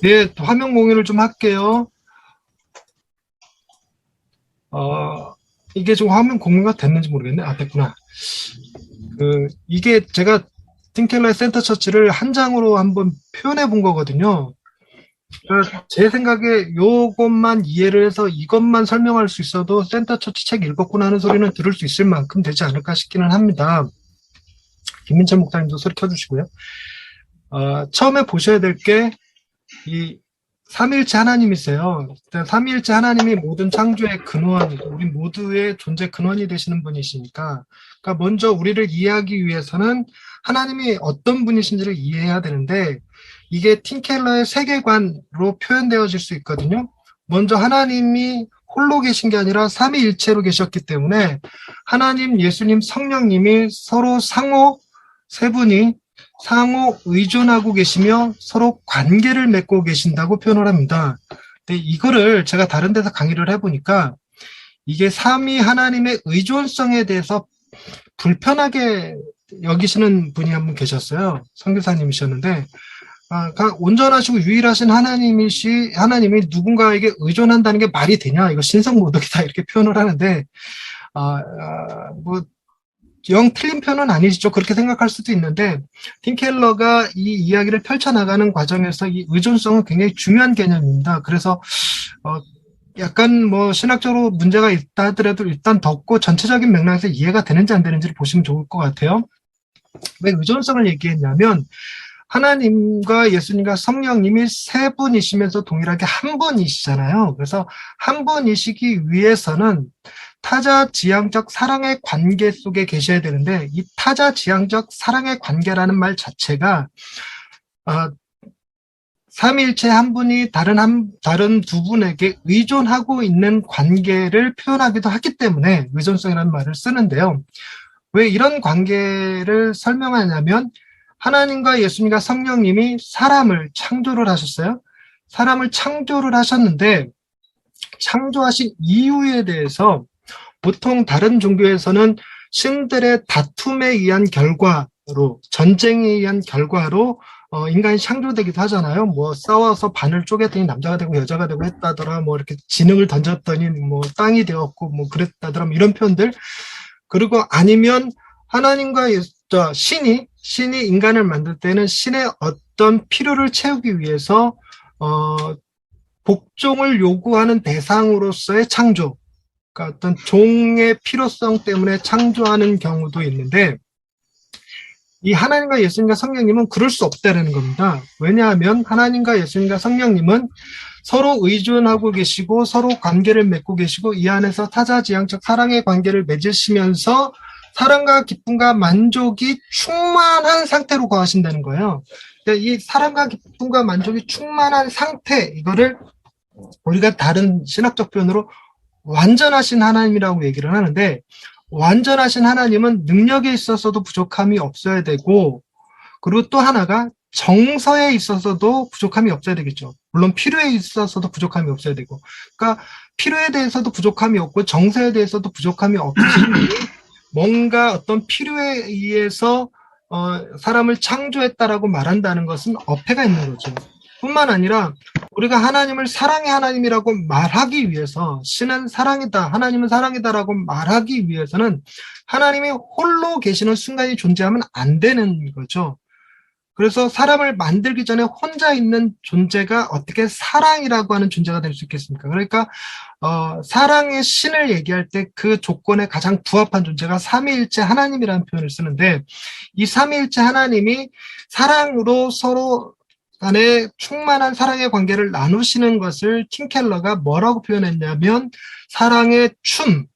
예, 화면 공유를 좀 할게요. 이게 좀 화면 공유가 됐는지 모르겠네. 아, 됐구나. 이게 제가 틴켈러의 센터 처치를 한 장으로 한번 표현해 본 거거든요. 제 생각에 요것만 이해를 해서 이것만 설명할 수 있어도 센터 처치 책 읽었구나 하는 소리는 들을 수 있을 만큼 되지 않을까 싶기는 합니다. 김민철 목사님도 소리 켜주시고요. 처음에 보셔야 될 게 이 삼위일체 하나님이세요. 삼위일체 하나님이 모든 창조의 근원, 우리 모두의 존재 근원이 되시는 분이시니까, 그러니까 먼저 우리를 이해하기 위해서는 하나님이 어떤 분이신지를 이해해야 되는데, 이게 틴켈러의 세계관으로 표현되어질 수 있거든요. 먼저 하나님이 홀로 계신 게 아니라 삼위일체로 계셨기 때문에 하나님, 예수님, 성령님이 서로 상호 세 분이 상호 의존하고 계시며 서로 관계를 맺고 계신다고 표현을 합니다. 근데 이거를 제가 다른 데서 강의를 해보니까 이게 삼위 하나님의 의존성에 대해서 불편하게 여기시는 분이 한 분 계셨어요. 선교사님이셨는데, 그러니까 온전하시고 유일하신 하나님이 누군가에게 의존한다는 게 말이 되냐? 이거 신성모독이다. 이렇게 표현을 하는데, 뭐, 영 틀린 표현은 아니죠. 그렇게 생각할 수도 있는데, 틴켈러가 이 이야기를 펼쳐나가는 과정에서 이 의존성은 굉장히 중요한 개념입니다. 그래서, 약간 뭐 신학적으로 문제가 있다 하더라도 일단 덮고 전체적인 맥락에서 이해가 되는지 안 되는지를 보시면 좋을 것 같아요. 왜 의존성을 얘기했냐면, 하나님과 예수님과 성령님이 세 분이시면서 동일하게 한 분이시잖아요. 그래서 한 분이시기 위해서는 타자지향적 사랑의 관계 속에 계셔야 되는데, 이 타자지향적 사랑의 관계라는 말 자체가 삼위일체 한 분이 다른 두 분에게 의존하고 있는 관계를 표현하기도 하기 때문에 의존성이라는 말을 쓰는데요. 왜 이런 관계를 설명하냐면, 하나님과 예수님과 성령님이 사람을 창조를 하셨어요. 사람을 창조를 하셨는데, 창조하신 이유에 대해서 보통 다른 종교에서는 신들의 다툼에 의한 결과로, 전쟁에 의한 결과로 인간이 창조되기도 하잖아요. 뭐 싸워서 반을 쪼개더니 남자가 되고 여자가 되고 했다더라. 뭐 이렇게 지능을 던졌더니 뭐 땅이 되었고 뭐 그랬다더라. 뭐 이런 표현들. 그리고 아니면 하나님과 신이 인간을 만들 때는 신의 어떤 필요를 채우기 위해서 복종을 요구하는 대상으로서의 창조, 그러니까 어떤 종의 필요성 때문에 창조하는 경우도 있는데, 이 하나님과 예수님과 성령님은 그럴 수 없다는 겁니다. 왜냐하면 하나님과 예수님과 성령님은 서로 의존하고 계시고 서로 관계를 맺고 계시고 이 안에서 타자지향적 사랑의 관계를 맺으시면서 사랑과 기쁨과 만족이 충만한 상태로 거하신다는 거예요. 이 사랑과 기쁨과 만족이 충만한 상태, 이거를 우리가 다른 신학적 표현으로 완전하신 하나님이라고 얘기를 하는데, 완전하신 하나님은 능력에 있어서도 부족함이 없어야 되고, 그리고 또 하나가 정서에 있어서도 부족함이 없어야 되겠죠. 물론 필요에 있어서도 부족함이 없어야 되고, 그러니까 필요에 대해서도 부족함이 없고 정서에 대해서도 부족함이 없지. 뭔가 어떤 필요에 의해서 사람을 창조했다라고 말한다는 것은 어폐가 있는 거죠. 뿐만 아니라 우리가 하나님을 사랑의 하나님이라고 말하기 위해서, 신은 사랑이다, 하나님은 사랑이다라고 말하기 위해서는 하나님이 홀로 계시는 순간이 존재하면 안 되는 거죠. 그래서 사람을 만들기 전에 혼자 있는 존재가 어떻게 사랑이라고 하는 존재가 될 수 있겠습니까? 그러니까 사랑의 신을 얘기할 때 그 조건에 가장 부합한 존재가 삼위일체 하나님이라는 표현을 쓰는데, 이 삼위일체 하나님이 사랑으로 서로 간에 충만한 사랑의 관계를 나누시는 것을 틴켈러가 뭐라고 표현했냐면 사랑의 춤,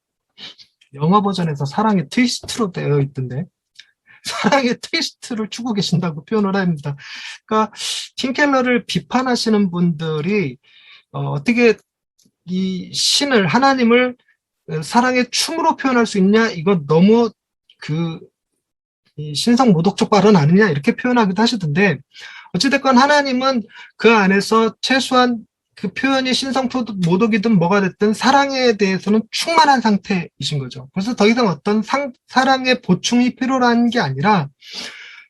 영어 버전에서 사랑의 트위스트로 되어 있던데, 사랑의 트위스트를 추고 계신다고 표현을 합니다. 그러니까 틴켈러를 비판하시는 분들이 어떻게 이 신을, 하나님을 사랑의 춤으로 표현할 수 있냐, 이거 너무 신성 모독적 발언 아니냐, 이렇게 표현하기도 하시던데, 어찌됐건 하나님은 그 안에서 최소한 그 표현이 신성 모독이든 뭐가 됐든 사랑에 대해서는 충만한 상태이신 거죠. 그래서 더 이상 어떤 사랑의 보충이 필요한 게 아니라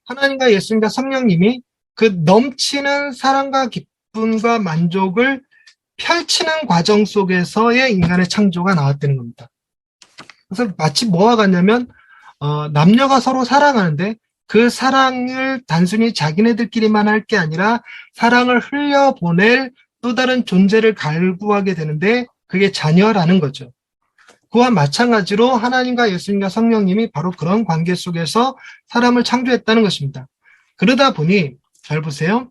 하나님과 예수님과 성령님이 그 넘치는 사랑과 기쁨, 기쁨과 만족을 펼치는 과정 속에서의 인간의 창조가 나왔다는 겁니다. 그래서 마치 뭐와 같냐면 남녀가 서로 사랑하는데 그 사랑을 단순히 자기네들끼리만 할 게 아니라 사랑을 흘려보낼 또 다른 존재를 갈구하게 되는데 그게 자녀라는 거죠. 그와 마찬가지로 하나님과 예수님과 성령님이 바로 그런 관계 속에서 사람을 창조했다는 것입니다. 그러다 보니 잘 보세요.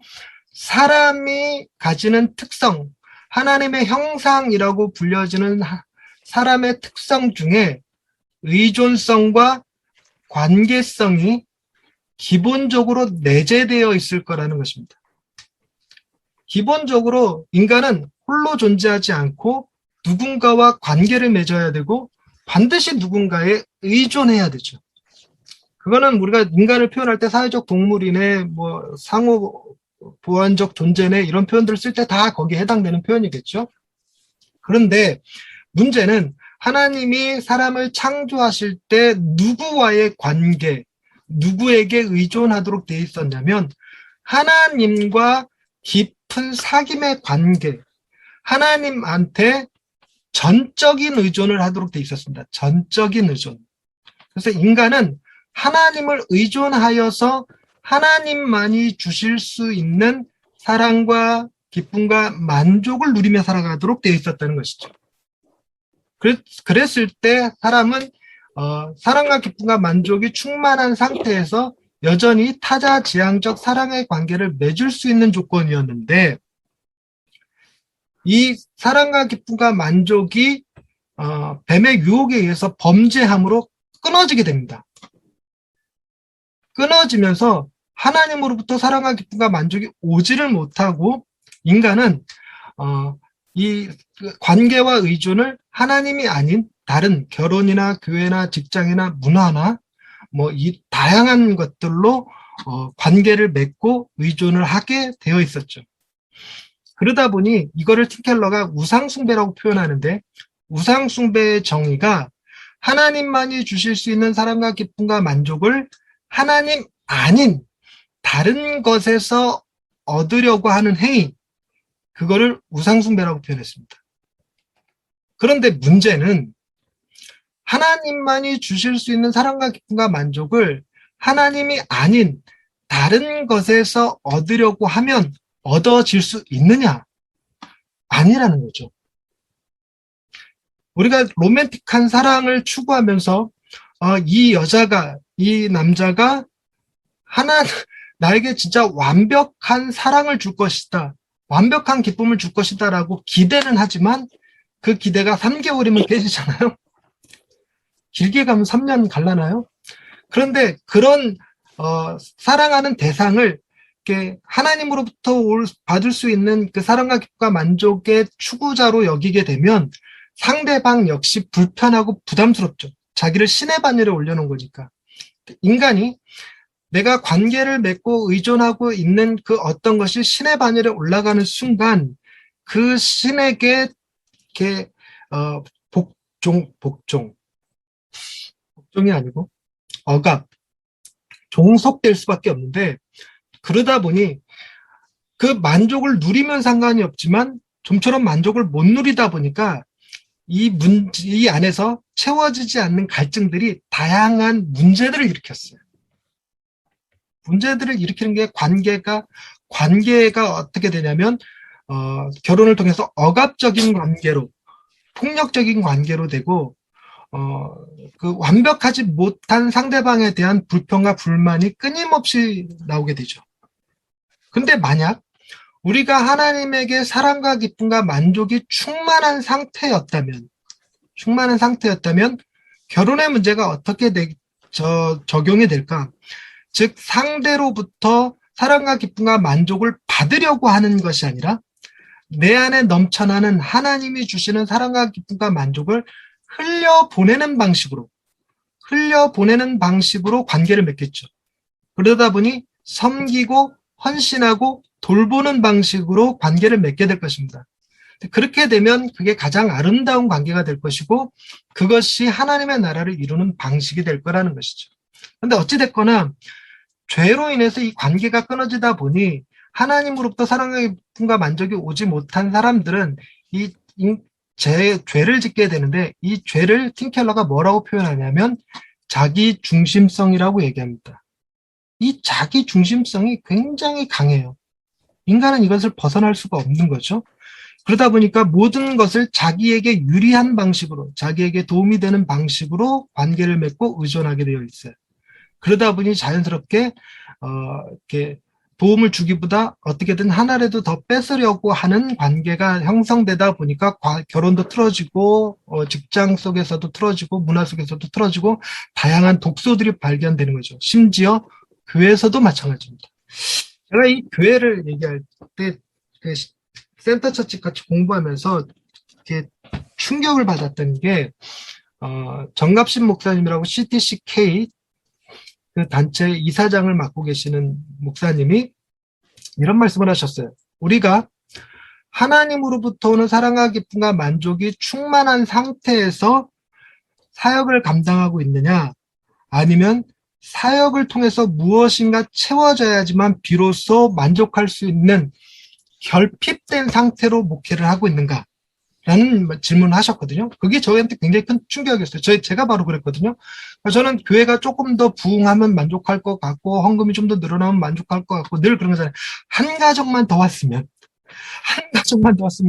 사람이 가지는 특성, 하나님의 형상이라고 불려지는 사람의 특성 중에 의존성과 관계성이 기본적으로 내재되어 있을 거라는 것입니다. 기본적으로 인간은 홀로 존재하지 않고 누군가와 관계를 맺어야 되고 반드시 누군가에 의존해야 되죠. 그거는 우리가 인간을 표현할 때 사회적 동물이네, 뭐 상호 보완적 존재네 이런 표현들을 쓸 때 다 거기에 해당되는 표현이겠죠. 그런데 문제는 하나님이 사람을 창조하실 때 누구와의 관계, 누구에게 의존하도록 되어 있었냐면 하나님과 깊은 사귐의 관계, 하나님한테 전적인 의존을 하도록 되어 있었습니다. 전적인 의존. 그래서 인간은 하나님을 의존하여서 하나님만이 주실 수 있는 사랑과 기쁨과 만족을 누리며 살아가도록 되어 있었다는 것이죠. 그랬을 때 사람은 사랑과 기쁨과 만족이 충만한 상태에서 여전히 타자지향적 사랑의 관계를 맺을 수 있는 조건이었는데 이 사랑과 기쁨과 만족이 뱀의 유혹에 의해서 범죄함으로 끊어지게 됩니다. 끊어지면서 하나님으로부터 사랑과 기쁨과 만족이 오지를 못하고 인간은 이 관계와 의존을 하나님이 아닌 다른 결혼이나 교회나 직장이나 문화나 뭐 이 다양한 것들로 관계를 맺고 의존을 하게 되어 있었죠. 그러다 보니 이거를 팀켈러가 우상숭배라고 표현하는데 우상숭배의 정의가 하나님만이 주실 수 있는 사랑과 기쁨과 만족을 하나님 아닌 다른 것에서 얻으려고 하는 행위, 그거를 우상숭배라고 표현했습니다. 그런데 문제는 하나님만이 주실 수 있는 사랑과 기쁨과 만족을 하나님이 아닌 다른 것에서 얻으려고 하면 얻어질 수 있느냐? 아니라는 거죠. 우리가 로맨틱한 사랑을 추구하면서 이 여자가, 이 남자가 나에게 진짜 완벽한 사랑을 줄 것이다. 완벽한 기쁨을 줄 것이다 라고 기대는 하지만 그 기대가 3개월이면 깨지잖아요. 길게 가면 3년 갈라나요? 그런데 그런 사랑하는 대상을 하나님으로부터 받을 수 있는 그 사랑과 기쁨과 만족의 추구자로 여기게 되면 상대방 역시 불편하고 부담스럽죠. 자기를 신의 반열에 올려놓은 거니까. 인간이 내가 관계를 맺고 의존하고 있는 그 어떤 것이 신의 반열에 올라가는 순간 그 신에게 복종이 아니고 억압, 종속될 수밖에 없는데 그러다 보니 그 만족을 누리면 상관이 없지만 좀처럼 만족을 못 누리다 보니까 이 안에서 채워지지 않는 갈증들이 다양한 문제들을 일으켰어요. 문제들을 일으키는 게 관계가 어떻게 되냐면 결혼을 통해서 억압적인 관계로, 폭력적인 관계로 되고 그 완벽하지 못한 상대방에 대한 불평과 불만이 끊임없이 나오게 되죠. 근데 만약 우리가 하나님에게 사랑과 기쁨과 만족이 충만한 상태였다면 결혼의 문제가 어떻게 적용이 될까? 즉 상대로부터 사랑과 기쁨과 만족을 받으려고 하는 것이 아니라 내 안에 넘쳐나는 하나님이 주시는 사랑과 기쁨과 만족을 흘려보내는 방식으로 관계를 맺겠죠. 그러다 보니 섬기고 헌신하고 돌보는 방식으로 관계를 맺게 될 것입니다. 그렇게 되면 그게 가장 아름다운 관계가 될 것이고 그것이 하나님의 나라를 이루는 방식이 될 거라는 것이죠. 그런데 어찌됐거나 죄로 인해서 이 관계가 끊어지다 보니 하나님으로부터 사랑의 기쁨과 만족이 오지 못한 사람들은 이 죄를 짓게 되는데, 이 죄를 팀켈러가 뭐라고 표현하냐면 자기 중심성이라고 얘기합니다. 이 자기 중심성이 굉장히 강해요. 인간은 이것을 벗어날 수가 없는 거죠. 그러다 보니까 모든 것을 자기에게 유리한 방식으로, 자기에게 도움이 되는 방식으로 관계를 맺고 의존하게 되어 있어요. 그러다 보니 자연스럽게 이렇게 도움을 주기보다 어떻게든 하나라도 더 뺏으려고 하는 관계가 형성되다 보니까 결혼도 틀어지고, 직장 속에서도 틀어지고, 문화 속에서도 틀어지고, 다양한 독소들이 발견되는 거죠. 심지어 교회에서도 마찬가지입니다. 제가 이 교회를 얘기할 때, 그 센터 처치 같이 공부하면서 이렇게 충격을 받았던 게, 정갑신 목사님이라고 CTCK 그 단체 이사장을 맡고 계시는 목사님이 이런 말씀을 하셨어요. 우리가 하나님으로부터 오는 사랑과 기쁨과 만족이 충만한 상태에서 사역을 감당하고 있느냐, 아니면 사역을 통해서 무엇인가 채워져야지만 비로소 만족할 수 있는 결핍된 상태로 목회를 하고 있는가? 라는 질문을 하셨거든요. 그게 저희한테 굉장히 큰 충격이었어요. 제가 바로 그랬거든요. 저는 교회가 조금 더 부흥하면 만족할 것 같고, 헌금이 좀 더 늘어나면 만족할 것 같고, 늘 그런 거잖아요. 한 가정만 더 왔으면,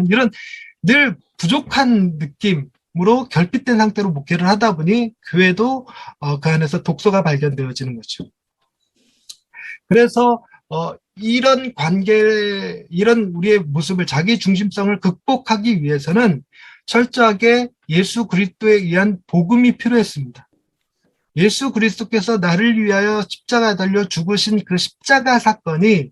이런 늘 부족한 느낌으로 결핍된 상태로 목회를 하다 보니, 교회도 그 안에서 독소가 발견되어지는 거죠. 그래서 이런 관계, 이런 우리의 모습을, 자기 중심성을 극복하기 위해서는 철저하게 예수 그리스도에 의한 복음이 필요했습니다. 예수 그리스도께서 나를 위하여 십자가에 달려 죽으신 그 십자가 사건이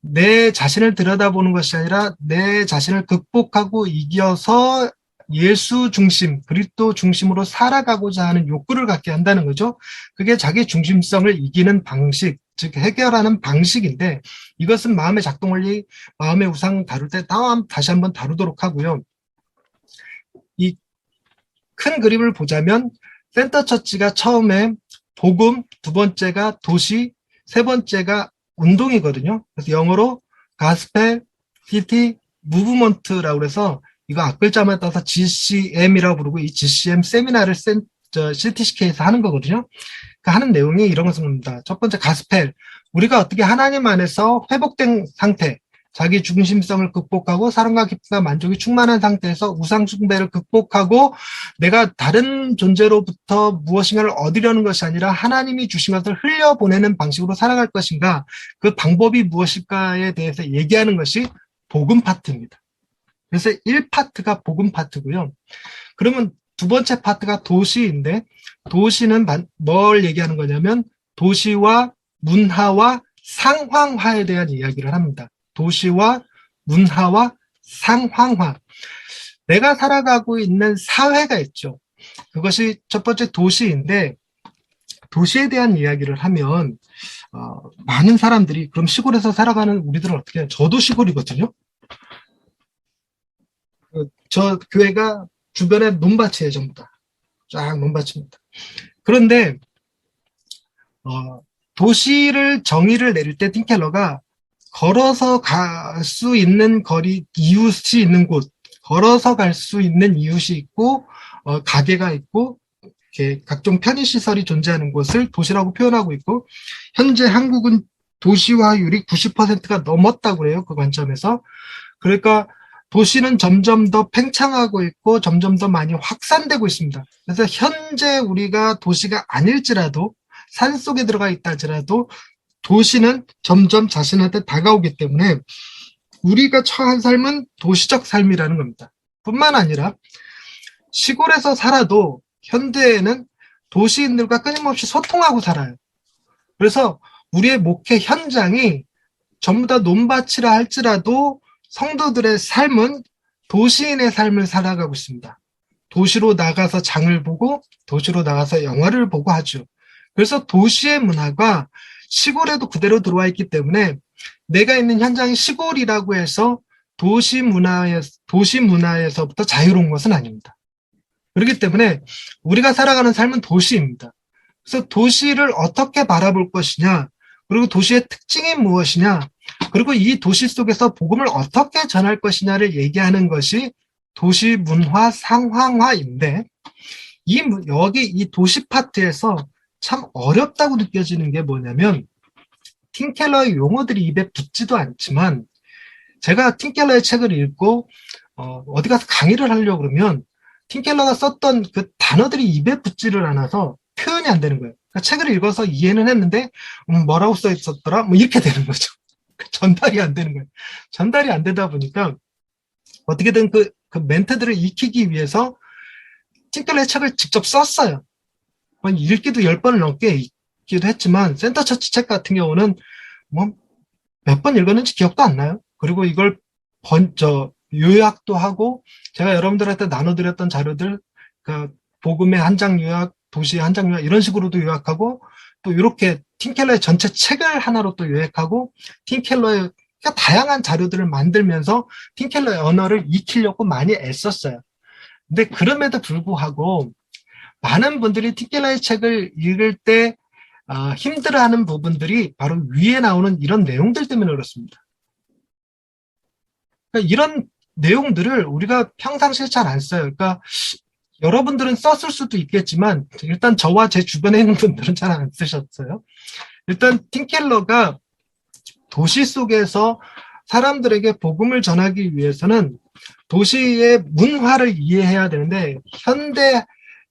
내 자신을 들여다보는 것이 아니라 내 자신을 극복하고 이겨서 예수 중심, 그리스도 중심으로 살아가고자 하는 욕구를 갖게 한다는 거죠. 그게 자기 중심성을 이기는 방식, 즉 해결하는 방식인데, 이것은 마음의 작동원리, 마음의 우상 다룰 때 다시 한번 다루도록 하고요. 이 큰 그림을 보자면 센터 처치가 처음에 복음, 두 번째가 도시, 세 번째가 운동이거든요. 그래서 영어로 가스펠, 시티, 무브먼트라고 해서 이거 앞글자만 따서 GCM이라고 부르고, 이 GCM 세미나를 CTCK에서 하는 거거든요. 그 하는 내용이 이런 것을 봅니다. 첫 번째 가스펠, 우리가 어떻게 하나님 안에서 회복된 상태, 자기 중심성을 극복하고 사랑과 기쁨과 만족이 충만한 상태에서 우상 숭배를 극복하고 내가 다른 존재로부터 무엇인가를 얻으려는 것이 아니라 하나님이 주신 것을 흘려보내는 방식으로 살아갈 것인가, 그 방법이 무엇일까에 대해서 얘기하는 것이 복음 파트입니다. 그래서 1파트가 복음 파트고요. 그러면 두 번째 파트가 도시인데, 도시는 뭘 얘기하는 거냐면 도시와 문화와 상황화에 대한 이야기를 합니다. 도시와 문화와 상황화. 내가 살아가고 있는 사회가 있죠. 그것이 첫 번째 도시인데, 도시에 대한 이야기를 하면 많은 사람들이 그럼 시골에서 살아가는 우리들은 어떻게 해요? 저도 시골이거든요. 저 교회가 주변에 논밭이에요, 전부 다. 쫙 논밭입니다. 그런데 도시를 정의를 내릴 때 틴켈러가 걸어서 갈 수 있는 거리, 이웃이 있는 곳, 걸어서 갈 수 있는 이웃이 있고, 가게가 있고, 이렇게 각종 편의시설이 존재하는 곳을 도시라고 표현하고 있고, 현재 한국은 도시화율이 90%가 넘었다고 해요, 그 관점에서. 그러니까 도시는 점점 더 팽창하고 있고 점점 더 많이 확산되고 있습니다. 그래서 현재 우리가 도시가 아닐지라도, 산속에 들어가 있다 할지라도 도시는 점점 자신한테 다가오기 때문에 우리가 처한 삶은 도시적 삶이라는 겁니다. 뿐만 아니라 시골에서 살아도 현대에는 도시인들과 끊임없이 소통하고 살아요. 그래서 우리의 목회 현장이 전부 다 논밭이라 할지라도 성도들의 삶은 도시인의 삶을 살아가고 있습니다. 도시로 나가서 장을 보고 도시로 나가서 영화를 보고 하죠. 그래서 도시의 문화가 시골에도 그대로 들어와 있기 때문에 내가 있는 현장이 시골이라고 해서 도시 문화에서부터 자유로운 것은 아닙니다. 그렇기 때문에 우리가 살아가는 삶은 도시입니다. 그래서 도시를 어떻게 바라볼 것이냐, 그리고 도시의 특징이 무엇이냐, 그리고 이 도시 속에서 복음을 어떻게 전할 것이냐를 얘기하는 것이 도시 문화 상황화인데, 여기 이 도시 파트에서 참 어렵다고 느껴지는 게 뭐냐면, 팀켈러의 용어들이 입에 붙지도 않지만, 제가 팀켈러의 책을 읽고 어디 가서 강의를 하려고 그러면 팀켈러가 썼던 그 단어들이 입에 붙지를 않아서 표현이 안 되는 거예요. 그러니까 책을 읽어서 이해는 했는데 뭐라고 써 있었더라? 뭐 이렇게 되는 거죠. 전달이 안 되는 거예요. 전달이 안 되다 보니까 어떻게든 그 멘트들을 익히기 위해서 팀켈러의 책을 직접 썼어요. 읽기도 10번을 넘게 읽기도 했지만 센터처치 책 같은 경우는 뭐 몇 번 읽었는지 기억도 안 나요. 그리고 이걸 요약도 하고, 제가 여러분들한테 나눠드렸던 자료들, 그 복음의 한 장 요약, 도시의 한 장 요약 이런 식으로도 요약하고, 또 이렇게 팀켈러의 전체 책을 하나로 또 요약하고, 팀켈러의 다양한 자료들을 만들면서 팀켈러의 언어를 익히려고 많이 애썼어요. 근데 그럼에도 불구하고 많은 분들이 팀켈러의 책을 읽을 때 힘들어하는 부분들이 바로 위에 나오는 이런 내용들 때문에 그렇습니다. 그러니까 이런 내용들을 우리가 평상시에 잘 안 써요. 그러니까 여러분들은 썼을 수도 있겠지만 일단 저와 제 주변에 있는 분들은 잘 안 쓰셨어요. 일단 팀켈러가 도시 속에서 사람들에게 복음을 전하기 위해서는 도시의 문화를 이해해야 되는데, 현대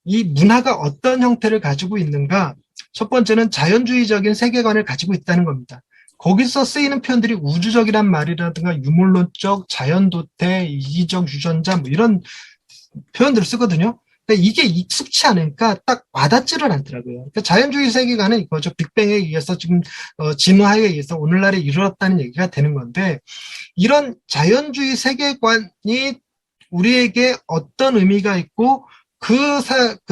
이 문화가 어떤 형태를 가지고 있는가? 첫 번째는 자연주의적인 세계관을 가지고 있다는 겁니다. 거기서 쓰이는 표현들이 우주적이란 말이라든가 유물론적, 자연도태, 이기적 유전자 뭐 이런 표현들을 쓰거든요. 근데 이게 익숙치 않으니까 딱 와닿지를 않더라고요. 그러니까 자연주의 세계관은 이거죠. 빅뱅에 의해서 지금 진화에 의해서 오늘날에 이르렀다는 얘기가 되는 건데, 이런 자연주의 세계관이 우리에게 어떤 의미가 있고 그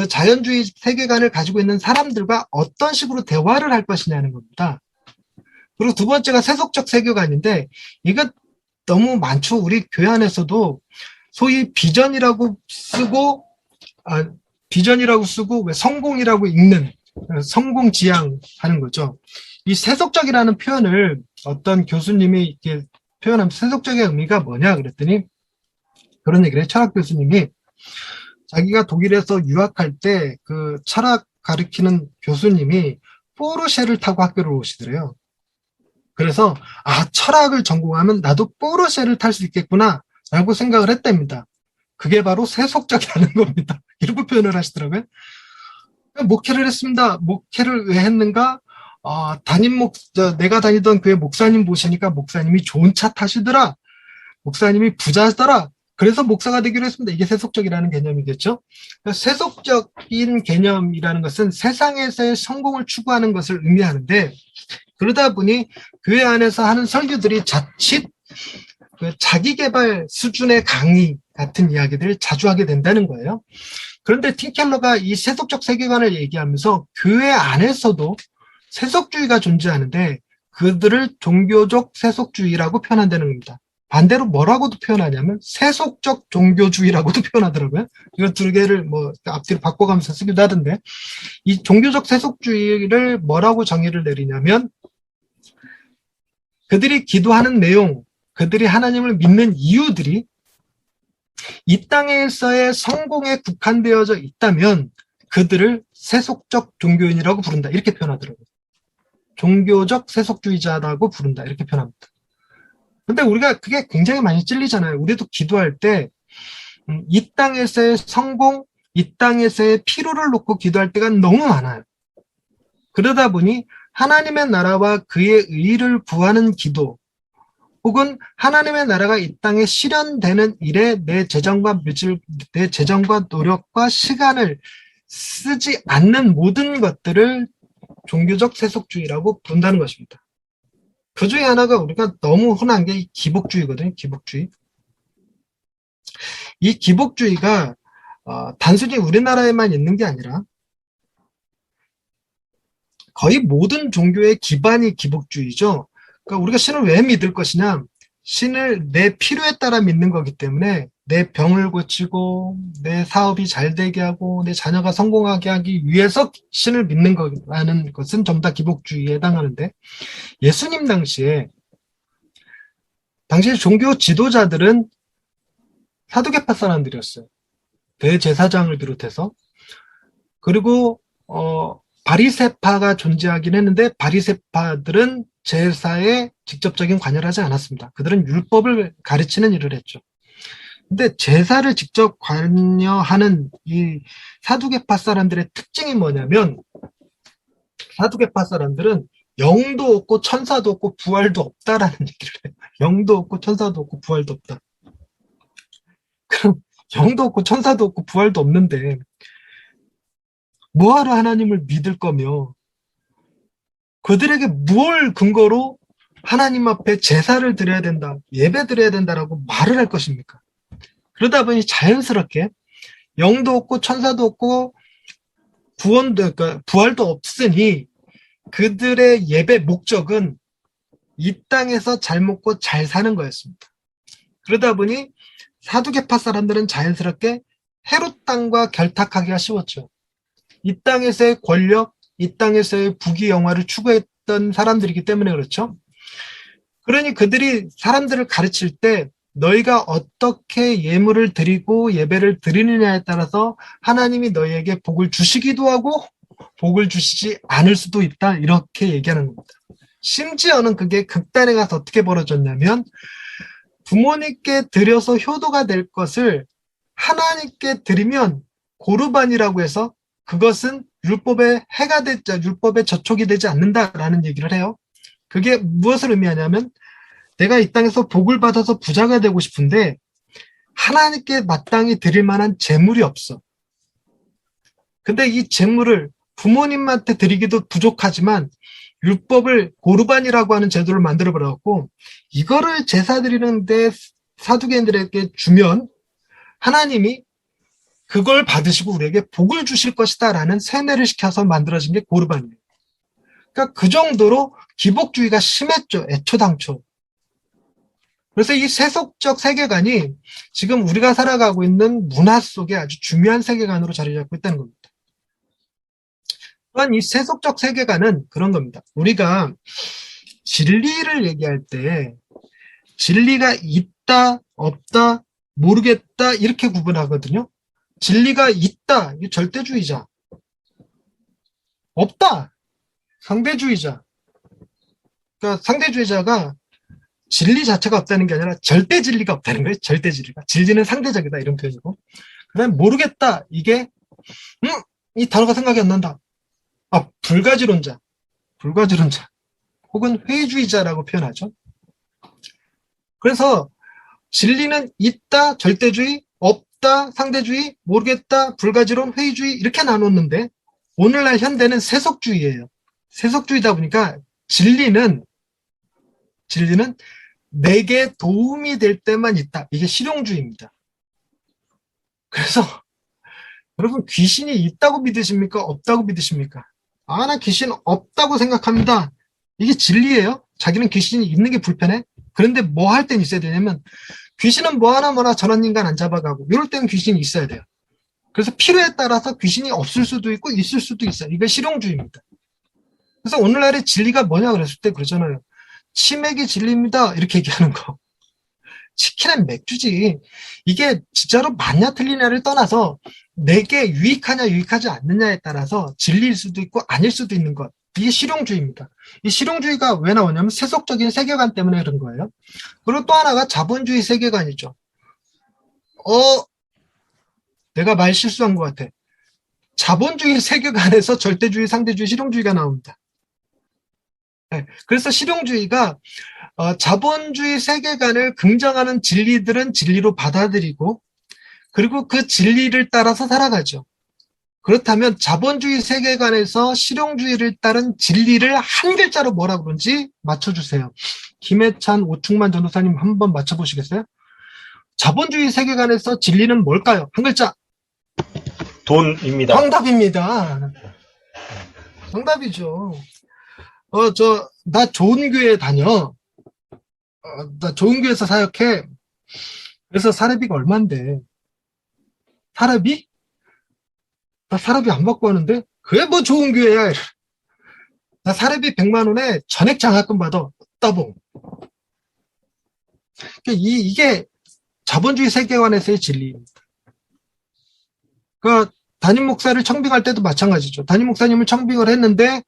자연주의 세계관을 가지고 있는 사람들과 어떤 식으로 대화를 할 것이냐는 겁니다. 그리고 두 번째가 세속적 세계관인데, 이거 너무 많죠. 우리 교회 안에서도 소위 비전이라고 쓰고 왜 성공이라고 읽는, 성공지향하는 거죠. 이 세속적이라는 표현을 어떤 교수님이 이렇게 표현하면 세속적의 의미가 뭐냐 그랬더니 그런 얘기를 해요. 철학 교수님이 자기가 독일에서 유학할 때 그 철학 가르치는 교수님이 포르쉐를 타고 학교를 오시더래요. 그래서 철학을 전공하면 나도 포르쉐를 탈 수 있겠구나 라고 생각을 했답니다. 그게 바로 세속적이라는 겁니다. 이렇게 표현을 하시더라고요. 목회를 했습니다. 목회를 왜 했는가? 내가 다니던 교회 목사님 보시니까 목사님이 좋은 차 타시더라. 목사님이 부자더라. 그래서 목사가 되기로 했습니다. 이게 세속적이라는 개념이겠죠. 그러니까 세속적인 개념이라는 것은 세상에서의 성공을 추구하는 것을 의미하는데, 그러다 보니 교회 안에서 하는 설교들이 자칫 자기 개발 수준의 강의 같은 이야기들을 자주 하게 된다는 거예요. 그런데 팀켈러가 이 세속적 세계관을 얘기하면서 교회 안에서도 세속주의가 존재하는데 그들을 종교적 세속주의라고 표현한다는 겁니다. 반대로 뭐라고도 표현하냐면 세속적 종교주의라고도 표현하더라고요. 이거 두 개를 뭐 앞뒤로 바꿔가면서 쓰기도 하던데, 이 종교적 세속주의를 뭐라고 정의를 내리냐면 그들이 기도하는 내용, 그들이 하나님을 믿는 이유들이 이 땅에서의 성공에 국한되어져 있다면 그들을 세속적 종교인이라고 부른다. 이렇게 표현하더라고요. 종교적 세속주의자라고 부른다. 이렇게 표현합니다. 근데 우리가 그게 굉장히 많이 찔리잖아요. 우리도 기도할 때 이 땅에서의 성공, 이 땅에서의 필요를 놓고 기도할 때가 너무 많아요. 그러다 보니 하나님의 나라와 그의 의를 구하는 기도, 혹은 하나님의 나라가 이 땅에 실현되는 일에 내 재정과 노력과 시간을 쓰지 않는 모든 것들을 종교적 세속주의라고 부른다는 것입니다. 그 중에 하나가 우리가 너무 흔한 게 기복주의거든요. 기복주의. 이 기복주의가 단순히 우리나라에만 있는 게 아니라 거의 모든 종교의 기반이 기복주의죠. 그러니까 우리가 신을 왜 믿을 것이냐? 신을 내 필요에 따라 믿는 거기 때문에 내 병을 고치고 내 사업이 잘 되게 하고 내 자녀가 성공하게 하기 위해서 신을 믿는 거라는 것은 전부 다 기복주의에 해당하는데, 예수님 당시에 당시 종교 지도자들은 사두개파 사람들이었어요. 대제사장을 비롯해서. 그리고 바리새파가 존재하긴 했는데 바리새파들은 제사에 직접적인 관여를 하지 않았습니다. 그들은 율법을 가르치는 일을 했죠. 근데 제사를 직접 관여하는 이 사두개파 사람들의 특징이 뭐냐면, 사두개파 사람들은 영도 없고 천사도 없고 부활도 없다라는 얘기를 해요. 영도 없고 천사도 없고 부활도 없다. 그럼 영도 없고 천사도 없고 부활도 없는데 뭐하러 하나님을 믿을 거며, 그들에게 무엇 근거로 하나님 앞에 제사를 드려야 된다, 예배 드려야 된다라고 말을 할 것입니까? 그러다 보니 자연스럽게 영도 없고 천사도 없고 구원도, 그러니까 부활도 없으니 그들의 예배 목적은 이 땅에서 잘 먹고 잘 사는 거였습니다. 그러다 보니 사두개파 사람들은 자연스럽게 헤롯 땅과 결탁하기가 쉬웠죠. 이 땅에서의 권력, 이 땅에서의 부귀영화를 추구했던 사람들이기 때문에 그렇죠. 그러니 그들이 사람들을 가르칠 때 너희가 어떻게 예물을 드리고 예배를 드리느냐에 따라서 하나님이 너희에게 복을 주시기도 하고 복을 주시지 않을 수도 있다, 이렇게 얘기하는 겁니다. 심지어는 그게 극단에 가서 어떻게 벌어졌냐면, 부모님께 드려서 효도가 될 것을 하나님께 드리면 고르반이라고 해서 그것은 율법에 해가 되지, 율법에 저촉이 되지 않는다라는 얘기를 해요. 그게 무엇을 의미하냐면, 내가 이 땅에서 복을 받아서 부자가 되고 싶은데 하나님께 마땅히 드릴 만한 재물이 없어. 근데 이 재물을 부모님한테 드리기도 부족하지만 율법을 고르반이라고 하는 제도를 만들어 버려갖고 이거를 제사 드리는데 사두개인들에게 주면 하나님이 그걸 받으시고 우리에게 복을 주실 것이다 라는 세뇌를 시켜서 만들어진 게 고르반이에요. 그러니까 그 정도로 기복주의가 심했죠, 애초당초. 그래서 이 세속적 세계관이 지금 우리가 살아가고 있는 문화 속에 아주 중요한 세계관으로 자리 잡고 있다는 겁니다. 또한 이 세속적 세계관은 그런 겁니다. 우리가 진리를 얘기할 때 진리가 있다, 없다, 모르겠다 이렇게 구분하거든요. 진리가 있다, 이 절대주의자. 없다, 상대주의자. 그러니까 상대주의자가 진리 자체가 없다는 게 아니라 절대 진리가 없다는 거예요. 절대 진리가. 진리는 상대적이다, 이런 표현이고. 그 다음에 모르겠다, 이게 이 단어가 생각이 안 난다. 아, 불가지론자. 불가지론자. 혹은 회의주의자라고 표현하죠. 그래서 진리는 있다, 절대주의, 없다, 상대주의, 모르겠다, 불가지론, 회의주의 이렇게 나눴는데 오늘날 현대는 세속주의예요. 세속주의다 보니까 진리는 내게 도움이 될 때만 있다. 이게 실용주의입니다. 그래서 여러분, 귀신이 있다고 믿으십니까? 없다고 믿으십니까? 아, 나 귀신 없다고 생각합니다. 이게 진리예요? 자기는 귀신이 있는 게 불편해? 그런데 뭐 할 땐 있어야 되냐면, 귀신은 뭐하나 뭐나 저런 인간 안 잡아가고 이럴 때는 귀신이 있어야 돼요. 그래서 필요에 따라서 귀신이 없을 수도 있고 있을 수도 있어요. 이게 실용주의입니다. 그래서 오늘날의 진리가 뭐냐 그랬을 때 그러잖아요. 치맥이 진리입니다, 이렇게 얘기하는 거. 치킨은 맥주지. 이게 진짜로 맞냐 틀리냐를 떠나서 내게 유익하냐 유익하지 않느냐에 따라서 진리일 수도 있고 아닐 수도 있는 것. 이게 실용주의입니다. 이 실용주의가 왜 나오냐면 세속적인 세계관 때문에 그런 거예요. 그리고 또 하나가 자본주의 세계관이죠. 내가 말 실수한 것 같아. 자본주의 세계관에서 절대주의, 상대주의, 실용주의가 나옵니다. 네, 그래서 실용주의가 자본주의 세계관을 긍정하는 진리들은 진리로 받아들이고 그리고 그 진리를 따라서 살아가죠. 그렇다면 자본주의 세계관에서 실용주의를 따른 진리를 한 글자로 뭐라 그런지 맞춰주세요. 김해찬, 오충만 전도사님 한번 맞춰보시겠어요? 자본주의 세계관에서 진리는 뭘까요? 한 글자. 돈입니다. 정답입니다. 정답이죠. 나 좋은 교회 다녀. 나 좋은 교회에서 사역해. 그래서 사례비가 얼만데. 사례비? 나 사례비 안 받고 하는데? 그게 뭐 좋은 교회야. 나 사례비 100만 원에 전액 장학금 받아. 따봉. 이게 자본주의 세계관에서의 진리입니다. 그 담임 목사를 청빙할 때도 마찬가지죠. 담임 목사님을 청빙을 했는데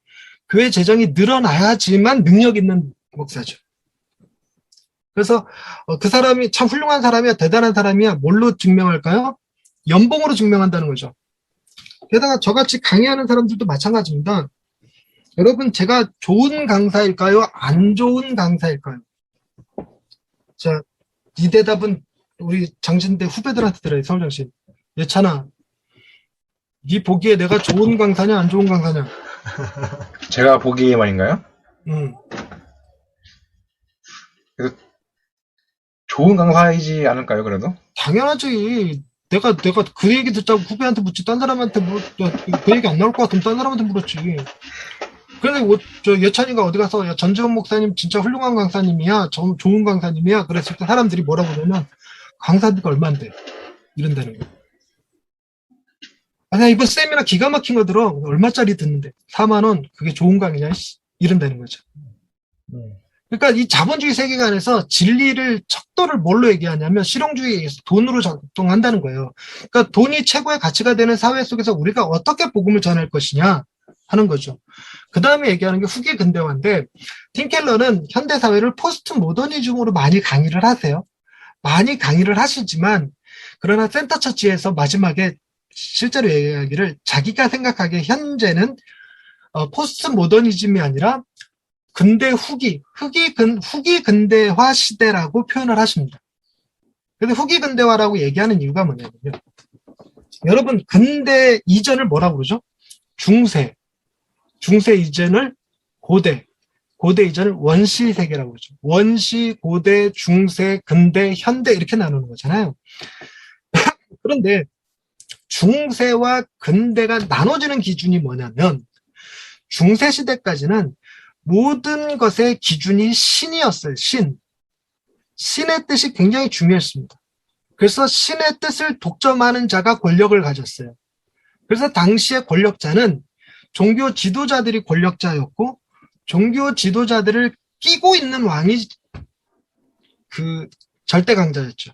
교회 재정이 늘어나야지만 능력 있는 목사죠. 그래서 그 사람이 참 훌륭한 사람이야, 대단한 사람이야, 뭘로 증명할까요? 연봉으로 증명한다는 거죠. 게다가 저같이 강의하는 사람들도 마찬가지입니다. 여러분, 제가 좋은 강사일까요? 안 좋은 강사일까요? 자, 이 대답은 우리 장신대 후배들한테 들어요. 서울장신. 예찬아, 네 보기에 내가 좋은 강사냐, 안 좋은 강사냐? 제가 보기에 말인가요? 음. 좋은 강사이지 않을까요, 그래도? 당연하지. 내가 그 얘기 듣자고 후배한테 묻지, 딴 사람한테 그 얘기 안 나올 것 같으면 딴 사람한테 물었지. 그런데 저 예찬이가 어디 가서, 야, 전지현 목사님 진짜 훌륭한 강사님이야, 좋은 강사님이야. 그랬을 때 사람들이 뭐라고 그러면, 강사비가 얼만데? 이런다는 거야. 나 이번 세미나 기가 막힌 거 들어. 얼마짜리 듣는데? 4만 원, 그게 좋은 강의냐? 이런다는 거죠. 그러니까 이 자본주의 세계관에서 진리를, 척도를 뭘로 얘기하냐면 실용주의에 의해서 돈으로 작동한다는 거예요. 그러니까 돈이 최고의 가치가 되는 사회 속에서 우리가 어떻게 복음을 전할 것이냐 하는 거죠. 그 다음에 얘기하는 게 후기 근대화인데, 팀 켈러는 현대 사회를 포스트 모더니즘으로 많이 강의를 하세요. 많이 강의를 하시지만, 그러나 센터 처치에서 마지막에 실제로 얘기하기를 자기가 생각하기에 현재는 포스트 모더니즘이 아니라 근대 후기 근대화 시대라고 표현을 하십니다. 근데 후기 근대화라고 얘기하는 이유가 뭐냐면요. 여러분, 근대 이전을 뭐라고 그러죠? 중세 이전을 고대 이전을 원시 세계라고 그러죠. 원시, 고대, 중세, 근대, 현대 이렇게 나누는 거잖아요. 그런데 중세와 근대가 나눠지는 기준이 뭐냐면, 중세 시대까지는 모든 것의 기준이 신이었어요. 신의 뜻이 굉장히 중요했습니다. 그래서 신의 뜻을 독점하는 자가 권력을 가졌어요. 그래서 당시의 권력자는 종교 지도자들이 권력자였고, 종교 지도자들을 끼고 있는 왕이 그 절대 강자였죠.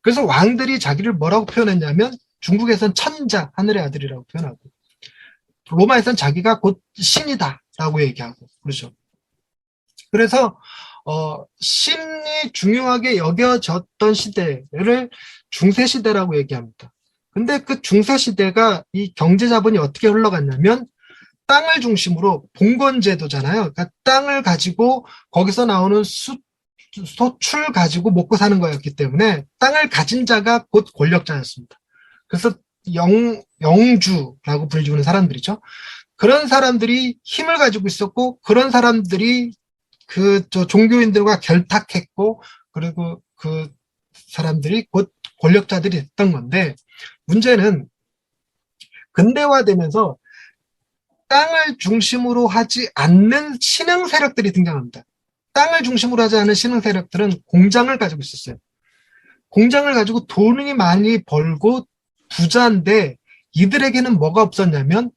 그래서 왕들이 자기를 뭐라고 표현했냐면, 중국에선 천자, 하늘의 아들이라고 표현하고, 로마에선 자기가 곧 신이다라고 얘기하고 그러죠. 그래서 신이 중요하게 여겨졌던 시대를 중세시대라고 얘기합니다. 근데 그 중세시대가 이 경제자본이 어떻게 흘러갔냐면, 땅을 중심으로 봉건제도잖아요. 그러니까 땅을 가지고 거기서 나오는 소출 가지고 먹고 사는 거였기 때문에 땅을 가진 자가 곧 권력자였습니다. 그래서 영주라고 불리우는 사람들이죠. 그런 사람들이 힘을 가지고 있었고, 그런 사람들이 종교인들과 결탁했고, 그리고 그 사람들이 곧 권력자들이 됐던 건데, 문제는 근대화되면서 땅을 중심으로 하지 않는 신흥 세력들이 등장합니다. 땅을 중심으로 하지 않은 신흥 세력들은 공장을 가지고 있었어요. 공장을 가지고 돈이 많이 벌고 부자인데, 이들에게는 뭐가 없었냐면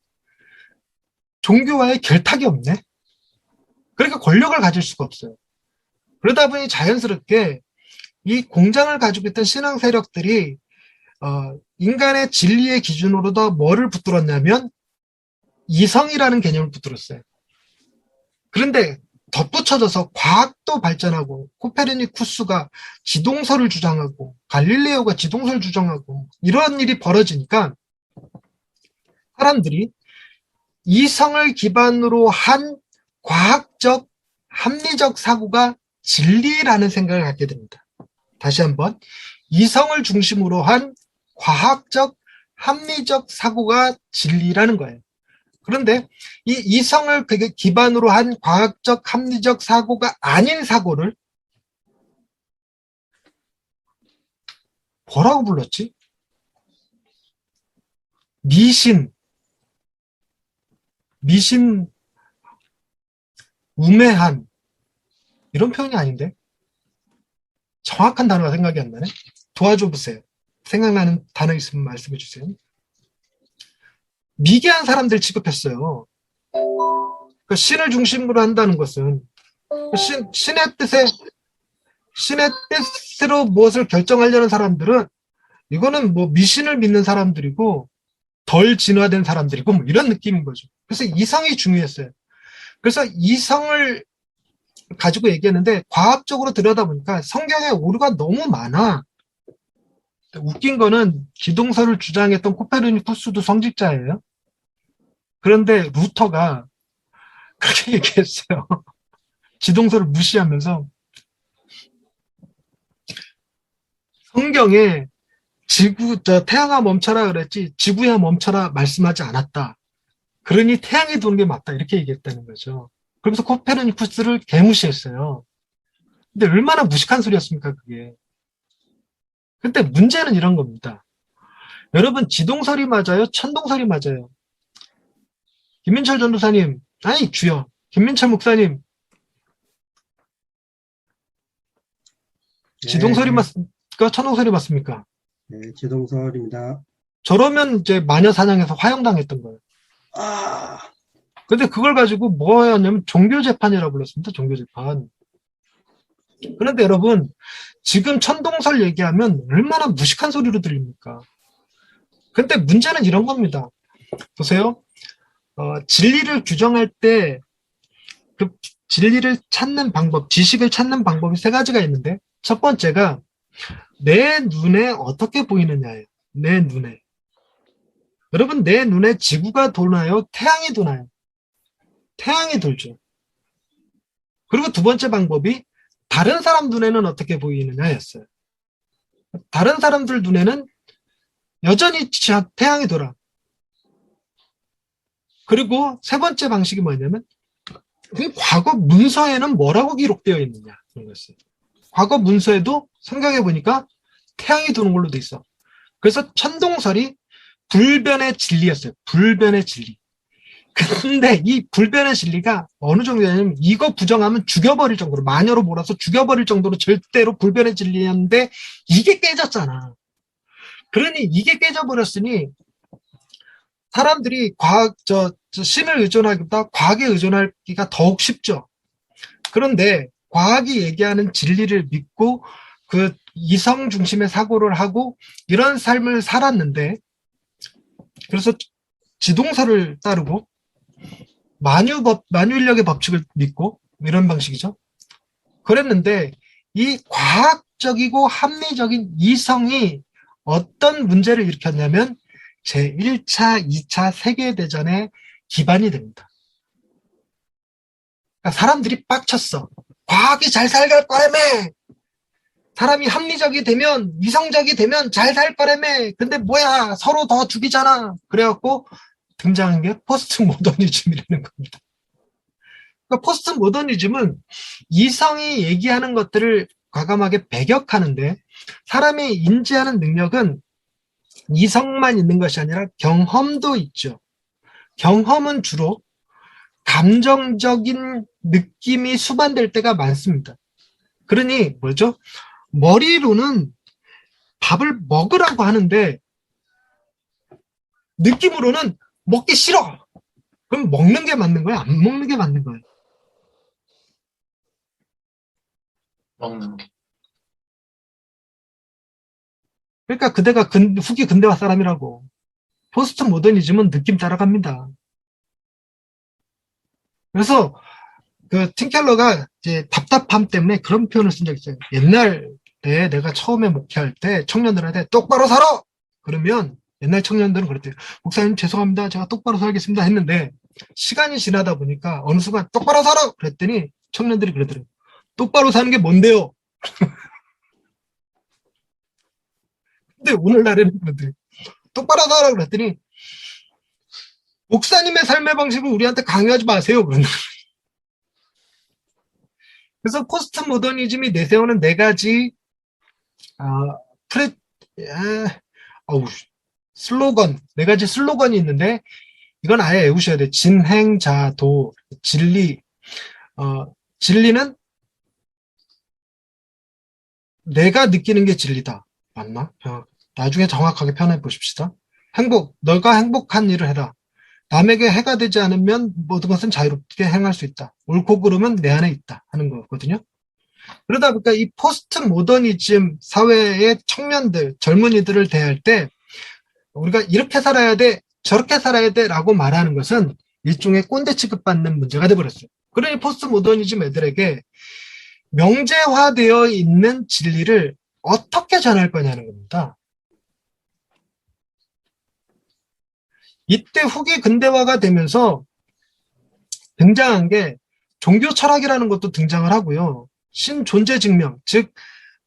종교와의 결탁이 없네. 그러니까 권력을 가질 수가 없어요. 그러다 보니 자연스럽게 이 공장을 가지고 있던 신흥 세력들이 인간의 진리의 기준으로도 뭐를 붙들었냐면 이성이라는 개념을 붙들었어요. 그런데 덧붙여져서 과학도 발전하고, 코페르니쿠스가 지동설을 주장하고, 갈릴레오가 지동설을 주장하고, 이런 일이 벌어지니까 사람들이 이성을 기반으로 한 과학적, 합리적 사고가 진리라는 생각을 갖게 됩니다. 다시 한번, 이성을 중심으로 한 과학적, 합리적 사고가 진리라는 거예요. 그런데 이 이성을 기반으로 한 과학적, 합리적 사고가 아닌 사고를 뭐라고 불렀지? 미신, 우매한, 이런 표현이 아닌데? 정확한 단어가 생각이 안 나네? 도와줘 보세요. 생각나는 단어 있으면 말씀해 주세요. 미개한 사람들 취급했어요. 신을 중심으로 한다는 것은 신의 뜻에 신의 뜻으로 무엇을 결정하려는 사람들은 이거는 뭐 미신을 믿는 사람들이고 덜 진화된 사람들이고 뭐 이런 느낌인 거죠. 그래서 이성이 중요했어요. 그래서 이성을 가지고 얘기했는데 과학적으로 들여다보니까 성경에 오류가 너무 많아. 웃긴 거는 기동설을 주장했던 코페르니쿠스도 성직자예요. 그런데 루터가 그렇게 얘기했어요. 기동설을 무시하면서 성경에 태양아 멈춰라 그랬지 지구야 멈춰라 말씀하지 않았다. 그러니 태양이 도는 게 맞다. 이렇게 얘기했다는 거죠. 그러면서 코페르니쿠스를 개무시했어요. 근데 얼마나 무식한 소리였습니까, 그게. 근데 문제는 이런 겁니다. 여러분, 지동설이 맞아요? 천동설이 맞아요? 김민철 전도사님, 아니, 주여. 김민철 목사님, 지동설이 네, 맞습니까? 천동설이 맞습니까? 네, 지동설입니다. 저러면 이제 마녀 사냥에서 화형당했던 거예요. 아, 근데 그걸 가지고 뭐였냐면 종교재판이라고 불렀습니다. 종교재판. 그런데 여러분, 지금 천동설 얘기하면 얼마나 무식한 소리로 들립니까? 근데 문제는 이런 겁니다. 보세요. 진리를 규정할 때, 그 진리를 찾는 방법, 지식을 찾는 방법이 세 가지가 있는데, 첫 번째가 내 눈에 어떻게 보이느냐예요. 내 눈에. 여러분, 내 눈에 지구가 도나요? 태양이 도나요? 태양이 돌죠. 그리고 두 번째 방법이 다른 사람 눈에는 어떻게 보이느냐였어요. 다른 사람들 눈에는 여전히 태양이 돌아. 그리고 세 번째 방식이 뭐냐면 그 과거 문서에는 뭐라고 기록되어 있느냐 그런 거였어요. 과거 문서에도 성경에 보니까 태양이 도는 걸로 돼 있어. 그래서 천동설이 불변의 진리였어요. 불변의 진리. 근데 이 불변의 진리가 어느 정도냐면 이거 부정하면 죽여버릴 정도로 마녀로 몰아서 죽여버릴 정도로 절대로 불변의 진리였는데 이게 깨졌잖아. 그러니 이게 깨져버렸으니 사람들이 신을 의존하기보다 과학에 의존하기가 더욱 쉽죠. 그런데 과학이 얘기하는 진리를 믿고 그 이성 중심의 사고를 하고 이런 삶을 살았는데 그래서 지동설을 따르고 만유인력의 법칙을 믿고 이런 방식이죠. 그랬는데 이 과학적이고 합리적인 이성이 어떤 문제를 일으켰냐면 제1차, 2차 세계대전의 기반이 됩니다. 그러니까 사람들이 빡쳤어. 과학이 잘 살갈 거라며. 사람이 합리적이 되면, 이성적이 되면 잘 살 거라며. 근데 뭐야, 서로 더 죽이잖아. 그래갖고 등장한 게 포스트 모더니즘이라는 겁니다. 그러니까 포스트 모더니즘은 이성이 얘기하는 것들을 과감하게 배격하는데 사람이 인지하는 능력은 이성만 있는 것이 아니라 경험도 있죠. 경험은 주로 감정적인 느낌이 수반될 때가 많습니다. 그러니 뭐죠? 머리로는 밥을 먹으라고 하는데 느낌으로는 먹기 싫어. 그럼 먹는 게 맞는 거야? 안 먹는 게 맞는 거야? 먹는 게. 그러니까 그대가 후기 근대화 사람이라고. 포스트 모더니즘은 느낌 따라갑니다. 그래서 그 팀켈러가 이제 답답함 때문에 그런 표현을 쓴 적이 있어요. 옛날에 내가 처음에 목회할 때 청년들한테 똑바로 살아! 그러면 옛날 청년들은 그랬대요. 목사님 죄송합니다. 제가 똑바로 살겠습니다 했는데 시간이 지나다 보니까 어느 순간 똑바로 살아! 그랬더니 청년들이 그러더래요. 똑바로 사는 게 뭔데요? 근데 오늘날에는 그러더래요. 똑바로 살아! 그랬더니 목사님의 삶의 방식을 우리한테 강요하지 마세요. 그러는 거예요. 그래서 포스트 모더니즘이 내세우는 네 가지 프레 슬로건, 네 가지 슬로건이 있는데 이건 아예 외우셔야 돼. 진행자도, 진리. 진리는 내가 느끼는 게 진리다. 맞나? 나중에 정확하게 표현해 보십시다. 행복, 너가 행복한 일을 해라. 남에게 해가 되지 않으면 모든 것은 자유롭게 행할 수 있다. 옳고 그름은 내 안에 있다. 하는 거거든요. 그러다 보니까 이 포스트 모더니즘 사회의 청년들, 젊은이들을 대할 때 우리가 이렇게 살아야 돼, 저렇게 살아야 돼 라고 말하는 것은 일종의 꼰대 취급받는 문제가 돼버렸어요. 그러니 포스트 모더니즘 애들에게 명제화되어 있는 진리를 어떻게 전할 거냐는 겁니다. 이때 후기 근대화가 되면서 등장한 게 종교 철학이라는 것도 등장을 하고요. 신존재 증명, 즉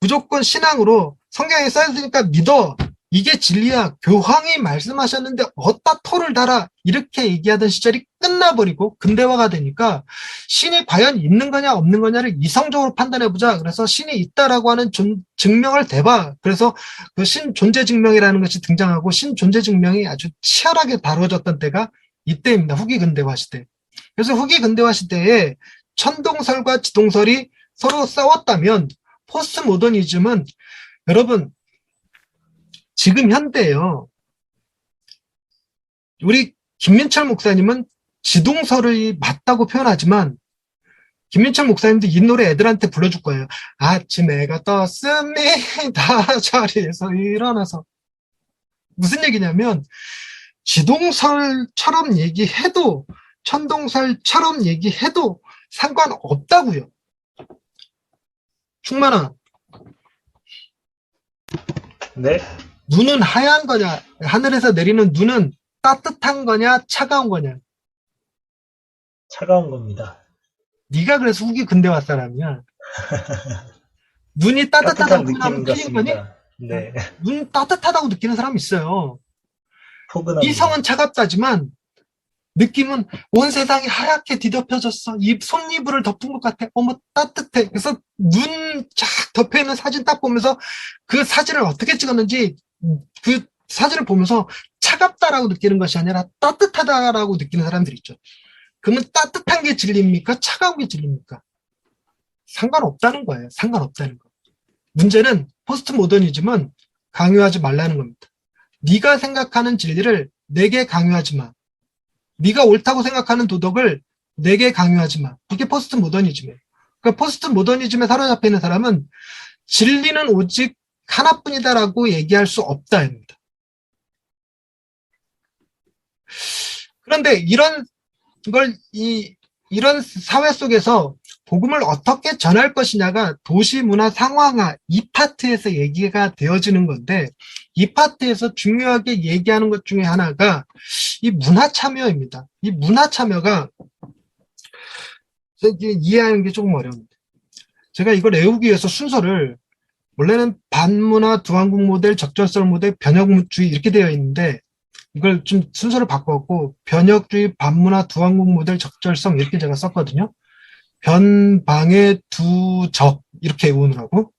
무조건 신앙으로 성경에 써있으니까 믿어. 이게 진리야. 교황이 말씀하셨는데 어디다 토를 달아. 이렇게 얘기하던 시절이 끝나버리고 근대화가 되니까 신이 과연 있는 거냐 없는 거냐를 이성적으로 판단해보자. 그래서 신이 있다라고 하는 증명을 대봐. 그래서 그 신존재 증명이라는 것이 등장하고 신존재 증명이 아주 치열하게 다뤄졌던 때가 이때입니다. 후기 근대화 시대. 그래서 후기 근대화 시대에 천동설과 지동설이 서로 싸웠다면 포스트 모더니즘은 여러분 지금 현대에요. 우리 김민철 목사님은 지동설이 맞다고 표현하지만 김민철 목사님도 이 노래 애들한테 불러줄 거예요. 아침 해가 떴습니다. 자리에서 일어나서. 무슨 얘기냐면 지동설처럼 얘기해도 천동설처럼 얘기해도 상관없다고요. 충만아. 네, 눈은 하얀 거냐, 하늘에서 내리는 눈은 따뜻한 거냐, 차가운 거냐. 차가운 겁니다. 네가 그래서 후기 근대화 사람이야. 눈이 따뜻하다고 따뜻한 표현하면 느낌 틀린 거니? 같습니다. 네, 눈 따뜻하다고 느끼는 사람 있어요. 포근합니다. 이성은 차갑다지만 느낌은 온 세상이 하얗게 뒤덮여졌어. 이 손이불을 덮은 것 같아. 어머 따뜻해. 그래서 눈 쫙 덮여있는 사진 딱 보면서 그 사진을 어떻게 찍었는지 그 사진을 보면서 차갑다라고 느끼는 것이 아니라 따뜻하다라고 느끼는 사람들 있죠. 그러면 따뜻한 게 진리입니까? 차가운 게 진리입니까? 상관없다는 거예요. 상관없다는 거. 문제는 포스트 모더니즘은 강요하지 말라는 겁니다. 네가 생각하는 진리를 내게 강요하지 마. 네가 옳다고 생각하는 도덕을 내게 강요하지 마. 이게 포스트 모더니즘이에요. 그러니까 포스트 모더니즘에 사로잡혀 있는 사람은 진리는 오직 하나뿐이다라고 얘기할 수 없다입니다. 그런데 이런 이런 사회 속에서 복음을 어떻게 전할 것이냐가 도시 문화 상황화 이 파트에서 얘기가 되어지는 건데 이 파트에서 중요하게 얘기하는 것 중에 하나가 이 문화 참여입니다. 이 문화 참여가 이해하는 게 조금 어려운데 제가 이걸 외우기 위해서 순서를 원래는 반문화 두한국 모델, 적절성 모델, 변혁주의 이렇게 되어 있는데 이걸 좀 순서를 바꿔갖고 변혁주의, 반문화, 두한국 모델, 적절성 이렇게 제가 썼거든요. 변방의 두적 이렇게 외우느라고.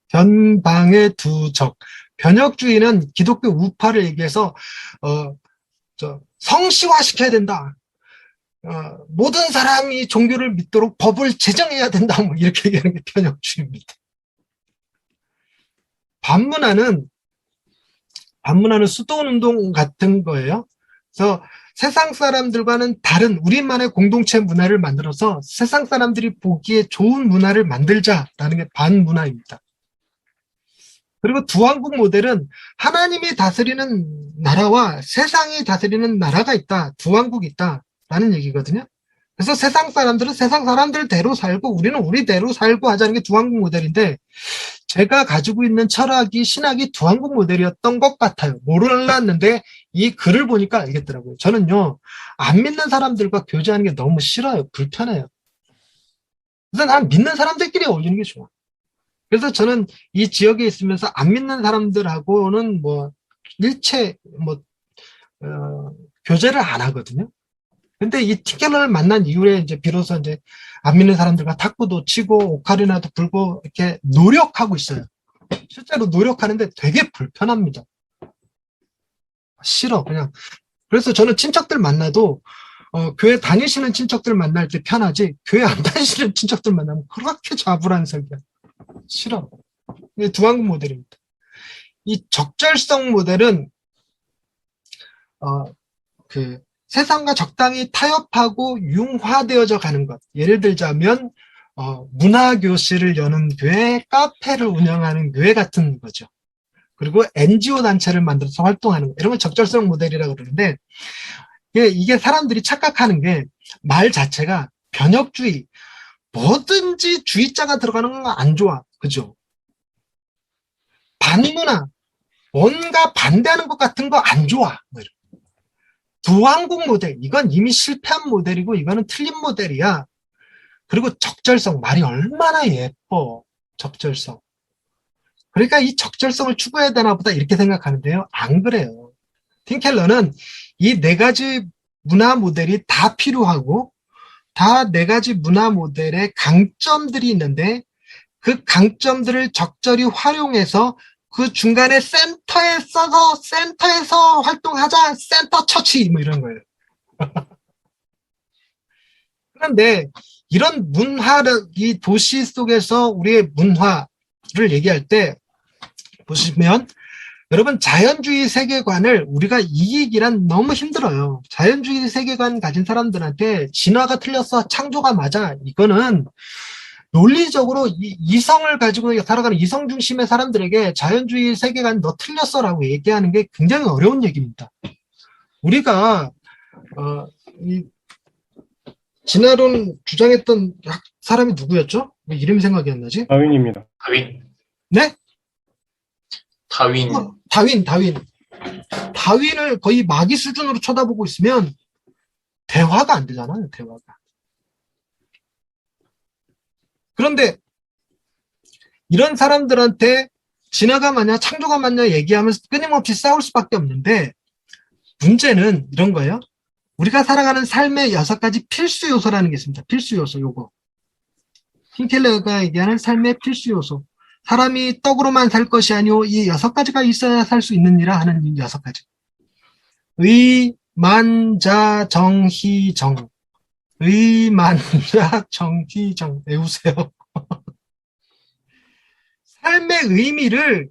변방의 두적. 변혁주의는 기독교 우파를 얘기해서 성시화시켜야 된다. 모든 사람이 종교를 믿도록 법을 제정해야 된다. 뭐 이렇게 얘기하는 게 변혁주의입니다. 반문화는 수도운동 같은 거예요. 그래서 세상 사람들과는 다른 우리만의 공동체 문화를 만들어서 세상 사람들이 보기에 좋은 문화를 만들자라는 게 반문화입니다. 그리고 두한국 모델은 하나님이 다스리는 나라와 세상이 다스리는 나라가 있다. 두한국이 있다라는 얘기거든요. 그래서 세상 사람들은 세상 사람들대로 살고 우리는 우리대로 살고 하자는 게 두한국 모델인데 제가 가지고 있는 철학이 신학이 두한국 모델이었던 것 같아요. 몰랐는데 이 글을 보니까 알겠더라고요. 저는요 안 믿는 사람들과 교제하는 게 너무 싫어요. 불편해요. 그래서 난 믿는 사람들끼리 어울리는 게 좋아. 그래서 저는 이 지역에 있으면서 안 믿는 사람들하고는 뭐 일체 교제를 안 하거든요. 근데 이 티켓을 만난 이후에 이제 비로소 이제 안 믿는 사람들과 탁구도 치고 오카리나도 불고 이렇게 노력하고 있어요. 실제로 노력하는데 되게 불편합니다. 싫어 그냥. 그래서 저는 친척들 만나도 교회 다니시는 친척들 만날 때 편하지 교회 안 다니시는 친척들 만나면 그렇게 좌불안석이야. 싫어. 이게 두한국 모델입니다. 이 적절성 모델은 세상과 적당히 타협하고 융화되어져 가는 것. 예를 들자면 문화교실을 여는 교회, 카페를 운영하는 교회 같은 거죠. 그리고 NGO 단체를 만들어서 활동하는 거. 이런 걸 적절성 모델이라고 그러는데, 이게 사람들이 착각하는 게 말 자체가 변혁주의, 뭐든지 주의자가 들어가는 건 안 좋아. 그죠? 반문화, 뭔가 반대하는 것 같은 거 안 좋아. 뭐 부왕국 모델, 이건 이미 실패한 모델이고 이거는 틀린 모델이야. 그리고 적절성, 말이 얼마나 예뻐. 적절성. 그러니까 이 적절성을 추구해야 되나 보다 이렇게 생각하는데요. 안 그래요. 팀켈러는 이 네 가지 문화 모델이 다 필요하고 다 네 가지 문화 모델의 강점들이 있는데 그 강점들을 적절히 활용해서 그 중간에 센터에 써서 센터에서 활동하자. 센터 처치 뭐 이런 거예요. 그런데 이런 문화를 이 도시 속에서 우리의 문화를 얘기할 때 보시면 여러분 자연주의 세계관을 우리가 이기기란 너무 힘들어요. 자연주의 세계관 가진 사람들한테 진화가 틀렸어 창조가 맞아 이거는 논리적으로 이성을 가지고 살아가는 이성 중심의 사람들에게 자연주의 세계관 너 틀렸어라고 얘기하는 게 굉장히 어려운 얘기입니다. 우리가 이 진화론 주장했던 사람이 누구였죠? 왜 이름이 생각이 안 나지? 다윈입니다. 다윈. 네? 다윈. 다윈을 거의 마귀 수준으로 쳐다보고 있으면 대화가 안 되잖아요, 대화가. 그런데 이런 사람들한테 진화가 맞냐, 창조가 맞냐 얘기하면서 끊임없이 싸울 수밖에 없는데 문제는 이런 거예요. 우리가 살아가는 삶의 6가지 필수 요소라는 게 있습니다. 필수 요소, 요거. 틴켈러가 얘기하는 삶의 필수 요소. 사람이 떡으로만 살 것이 아니오 이 6가지가 있어야 살 수 있느니라 하는 이 6가지. 의, 만, 자, 정, 희, 정. 의, 만, 자, 정, 희, 정. 외우세요. 삶의 의미를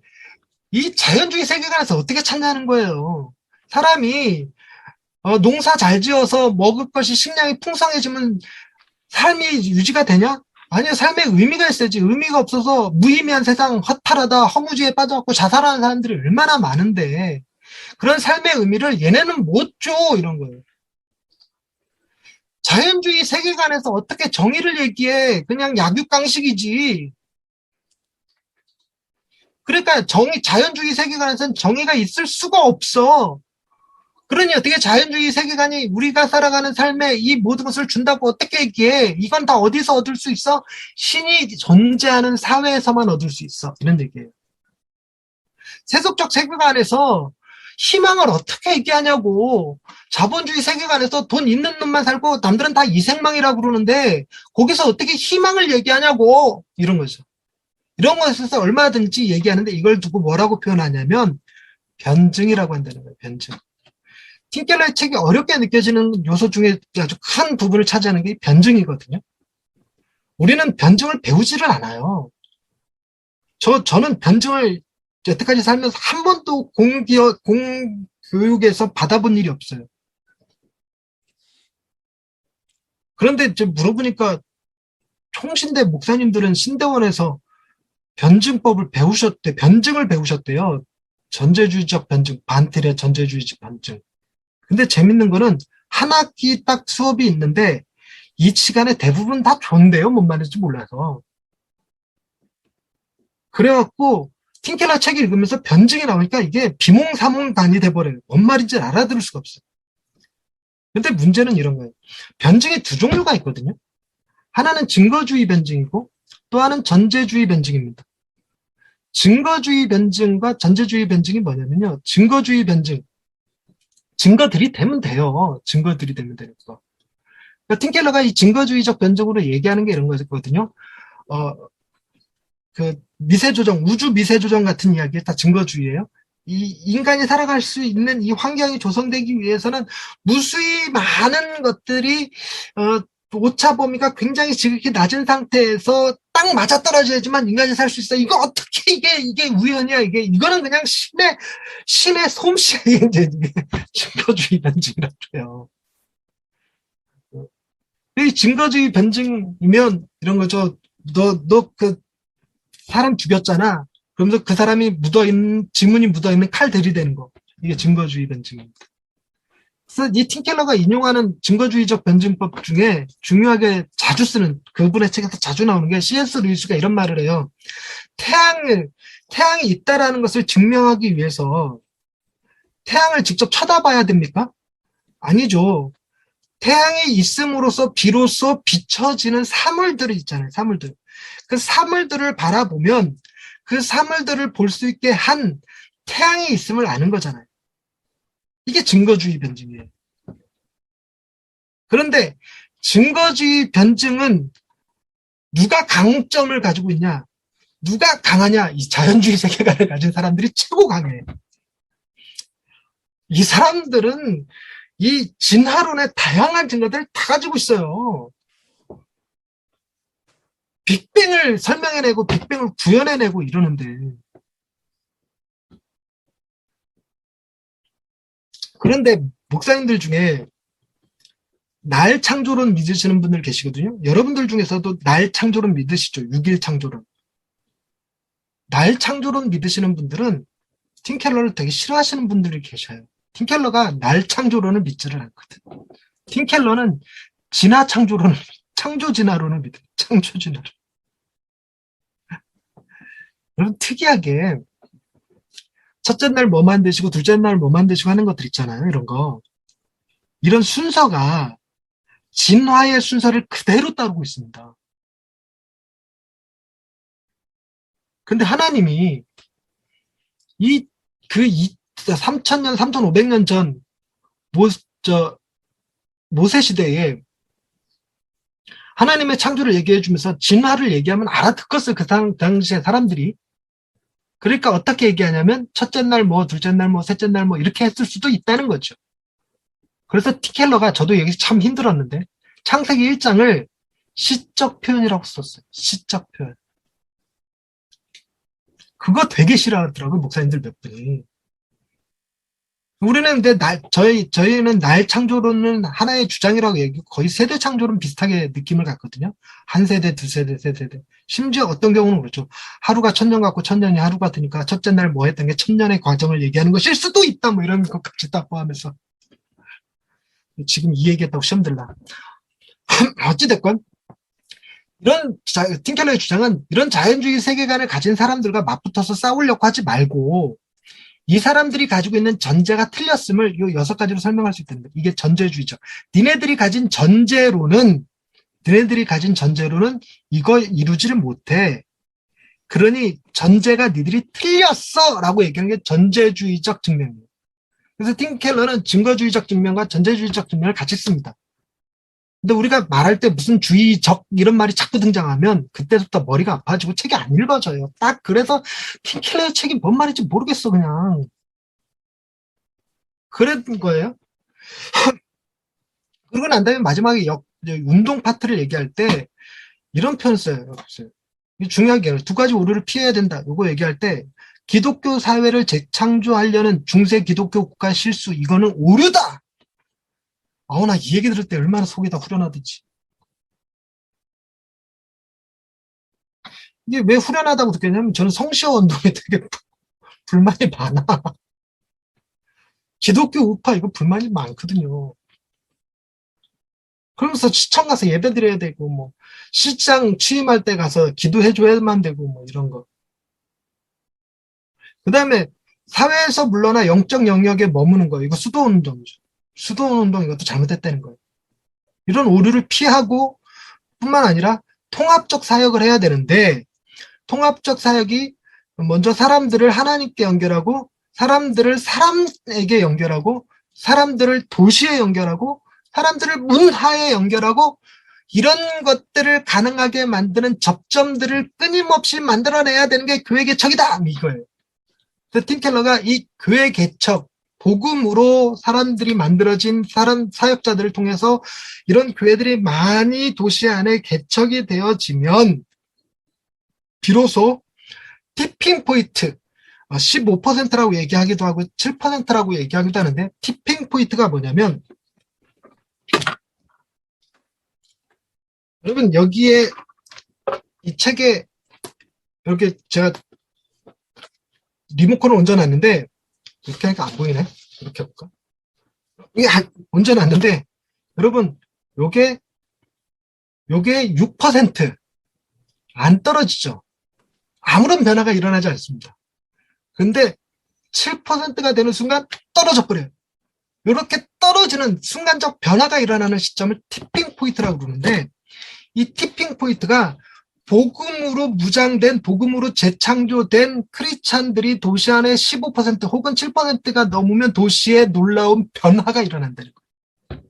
이 자연주의 세계관에서 어떻게 찾냐는 거예요. 사람이 농사 잘 지어서 먹을 것이 식량이 풍성해지면 삶이 유지가 되냐? 아니요, 삶의 의미가 있어야지. 의미가 없어서 무의미한 세상, 허탈하다, 허무주의에 빠져갖고 자살하는 사람들이 얼마나 많은데, 그런 삶의 의미를 얘네는 못 줘, 이런 거예요. 자연주의 세계관에서 어떻게 정의를 얘기해? 그냥 약육강식이지. 그러니까 자연주의 세계관에서는 정의가 있을 수가 없어. 그러니 어떻게 자연주의 세계관이 우리가 살아가는 삶에 이 모든 것을 준다고 어떻게 얘기해? 이건 다 어디서 얻을 수 있어? 신이 존재하는 사회에서만 얻을 수 있어. 이런 얘기예요. 세속적 세계관에서 희망을 어떻게 얘기하냐고. 자본주의 세계관에서 돈 있는 놈만 살고 남들은 다 이생망이라고 그러는데 거기서 어떻게 희망을 얘기하냐고. 이런 거죠. 이런 것에서 얼마든지 얘기하는데 이걸 두고 뭐라고 표현하냐면 변증이라고 한다는 거예요. 변증. 틴켈러의 책이 어렵게 느껴지는 요소 중에 아주 큰 부분을 차지하는 게 변증이거든요. 우리는 변증을 배우지를 않아요. 저는 변증을 여태까지 살면서 한 번도 공교육에서 받아본 일이 없어요. 그런데 이제 물어보니까 총신대 목사님들은 신대원에서 변증법을 배우셨대, 변증을 배우셨대요. 전제주의적 변증, 반틀의 전제주의적 변증. 근데 재밌는 거는 한 학기 딱 수업이 있는데 이 시간에 대부분 다 좋은데요. 뭔 말인지 몰라서. 그래갖고 틴켈러 책 읽으면서 변증이 나오니까 이게 비몽사몽간이 돼버려요. 뭔 말인지 알아들을 수가 없어요. 근데 문제는 이런 거예요. 변증이 두 종류가 있거든요. 하나는 증거주의 변증이고 또 하나는 전제주의 변증입니다. 증거주의 변증과 전제주의 변증이 뭐냐면요. 증거주의 변증. 증거들이 되면 돼요. 증거들이 되면 되는 거. 그러니까 틴켈러가 이 증거주의적 변증으로 얘기하는 게 이런 거거든요. 그 미세조정, 우주 미세조정 같은 이야기 다 증거주의예요. 이 인간이 살아갈 수 있는 이 환경이 조성되기 위해서는 무수히 많은 것들이 오차 범위가 굉장히 지극히 낮은 상태에서 딱 맞아떨어져야지만 인간이 살 수 있어. 이거 어떻게 이게 우연이야? 이거는 그냥 신의 솜씨야. 이게 증거주의 변증이라고 해요. 이 증거주의 변증이면 이런 거죠. 너 그 사람 죽였잖아. 그러면서 그 사람이 지문이 묻어있는 칼 들이대는 거. 이게 증거주의 변증입니다. 그래서 이 팀켈러가 인용하는 증거주의적 변증법 중에 중요하게 자주 쓰는, 그분의 책에서 자주 나오는 게 C.S. 루이스가 이런 말을 해요. 태양이 있다라는 것을 증명하기 위해서 태양을 직접 쳐다봐야 됩니까? 아니죠. 태양이 있음으로써 비로소 비춰지는 사물들이 있잖아요. 사물들. 그 사물들을 바라보면 그 사물들을 볼 수 있게 한 태양이 있음을 아는 거잖아요. 이게 증거주의 변증이에요. 그런데 증거주의 변증은 누가 강점을 가지고 있냐? 누가 강하냐? 이 자연주의 세계관을 가진 사람들이 최고 강해요. 이 사람들은 이 진화론의 다양한 증거들을 다 가지고 있어요. 빅뱅을 설명해내고 빅뱅을 구현해내고 이러는데, 그런데 목사님들 중에 날 창조론 믿으시는 분들 계시거든요. 여러분들 중에서도 날 창조론 믿으시죠? 6일 창조론. 날 창조론 믿으시는 분들은 팀켈러를 되게 싫어하시는 분들이 계셔요. 팀켈러가 날 창조론을 믿지를 않거든. 팀켈러는 진화 창조론을, 창조 진화론을 믿어요. 창조 진화론. 여러분, 특이하게 첫째 날 뭐 만드시고 둘째 날 뭐 만드시고 하는 것들 있잖아요. 이런 거. 이런 순서가 진화의 순서를 그대로 따르고 있습니다. 근데 하나님이 3000년, 3500년 전 모세 시대에 하나님의 창조를 얘기해 주면서 진화를 얘기하면 알아듣겠어요. 그 당시에 사람들이. 그러니까 어떻게 얘기하냐면 첫째 날 뭐, 둘째 날 뭐, 셋째 날 뭐 이렇게 했을 수도 있다는 거죠. 그래서 티켈러가, 저도 여기서 참 힘들었는데, 창세기 1장을 시적 표현이라고 썼어요. 시적 표현. 그거 되게 싫어하더라고요, 목사님들 몇 분이. 우리는 근데 저희는 날 창조론은 하나의 주장이라고 얘기하고 거의 세대 창조론 비슷하게 느낌을 갖거든요. 한 세대, 두 세대, 세 세대. 심지어 어떤 경우는 그렇죠. 하루가 1000년 같고 1000년이 하루 같으니까 첫째 날 뭐 했던 게 1000년의 과정을 얘기하는 것일 수도 있다, 뭐 이런 것까지 다 포함해서. 지금 이 얘기했다고 시험 들라. 어찌됐건, 팀켈러의 주장은 이런 자연주의 세계관을 가진 사람들과 맞붙어서 싸우려고 하지 말고, 이 사람들이 가지고 있는 전제가 틀렸음을 이 6가지로 설명할 수 있답니다. 이게 전제주의죠. 니네들이 가진 전제로는 이걸 이루지를 못해. 그러니 전제가 니들이 틀렸어! 라고 얘기하는 게 전제주의적 증명이에요. 그래서 팀켈러는 증거주의적 증명과 전제주의적 증명을 같이 씁니다. 근데 우리가 말할 때 무슨 주의적 이런 말이 자꾸 등장하면 그때부터 머리가 아파지고 책이 안 읽어져요. 딱 그래서 팀켈러의 책이 뭔 말인지 모르겠어, 그냥. 그런 거예요. 그러고 난 다음에 마지막에 운동 파트를 얘기할 때 이런 표현 써요. 중요한 게 2가지 오류를 피해야 된다. 이거 얘기할 때 기독교 사회를 재창조하려는 중세 기독교 국가의 실수, 이거는 오류다. 나 이 얘기 들을 때 얼마나 속이 다 후련하든지. 이게 왜 후련하다고 느꼈냐면 저는 성시호 운동에 되게 불만이 많아. 기독교 우파 이거 불만이 많거든요. 그러면서 시청 가서 예배 드려야 되고, 뭐, 시장 취임할 때 가서 기도해줘야만 되고, 뭐, 이런 거. 그 다음에, 사회에서 물러나 영적 영역에 머무는 거, 이거 수도운동이죠. 수도운동 이것도 잘못했다는 거예요. 이런 오류를 피하고, 뿐만 아니라, 통합적 사역을 해야 되는데, 통합적 사역이 먼저 사람들을 하나님께 연결하고, 사람들을 사람에게 연결하고, 사람들을 도시에 연결하고, 사람들을 문화에 연결하고, 이런 것들을 가능하게 만드는 접점들을 끊임없이 만들어내야 되는 게 교회 개척이다, 이거예요. 그래서 팀켈러가 이 교회 개척, 복음으로 사람들이 만들어진 사역자들을 통해서 이런 교회들이 많이 도시 안에 개척이 되어지면 비로소 티핑 포인트, 15%라고 얘기하기도 하고 7%라고 얘기하기도 하는데, 티핑 포인트가 뭐냐면 여러분, 여기에, 이 책에, 이렇게 제가 리모컨을 얹어놨는데, 이렇게 하니까 안 보이네? 이렇게 해볼까? 이게 얹어놨는데, 여러분, 요게 6%. 안 떨어지죠? 아무런 변화가 일어나지 않습니다. 근데 7%가 되는 순간 떨어져 버려요. 이렇게 떨어지는 순간적 변화가 일어나는 시점을 티핑 포인트라고 부르는데, 이 티핑 포인트가 복음으로 무장된, 복음으로 재창조된 크리스찬들이 도시 안에 15% 혹은 7%가 넘으면 도시에 놀라운 변화가 일어난다는 거예요.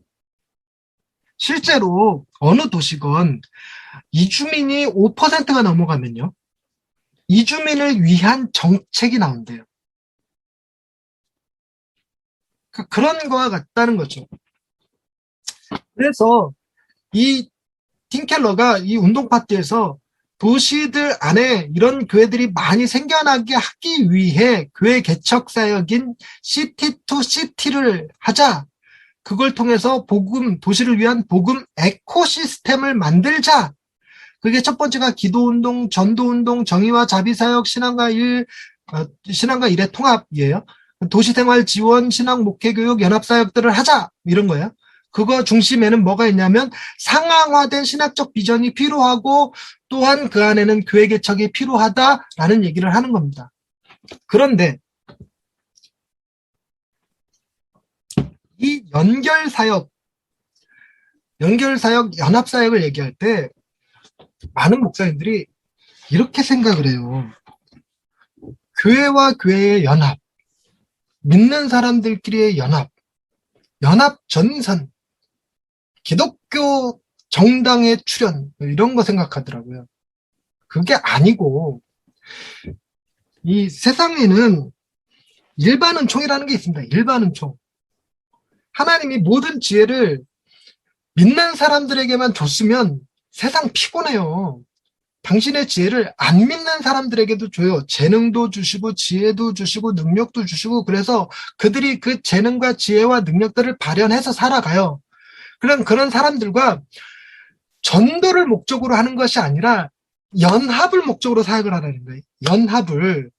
실제로 어느 도시건 이주민이 5%가 넘어가면요, 이주민을 위한 정책이 나온대요. 그런 거와 같다는 거죠. 그래서 이 틴켈러가 이 운동 파티에서 도시들 안에 이런 교회들이 많이 생겨나게 하기 위해 교회 개척 사역인 시티 투 시티를 하자. 그걸 통해서 복음, 도시를 위한 복음 에코시스템을 만들자. 그게 첫 번째가 기도운동, 전도운동, 정의와 자비사역, 신앙과 일의 통합이에요. 도시생활 지원, 신앙 목회교육, 연합사역들을 하자. 이런 거예요. 그거 중심에는 뭐가 있냐면 상황화된 신학적 비전이 필요하고 또한 그 안에는 교회 개척이 필요하다라는 얘기를 하는 겁니다. 그런데 이 연결사역, 연합사역을 얘기할 때 많은 목사님들이 이렇게 생각을 해요. 교회와 교회의 연합, 믿는 사람들끼리의 연합 전선, 기독교 정당의 출현, 이런 거 생각하더라고요. 그게 아니고, 이 세상에는 일반은총이라는 게 있습니다. 일반은총. 하나님이 모든 지혜를 믿는 사람들에게만 줬으면 세상 피곤해요. 당신의 지혜를 안 믿는 사람들에게도 줘요. 재능도 주시고 지혜도 주시고 능력도 주시고, 그래서 그들이 그 재능과 지혜와 능력들을 발현해서 살아가요. 그런 사람들과 전도를 목적으로 하는 것이 아니라 연합을 목적으로 사역을 하라는 거예요. 연합을.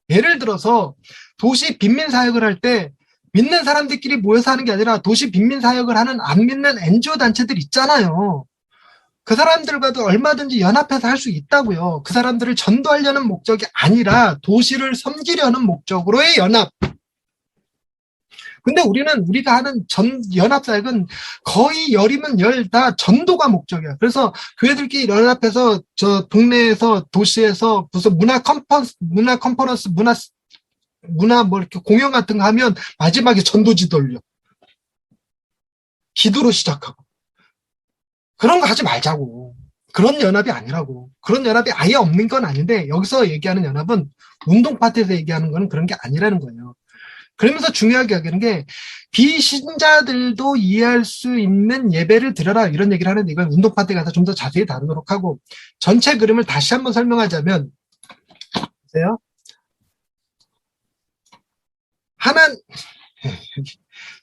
예를 들어서 도시 빈민 사역을 할 때 믿는 사람들끼리 모여서 하는 게 아니라 도시 빈민 사역을 하는 안 믿는 NGO 단체들 있잖아요. 그 사람들과도 얼마든지 연합해서 할 수 있다고요. 그 사람들을 전도하려는 목적이 아니라 도시를 섬기려는 목적으로의 연합. 근데 우리가 하는 연합사역은 거의 열이면 열 다 전도가 목적이야. 그래서 교회들끼리 연합해서 저 동네에서, 도시에서 무슨 문화 컨퍼런스, 뭐 이렇게 공연 같은 거 하면 마지막에 전도지 돌려. 기도로 시작하고. 그런 거 하지 말자고. 그런 연합이 아니라고. 그런 연합이 아예 없는 건 아닌데, 여기서 얘기하는 연합은, 운동 파티에서 얘기하는 거는 그런 게 아니라는 거예요. 그러면서 중요하게 여기는 게, 비신자들도 이해할 수 있는 예배를 드려라, 이런 얘기를 하는데, 이건 운동 파티에 가서 좀 더 자세히 다루도록 하고, 전체 그림을 다시 한번 설명하자면, 보세요.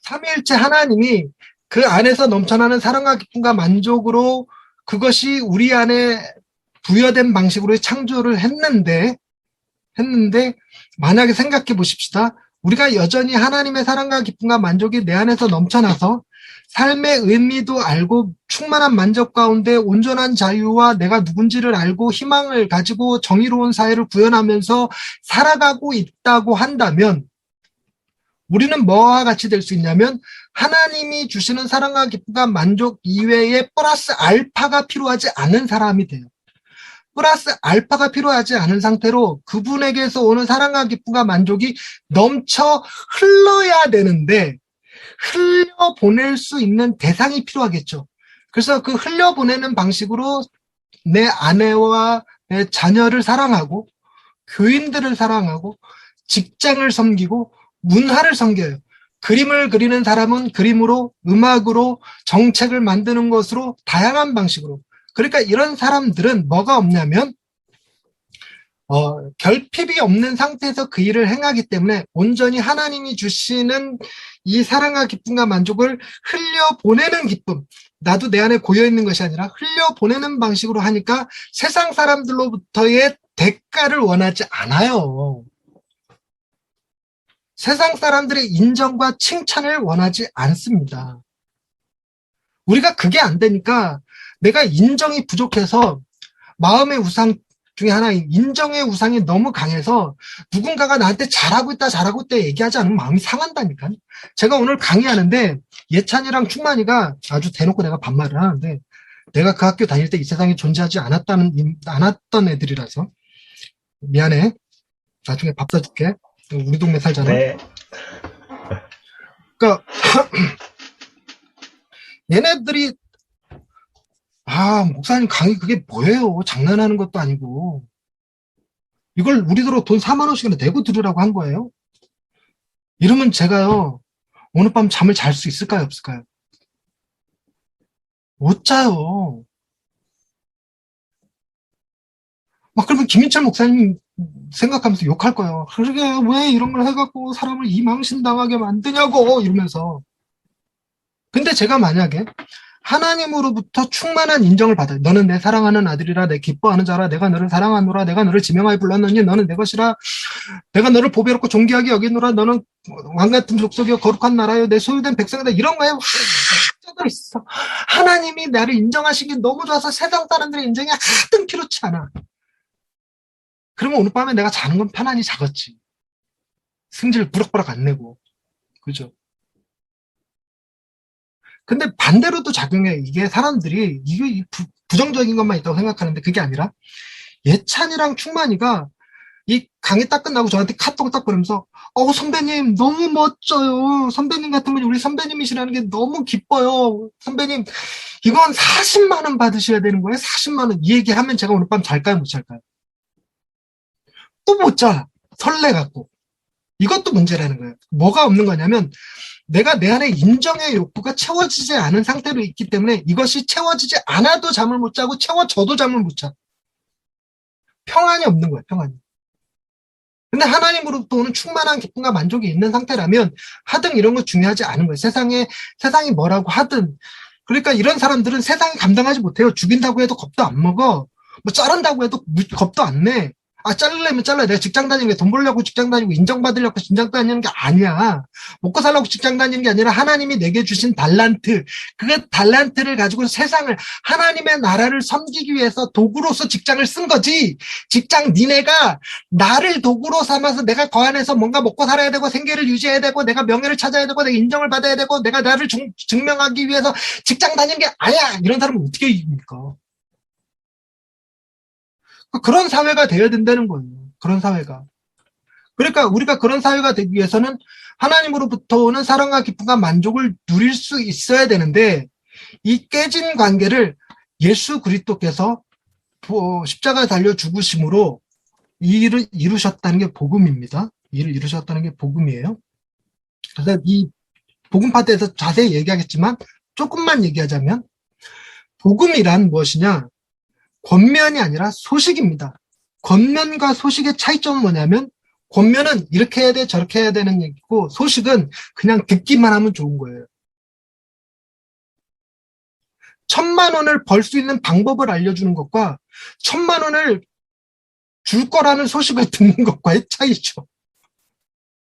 삼위일체 하나님이 그 안에서 넘쳐나는 사랑과 기쁨과 만족으로 그것이 우리 안에 부여된 방식으로 창조를 했는데 만약에 생각해 보십시다. 우리가 여전히 하나님의 사랑과 기쁨과 만족이 내 안에서 넘쳐나서 삶의 의미도 알고 충만한 만족 가운데 온전한 자유와 내가 누군지를 알고 희망을 가지고 정의로운 사회를 구현하면서 살아가고 있다고 한다면 우리는 뭐와 같이 될 수 있냐면 하나님이 주시는 사랑과 기쁨과 만족 이외에 플러스 알파가 필요하지 않은 사람이 돼요. 플러스 알파가 필요하지 않은 상태로 그분에게서 오는 사랑과 기쁨과 만족이 넘쳐 흘러야 되는데 흘려보낼 수 있는 대상이 필요하겠죠. 그래서 그 흘려보내는 방식으로 내 아내와 내 자녀를 사랑하고 교인들을 사랑하고 직장을 섬기고 문화를 섬겨요. 그림을 그리는 사람은 그림으로, 음악으로, 정책을 만드는 것으로 다양한 방식으로. 그러니까 이런 사람들은 뭐가 없냐면 결핍이 없는 상태에서 그 일을 행하기 때문에 온전히 하나님이 주시는 이 사랑과 기쁨과 만족을 흘려보내는 기쁨, 나도 내 안에 고여있는 것이 아니라 흘려보내는 방식으로 하니까 세상 사람들로부터의 대가를 원하지 않아요. 세상 사람들의 인정과 칭찬을 원하지 않습니다. 우리가 그게 안 되니까 내가 인정이 부족해서 마음의 우상 중에 하나인 인정의 우상이 너무 강해서 누군가가 나한테 잘하고 있다 얘기하지 않으면 마음이 상한다니까. 제가 오늘 강의하는데 예찬이랑 충만이가 아주 대놓고 내가 반말을 하는데 내가 그 학교 다닐 때 이 세상에 존재하지 않았던 애들이라서 미안해. 나중에 밥 사줄게. 우리 동네 살잖아. 네. 그러니까 얘네들이 목사님 강의 그게 뭐예요? 장난하는 것도 아니고 이걸 우리들로 돈 4만 원씩이나 내고 들으라고 한 거예요? 이러면 제가요 오늘 밤 잠을 잘 수 있을까요? 없을까요? 못 자요. 막 그러면 김인철 목사님 생각하면서 욕할 거예요. 그러게 왜 이런 걸 해갖고 사람을 이망신당하게 만드냐고 이러면서. 근데 제가 만약에 하나님으로부터 충만한 인정을 받아요. 너는 내 사랑하는 아들이라 내 기뻐하는 자라 내가 너를 사랑하노라 내가 너를 지명하여 불렀느니 너는 내 것이라 내가 너를 보배롭고 존귀하게 여기노라 너는 왕같은 족속이여 거룩한 나라여 내 소유된 백성이다 이런 거에 확 쪄져 있어. 하나님이 나를 인정하신 게 너무 좋아서 세상 사람들의 인정이 하등 필요치 않아. 그러면 오늘 밤에 내가 자는 건 편안히 자겠지. 승질 부럭부럭 안 내고. 그죠? 근데 반대로도 작용해. 이게 사람들이 이게 부정적인 것만 있다고 생각하는데 그게 아니라 예찬이랑 충만이가 이 강의 딱 끝나고 저한테 카톡을 딱 보내면서 선배님 너무 멋져요. 선배님 같은 분이 우리 선배님이시라는 게 너무 기뻐요. 선배님 이건 40만 원 받으셔야 되는 거예요. 40만 원. 이 얘기하면 제가 오늘 밤 잘까요? 못 잘까요? 또 못 자. 설레갖고. 이것도 문제라는 거예요. 뭐가 없는 거냐면 내가 내 안에 인정의 욕구가 채워지지 않은 상태로 있기 때문에 이것이 채워지지 않아도 잠을 못 자고 채워져도 잠을 못 자. 평안이 없는 거예요. 평안이. 근데 하나님으로부터 오는 충만한 기쁨과 만족이 있는 상태라면 하등 이런 거 중요하지 않은 거예요. 세상이 뭐라고 하든. 그러니까 이런 사람들은 세상이 감당하지 못해요. 죽인다고 해도 겁도 안 먹어. 뭐 자른다고 해도 겁도 안 내. 자르려면 잘라. 내가 직장 다니는 게 돈 벌려고 직장 다니고 인정받으려고 직장 다니는 게 아니야. 먹고 살려고 직장 다니는 게 아니라 하나님이 내게 주신 달란트. 그 달란트를 가지고 세상을 하나님의 나라를 섬기기 위해서 도구로서 직장을 쓴 거지. 직장 니네가 나를 도구로 삼아서 내가 그 안에서 뭔가 먹고 살아야 되고 생계를 유지해야 되고 내가 명예를 찾아야 되고 내가 인정을 받아야 되고 내가 나를 증명하기 위해서 직장 다니는 게 아니야. 이런 사람은 어떻게 이깁니까? 그런 사회가 되어야 된다는 거예요. 그런 사회가. 그러니까 우리가 그런 사회가 되기 위해서는 하나님으로부터 오는 사랑과 기쁨과 만족을 누릴 수 있어야 되는데 이 깨진 관계를 예수 그리스도께서 십자가에 달려 죽으심으로 이 일을 이루셨다는 게 복음입니다. 이 일을 이루셨다는 게 복음이에요. 그래서 이 복음 파트에서 자세히 얘기하겠지만 조금만 얘기하자면 복음이란 무엇이냐? 권면이 아니라 소식입니다. 권면과 소식의 차이점은 뭐냐면 권면은 이렇게 해야 돼 저렇게 해야 되는 얘기고 소식은 그냥 듣기만 하면 좋은 거예요. 1,000만 원을 벌 수 있는 방법을 알려주는 것과 1,000만 원을 줄 거라는 소식을 듣는 것과의 차이죠.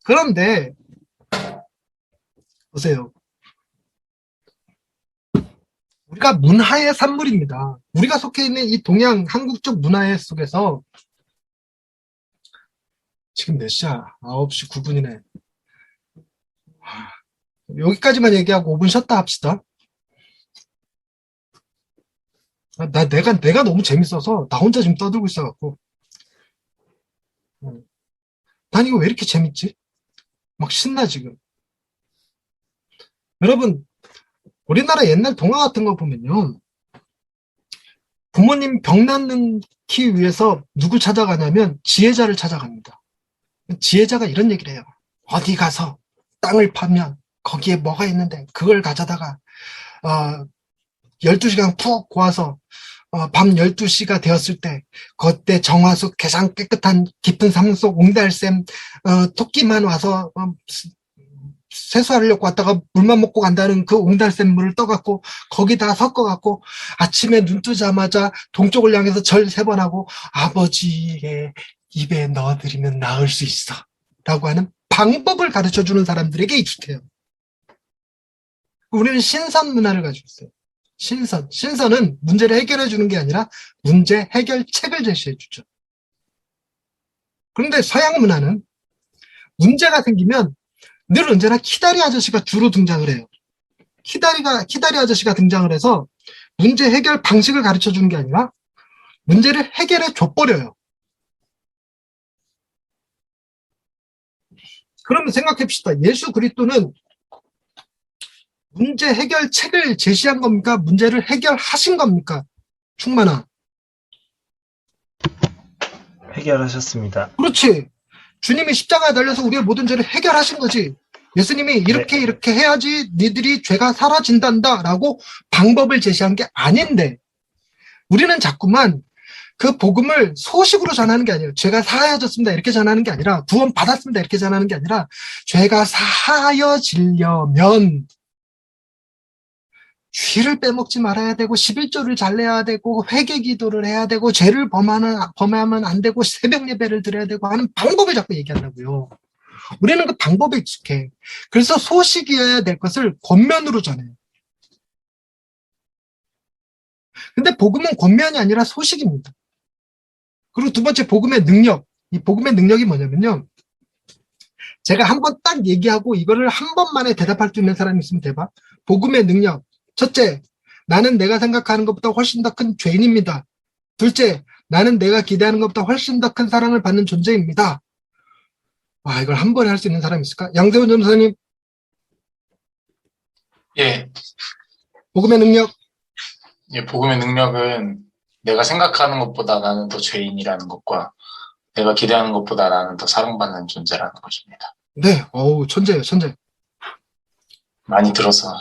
그런데 보세요. 우리가 문화의 산물입니다. 우리가 속해 있는 이 동양 한국 쪽 문화의 속에서 지금 몇 시야? 9시 9분이네. 여기까지만 얘기하고 5분 쉬었다 합시다. 내가 너무 재밌어서 나 혼자 지금 떠들고 있어갖고. 난 이거 왜 이렇게 재밌지? 막 신나 지금. 여러분 우리나라 옛날 동화 같은 거 보면요. 부모님 병 낫기 위해서 누굴 찾아가냐면 지혜자를 찾아갑니다. 지혜자가 이런 얘기를 해요. 어디 가서 땅을 파면 거기에 뭐가 있는데 그걸 가져다가 12시간 푹 고아서 밤 12시가 되었을 때 그때 정화수 가장 깨끗한 깊은 산속 옹달샘 토끼만 와서 세수하려고 왔다가 물만 먹고 간다는 그 옹달샘 물을 떠갖고 거기다 섞어갖고 아침에 눈 뜨자마자 동쪽을 향해서 절 3번 하고 아버지의 입에 넣어드리면 나을 수 있어 라고 하는 방법을 가르쳐주는 사람들에게 익숙해요. 우리는 신선 문화를 가지고 있어요. 신선은 문제를 해결해 주는 게 아니라 문제 해결책을 제시해 주죠. 그런데 서양 문화는 문제가 생기면 늘 언제나 키다리 아저씨가 주로 등장을 해요. 키다리 아저씨가 등장을 해서 문제 해결 방식을 가르쳐 주는 게 아니라 문제를 해결해 줘버려요. 그러면 생각해 봅시다. 예수 그리스도는 문제 해결책을 제시한 겁니까? 문제를 해결하신 겁니까? 충만아. 해결하셨습니다. 그렇지. 주님이 십자가에 달려서 우리의 모든 죄를 해결하신 거지. 예수님이 이렇게 이렇게 해야지 니들이 죄가 사라진단다 라고 방법을 제시한 게 아닌데 우리는 자꾸만 그 복음을 소식으로 전하는 게 아니에요. 죄가 사하여졌습니다 이렇게 전하는 게 아니라 구원 받았습니다 이렇게 전하는 게 아니라 죄가 사하여지려면 쥐를 빼먹지 말아야 되고 11조를 잘 내야 되고 회개 기도를 해야 되고 죄를 범하면 안 되고 새벽 예배를 드려야 되고 하는 방법을 자꾸 얘기한다고요. 우리는 그 방법에 익숙해. 그래서 소식이어야 될 것을 권면으로 전해요. 근데 복음은 권면이 아니라 소식입니다. 그리고 두 번째 복음의 능력. 이 복음의 능력이 뭐냐면요. 제가 한 번 딱 얘기하고 이거를 한 번만에 대답할 수 있는 사람이 있으면 대박. 복음의 능력. 첫째, 나는 내가 생각하는 것보다 훨씬 더 큰 죄인입니다. 둘째, 나는 내가 기대하는 것보다 훨씬 더 큰 사랑을 받는 존재입니다. 이걸 한 번에 할 수 있는 사람이 있을까? 양세훈 전도사님. 예, 복음의 능력. 예, 복음의 능력은 내가 생각하는 것보다 나는 더 죄인이라는 것과 내가 기대하는 것보다 나는 더 사랑받는 존재라는 것입니다. 네, 천재예요, 천재. 많이 들어서.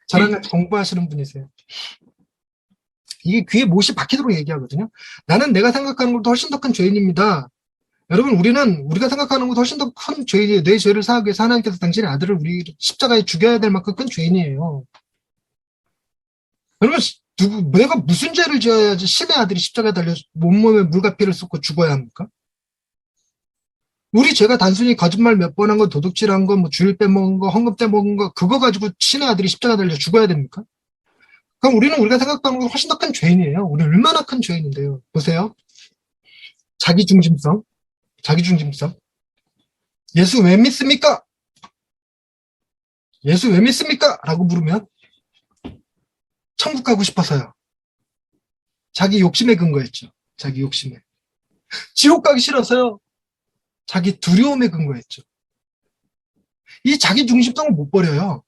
저랑 같이 공부하시는 분이세요. 이게 귀에 못이 박히도록 얘기하거든요. 나는 내가 생각하는 것보다 훨씬 더 큰 죄인입니다. 여러분, 우리가 생각하는 것보다 훨씬 더 큰 죄인이에요. 내 죄를 사하기 위해서 하나님께서 당신의 아들을 우리 십자가에 죽여야 될 만큼 큰 죄인이에요. 여러분, 내가 무슨 죄를 지어야지 신의 아들이 십자가에 달려 온몸에 물과 피를 쏟고 죽어야 합니까? 우리 죄가 단순히 거짓말 몇 번 한 거, 도둑질한 거, 주일 빼먹은 거, 헌금 떼먹은 거, 그거 가지고 신의 아들이 십자가에 달려 죽어야 됩니까? 그럼 우리가 생각하는 것보다 훨씬 더 큰 죄인이에요. 우리 얼마나 큰 죄인인데요. 보세요. 자기중심성. 예수 왜 믿습니까? 예수 왜 믿습니까? 라고 물으면 천국 가고 싶어서요. 자기 욕심에 근거했죠. 자기 욕심에. 지옥 가기 싫어서요. 자기 두려움에 근거했죠. 이 자기 중심성을 못 버려요.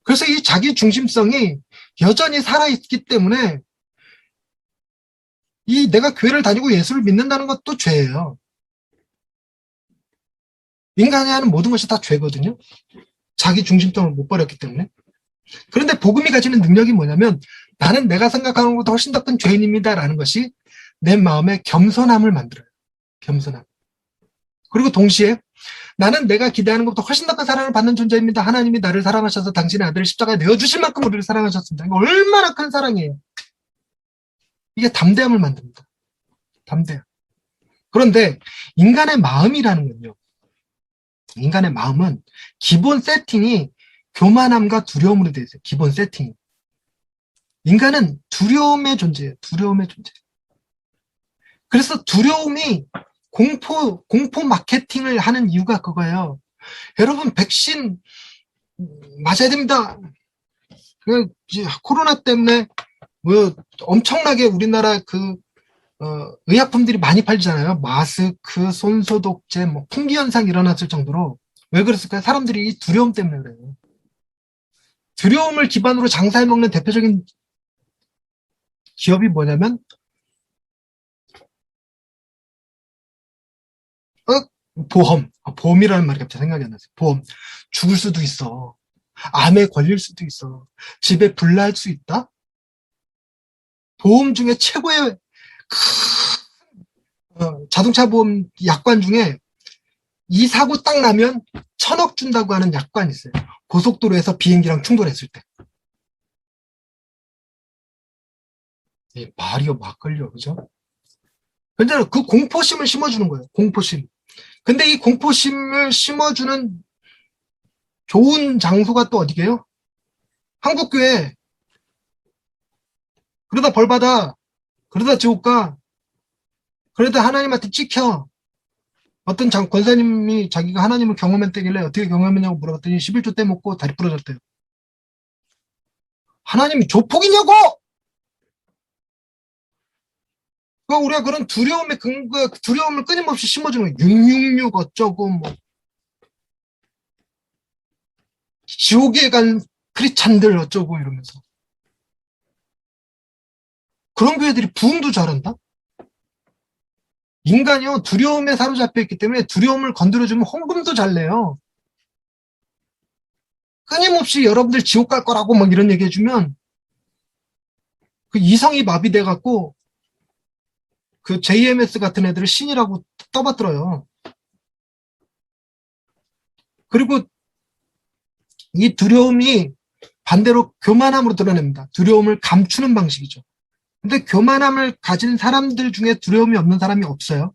그래서 이 자기 중심성이 여전히 살아있기 때문에 내가 교회를 다니고 예수를 믿는다는 것도 죄예요. 인간이 하는 모든 것이 다 죄거든요. 자기 중심성을 못 버렸기 때문에. 그런데 복음이 가지는 능력이 뭐냐면 나는 내가 생각하는 것보다 훨씬 더 큰 죄인입니다 라는 것이 내 마음에 겸손함을 만들어요. 겸손함. 그리고 동시에 나는 내가 기대하는 것보다 훨씬 더 큰 사랑을 받는 존재입니다. 하나님이 나를 사랑하셔서 당신의 아들을 십자가에 내어주실 만큼 우리를 사랑하셨습니다. 이거 얼마나 큰 사랑이에요. 이게 담대함을 만듭니다. 담대함. 그런데 인간의 마음이라는 건요. 인간의 마음은 기본 세팅이 교만함과 두려움으로 되어 있어요. 기본 세팅이. 인간은 두려움의 존재예요. 두려움의 존재. 그래서 두려움이 공포 마케팅을 하는 이유가 그거예요. 여러분, 백신 맞아야 됩니다. 코로나 때문에 엄청나게 우리나라 의약품들이 많이 팔리잖아요. 마스크, 손소독제, 풍기현상 일어났을 정도로. 왜 그랬을까요? 사람들이 이 두려움 때문에 그래요. 두려움을 기반으로 장사해 먹는 대표적인 기업이 뭐냐면 보험이라는 말이 갑자기 생각이 안 났어요. 보험. 죽을 수도 있어. 암에 걸릴 수도 있어. 집에 불 날 수 있다? 보험 중에 최고의 자동차 보험 약관 중에 이 사고 딱 나면 1,000억 준다고 하는 약관이 있어요. 고속도로에서 비행기랑 충돌했을 때. 말이요, 막걸리요, 그죠? 근데 그 공포심을 심어주는 거예요, 공포심. 근데 이 공포심을 심어주는 좋은 장소가 또 어디게요? 한국교회. 그러다 벌 받아. 그러다 지옥 가. 그러다 하나님한테 찍혀. 어떤 권사님이 자기가 하나님을 경험했다길래 어떻게 경험했냐고 물어봤더니 11조 떼먹고 다리 부러졌대요. 하나님이 조폭이냐고! 우리가 그런 두려움의 근거, 두려움을 끊임없이 심어주는 거예요. 666 어쩌고, 뭐. 지옥에 간 크리스찬들 어쩌고 이러면서. 그런 교회들이 부흥도 잘한다? 인간이요, 두려움에 사로잡혀 있기 때문에 두려움을 건드려주면 헌금도 잘 내요. 끊임없이 여러분들 지옥 갈 거라고 막 이런 얘기 해주면 그 이성이 마비돼갖고 그 JMS 같은 애들을 신이라고 떠받들어요. 그리고 이 두려움이 반대로 교만함으로 드러냅니다. 두려움을 감추는 방식이죠. 근데 교만함을 가진 사람들 중에 두려움이 없는 사람이 없어요.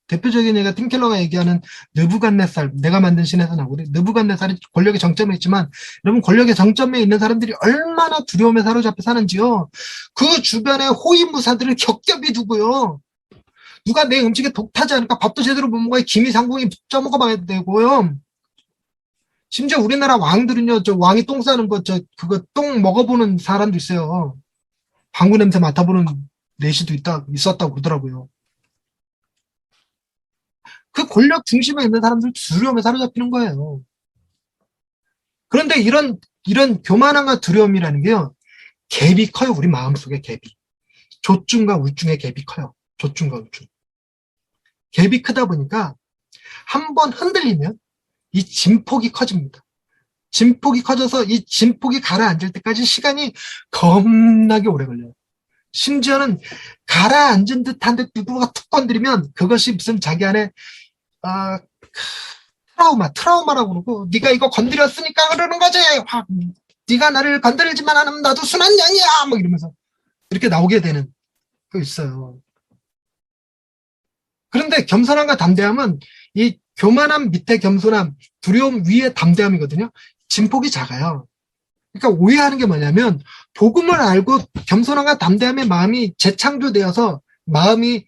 대표적인 얘기가 팀켈러가 얘기하는 느부갓네살, 내가 만든 신에서 나오거든요. 느부갓네살이 권력의 정점에 있지만 여러분 권력의 정점에 있는 사람들이 얼마나 두려움에 사로잡혀 사는지요. 그 주변에 호위무사들을 겹겹이 두고요. 누가 내 음식에 독 타지 않을까, 밥도 제대로 못 먹어야 기미상궁이 쪄먹어봐야 되고요. 심지어 우리나라 왕들은요, 저 왕이 똥 싸는 거, 그거 똥 먹어보는 사람도 있어요. 방구 냄새 맡아보는 내시도 있었다고 그러더라고요. 그 권력 중심에 있는 사람들 두려움에 사로잡히는 거예요. 그런데 이런 교만함과 두려움이라는 게요, 갭이 커요. 우리 마음속에 갭이. 조증과 우증의 갭이 커요. 조증과 우증. 갭이 크다 보니까 한번 흔들리면 이 진폭이 커집니다. 진폭이 커져서 이 진폭이 가라앉을 때까지 시간이 겁나게 오래 걸려요. 심지어는 가라앉은 듯한데 누구가 툭 건드리면 그것이 무슨 자기 안에 트라우마라고 그러고, 네가 이거 건드렸으니까 그러는 거지. 네가 나를 건드리지만 않으면 나도 순한 양이야. 뭐 이러면서 이렇게 나오게 되는 거 있어요. 그런데 겸손함과 담대함은 이 교만함 밑에 겸손함, 두려움 위에 담대함이거든요. 진폭이 작아요. 그러니까 오해하는 게 뭐냐면 복음을 알고 겸손함과 담대함의 마음이 재창조되어서 마음이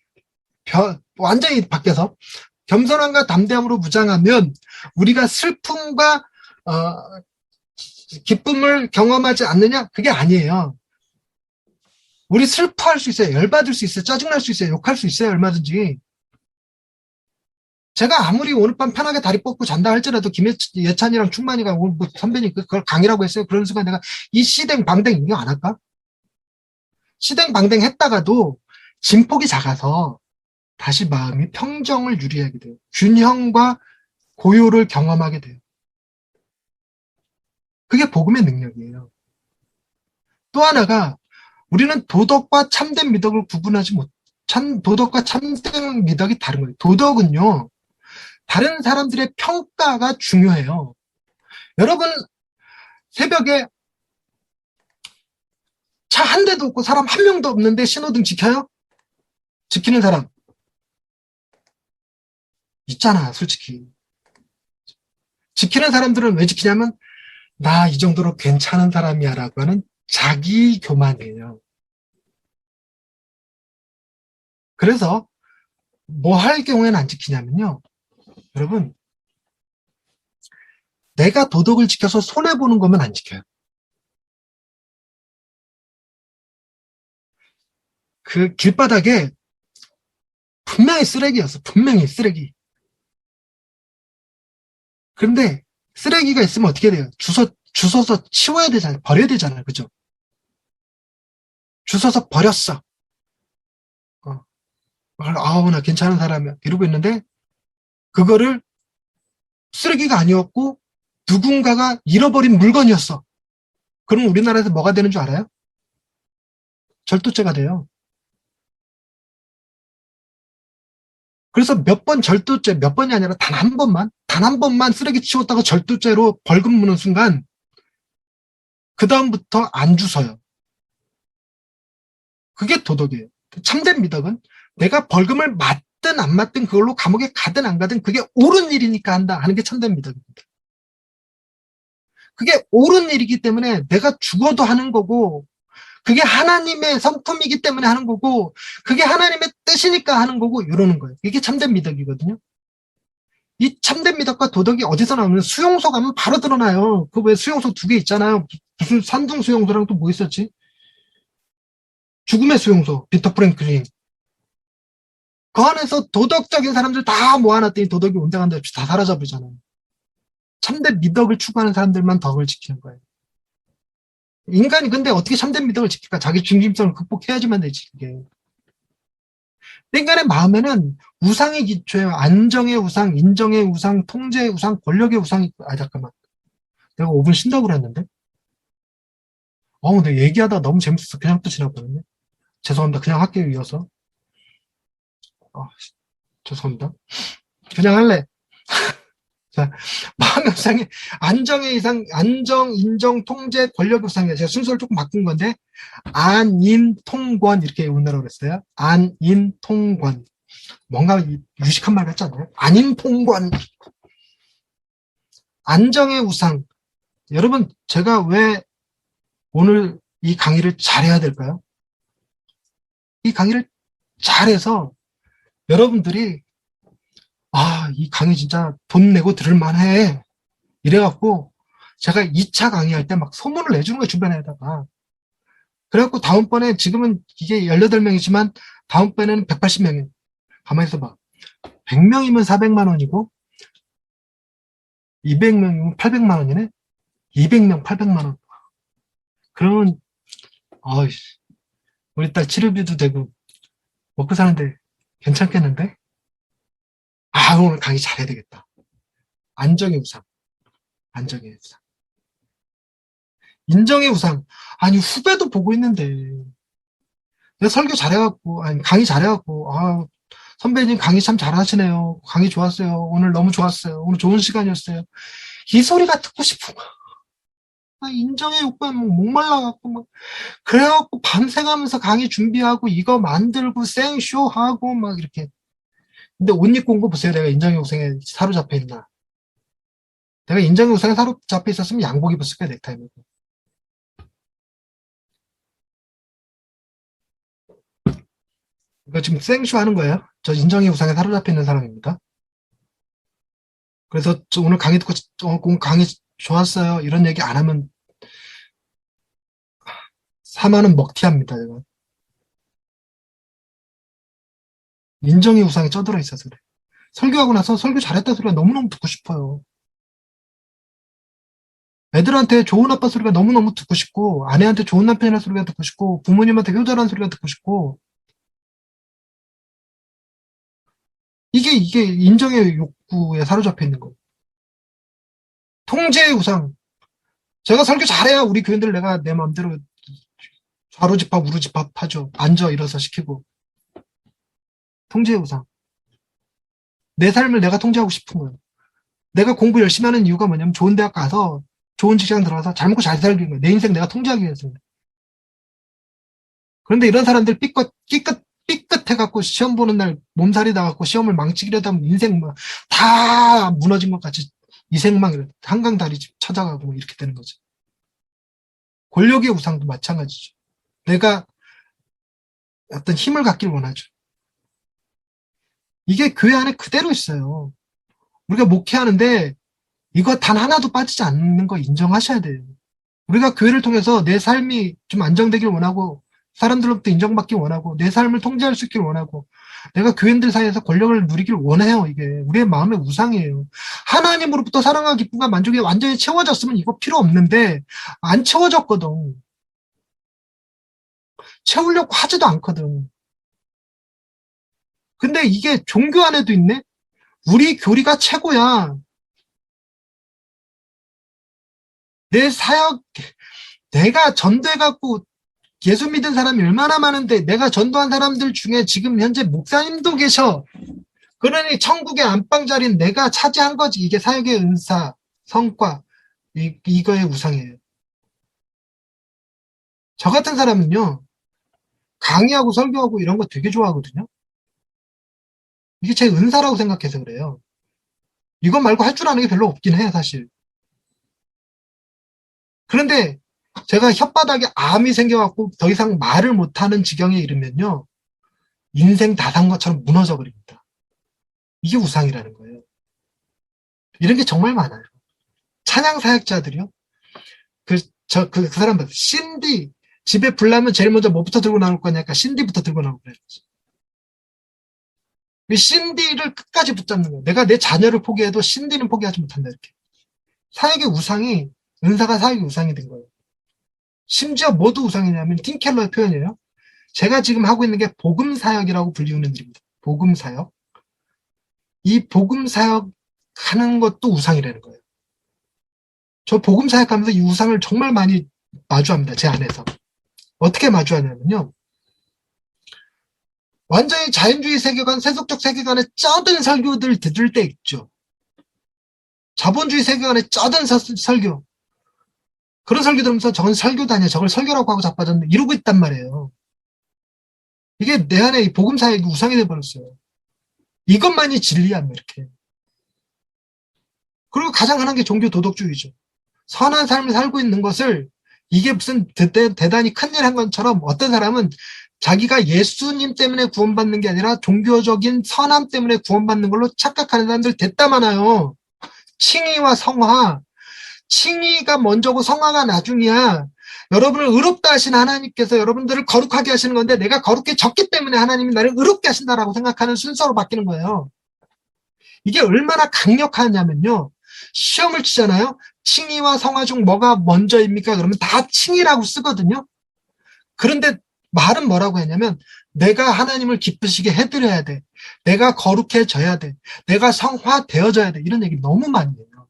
완전히 바뀌어서 겸손함과 담대함으로 무장하면 우리가 슬픔과 기쁨을 경험하지 않느냐? 그게 아니에요. 우리 슬퍼할 수 있어요. 열받을 수 있어요. 짜증날 수 있어요. 욕할 수 있어요. 얼마든지. 제가 아무리 오늘 밤 편하게 다리 뻗고 잔다 할지라도 김예찬이랑 충만이가 뭐 선배님 그걸 강의라고 했어요. 그런 순간 내가 이 시댕 방댕 이거 안 할까? 시댕 방댕 했다가도 진폭이 작아서 다시 마음이 평정을 유지하게 돼요. 균형과 고요를 경험하게 돼요. 그게 복음의 능력이에요. 또 하나가 우리는 도덕과 참된 미덕을 구분하지 도덕과 참된 미덕이 다른 거예요. 도덕은요, 다른 사람들의 평가가 중요해요. 여러분, 새벽에 차 한 대도 없고 사람 한 명도 없는데 신호등 지켜요? 지키는 사람 있잖아, 솔직히. 지키는 사람들은 왜 지키냐면 나 이 정도로 괜찮은 사람이야 라고 하는 자기 교만이에요. 그래서 뭐 할 경우에는 안 지키냐면요, 여러분, 내가 도덕을 지켜서 손해보는 거면 안 지켜요. 그 길바닥에 분명히 쓰레기였어. 분명히 쓰레기. 그런데 쓰레기가 있으면 어떻게 돼요? 주워서 치워야 되잖아요. 버려야 되잖아요. 그죠? 주워서 버렸어. 아우, 나 괜찮은 사람이야. 이러고 있는데, 그거를 쓰레기가 아니었고, 누군가가 잃어버린 물건이었어. 그럼 우리나라에서 뭐가 되는 줄 알아요? 절도죄가 돼요. 그래서 몇 번이 아니라 단 한 번만 쓰레기 치웠다고 절도죄로 벌금 무는 순간, 그다음부터 안 주서요. 그게 도덕이에요. 참된 미덕은 내가 벌금을 맞든 안 맞든 그걸로 감옥에 가든 안 가든 그게 옳은 일이니까 한다 하는 게 참된 미덕입니다. 그게 옳은 일이기 때문에 내가 죽어도 하는 거고, 그게 하나님의 성품이기 때문에 하는 거고, 그게 하나님의 뜻이니까 하는 거고, 이러는 거예요. 이게 참된 미덕이거든요. 이 참된 미덕과 도덕이 어디서 나오면 수용소 가면 바로 드러나요. 그 왜 수용소 2개 있잖아요. 무슨 산둥 수용소랑 또 뭐 있었지? 죽음의 수용소, 비터 프랭클린. 그 안에서 도덕적인 사람들 다 모아놨더니 도덕이 온데간데 없이 다 사라져버리잖아요. 참된 미덕을 추구하는 사람들만 덕을 지키는 거예요. 인간이 근데 어떻게 참된 미덕을 지킬까? 자기 중심성을 극복해야지만 되지, 그게. 인간의 마음에는 우상이 기초예요. 안정의 우상, 인정의 우상, 통제의 우상, 권력의 우상이, 잠깐만. 내가 5분 쉰다고 그랬는데? 근데 얘기하다 너무 재밌어서 그냥 또 지나버렸네. 죄송합니다. 그냥 할게요, 이어서. 죄송합니다. 그냥 할래. 자, 마음의 우상이 안정의 이상, 안정, 인정, 통제, 권력의 우상이에요. 제가 순서를 조금 바꾼 건데, 안인통권 이렇게 오늘라고 그랬어요. 안인통권. 뭔가 유식한 말 같지 않아요? 안인통권. 안정의 우상. 여러분, 제가 왜 오늘 이 강의를 잘해야 될까요? 이 강의를 잘해서 여러분들이 이 강의 진짜 돈 내고 들을 만해. 이래갖고 제가 2차 강의할 때 막 소문을 내주는 거예요, 주변에다가. 그래갖고 다음번에 지금은 이게 18명이지만 다음번에는 180명이에요. 가만히 있어봐. 100명이면 400만 원이고 200명이면 800만 원이네? 200명 800만 원. 그러면 우리 딸 치료비도 되고 먹고 사는데 괜찮겠는데? 오늘 강의 잘해야 되겠다. 안정의 우상. 안정의 우상. 인정의 우상. 아니, 후배도 보고 있는데. 내가 설교 잘해갖고, 강의 잘해갖고, 선배님 강의 참 잘하시네요. 강의 좋았어요. 오늘 너무 좋았어요. 오늘 좋은 시간이었어요. 이 소리가 듣고 싶은 거야. 인정의 욕구에 목말라갖고, 막. 그래갖고 밤새가면서 강의 준비하고, 이거 만들고, 생쇼하고, 막 이렇게. 근데 옷 입고 온 거 보세요. 내가 인정의 우상에 사로잡혀 있나. 내가 인정의 우상에 사로잡혀 있었으면 양복 입었을 거야, 넥타이 메고. 이거 지금 생쇼 하는 거예요. 저 인정의 우상에 사로잡혀 있는 사람입니다. 그래서 오늘 강의 듣고 강의 좋았어요. 이런 얘기 안 하면 4만 원 먹튀합니다. 제가. 인정의 우상에 쩌들어 있어서 그래. 설교하고 나서 설교 잘했다 소리가 너무너무 듣고 싶어요. 애들한테 좋은 아빠 소리가 너무너무 듣고 싶고, 아내한테 좋은 남편이라는 소리가 듣고 싶고, 부모님한테 효자라는 소리가 듣고 싶고, 이게 인정의 욕구에 사로잡혀 있는 거예요. 통제의 우상. 제가 설교 잘해야 우리 교인들 내가 내 마음대로 좌로집합, 우로집합 하죠. 앉아, 일어서 시키고. 통제의 우상. 내 삶을 내가 통제하고 싶은 거예요. 내가 공부 열심히 하는 이유가 뭐냐면 좋은 대학 가서 좋은 직장 들어가서 잘 먹고 잘 살기 위해 내 인생 내가 통제하기 위해서입니다. 그런데 이런 사람들 삐끗해갖고 시험 보는 날 몸살이 나갖고 시험을 망치기라도 하면 인생 다 무너진 것 같이 이생망 한강다리 찾아가고 이렇게 되는 거죠. 권력의 우상도 마찬가지죠. 내가 어떤 힘을 갖길 원하죠. 이게 교회 안에 그대로 있어요. 우리가 목회하는데 이거 단 하나도 빠지지 않는 거 인정하셔야 돼요. 우리가 교회를 통해서 내 삶이 좀 안정되길 원하고 사람들로부터 인정받길 원하고 내 삶을 통제할 수 있길 원하고 내가 교인들 사이에서 권력을 누리길 원해요. 이게 우리의 마음의 우상이에요. 하나님으로부터 사랑과 기쁨과 만족이 완전히 채워졌으면 이거 필요 없는데 안 채워졌거든. 채우려고 하지도 않거든. 근데 이게 종교 안에도 있네? 우리 교리가 최고야. 내 사역, 내가 전도해갖고 예수 믿은 사람이 얼마나 많은데 내가 전도한 사람들 중에 지금 현재 목사님도 계셔. 그러니 천국의 안방자리는 내가 차지한 거지. 이게 사역의 은사, 성과, 이거의 우상이에요. 저 같은 사람은요, 강의하고 설교하고 이런 거 되게 좋아하거든요. 이게 제 은사라고 생각해서 그래요. 이거 말고 할 줄 아는 게 별로 없긴 해요, 사실. 그런데 제가 혓바닥에 암이 생겨갖고 더 이상 말을 못하는 지경에 이르면요, 인생 다 산 것처럼 무너져 버립니다. 이게 우상이라는 거예요. 이런 게 정말 많아요. 찬양 사역자들이요. 그 사람들, 신디, 집에 불 나면 제일 먼저 뭐부터 들고 나올 거냐니까 신디부터 들고 나오고 그래요. 이 신디를 끝까지 붙잡는 거예요. 내가 내 자녀를 포기해도 신디는 포기하지 못한다, 이렇게. 사역의 우상이, 은사가 사역의 우상이 된 거예요. 심지어 뭐도 우상이냐면, 팀 켈러의 표현이에요. 제가 지금 하고 있는 게 복음사역이라고 불리우는 일입니다. 복음사역. 이 복음사역 하는 것도 우상이라는 거예요. 저 복음사역 하면서 이 우상을 정말 많이 마주합니다. 제 안에서. 어떻게 마주하냐면요. 완전히 자연주의 세계관, 세속적 세계관에 쩌든 설교들 들을 때 있죠. 자본주의 세계관에 쩌든 설교. 그런 설교 들으면서 저건 설교도 아니야. 저걸 설교라고 하고 자빠졌네. 이러고 있단 말이에요. 이게 내 안에 이 복음사역이 우상이 돼버렸어요. 이것만이 진리야, 이렇게. 그리고 가장 흔한 게 종교 도덕주의죠. 선한 삶을 살고 있는 것을 이게 무슨 대단히 큰일 한 것처럼 어떤 사람은 자기가 예수님 때문에 구원받는 게 아니라 종교적인 선함 때문에 구원받는 걸로 착각하는 사람들 됐다 많아요. 칭의와 성화. 칭의가 먼저고 성화가 나중이야. 여러분을 의롭다 하신 하나님께서 여러분들을 거룩하게 하시는 건데 내가 거룩해졌기 때문에 하나님이 나를 의롭게 하신다라고 생각하는 순서로 바뀌는 거예요. 이게 얼마나 강력하냐면요. 시험을 치잖아요. 칭의와 성화 중 뭐가 먼저입니까? 그러면 다 칭의라고 쓰거든요. 그런데 말은 뭐라고 했냐면 내가 하나님을 기쁘시게 해드려야 돼. 내가 거룩해져야 돼. 내가 성화되어져야 돼. 이런 얘기 너무 많이 해요.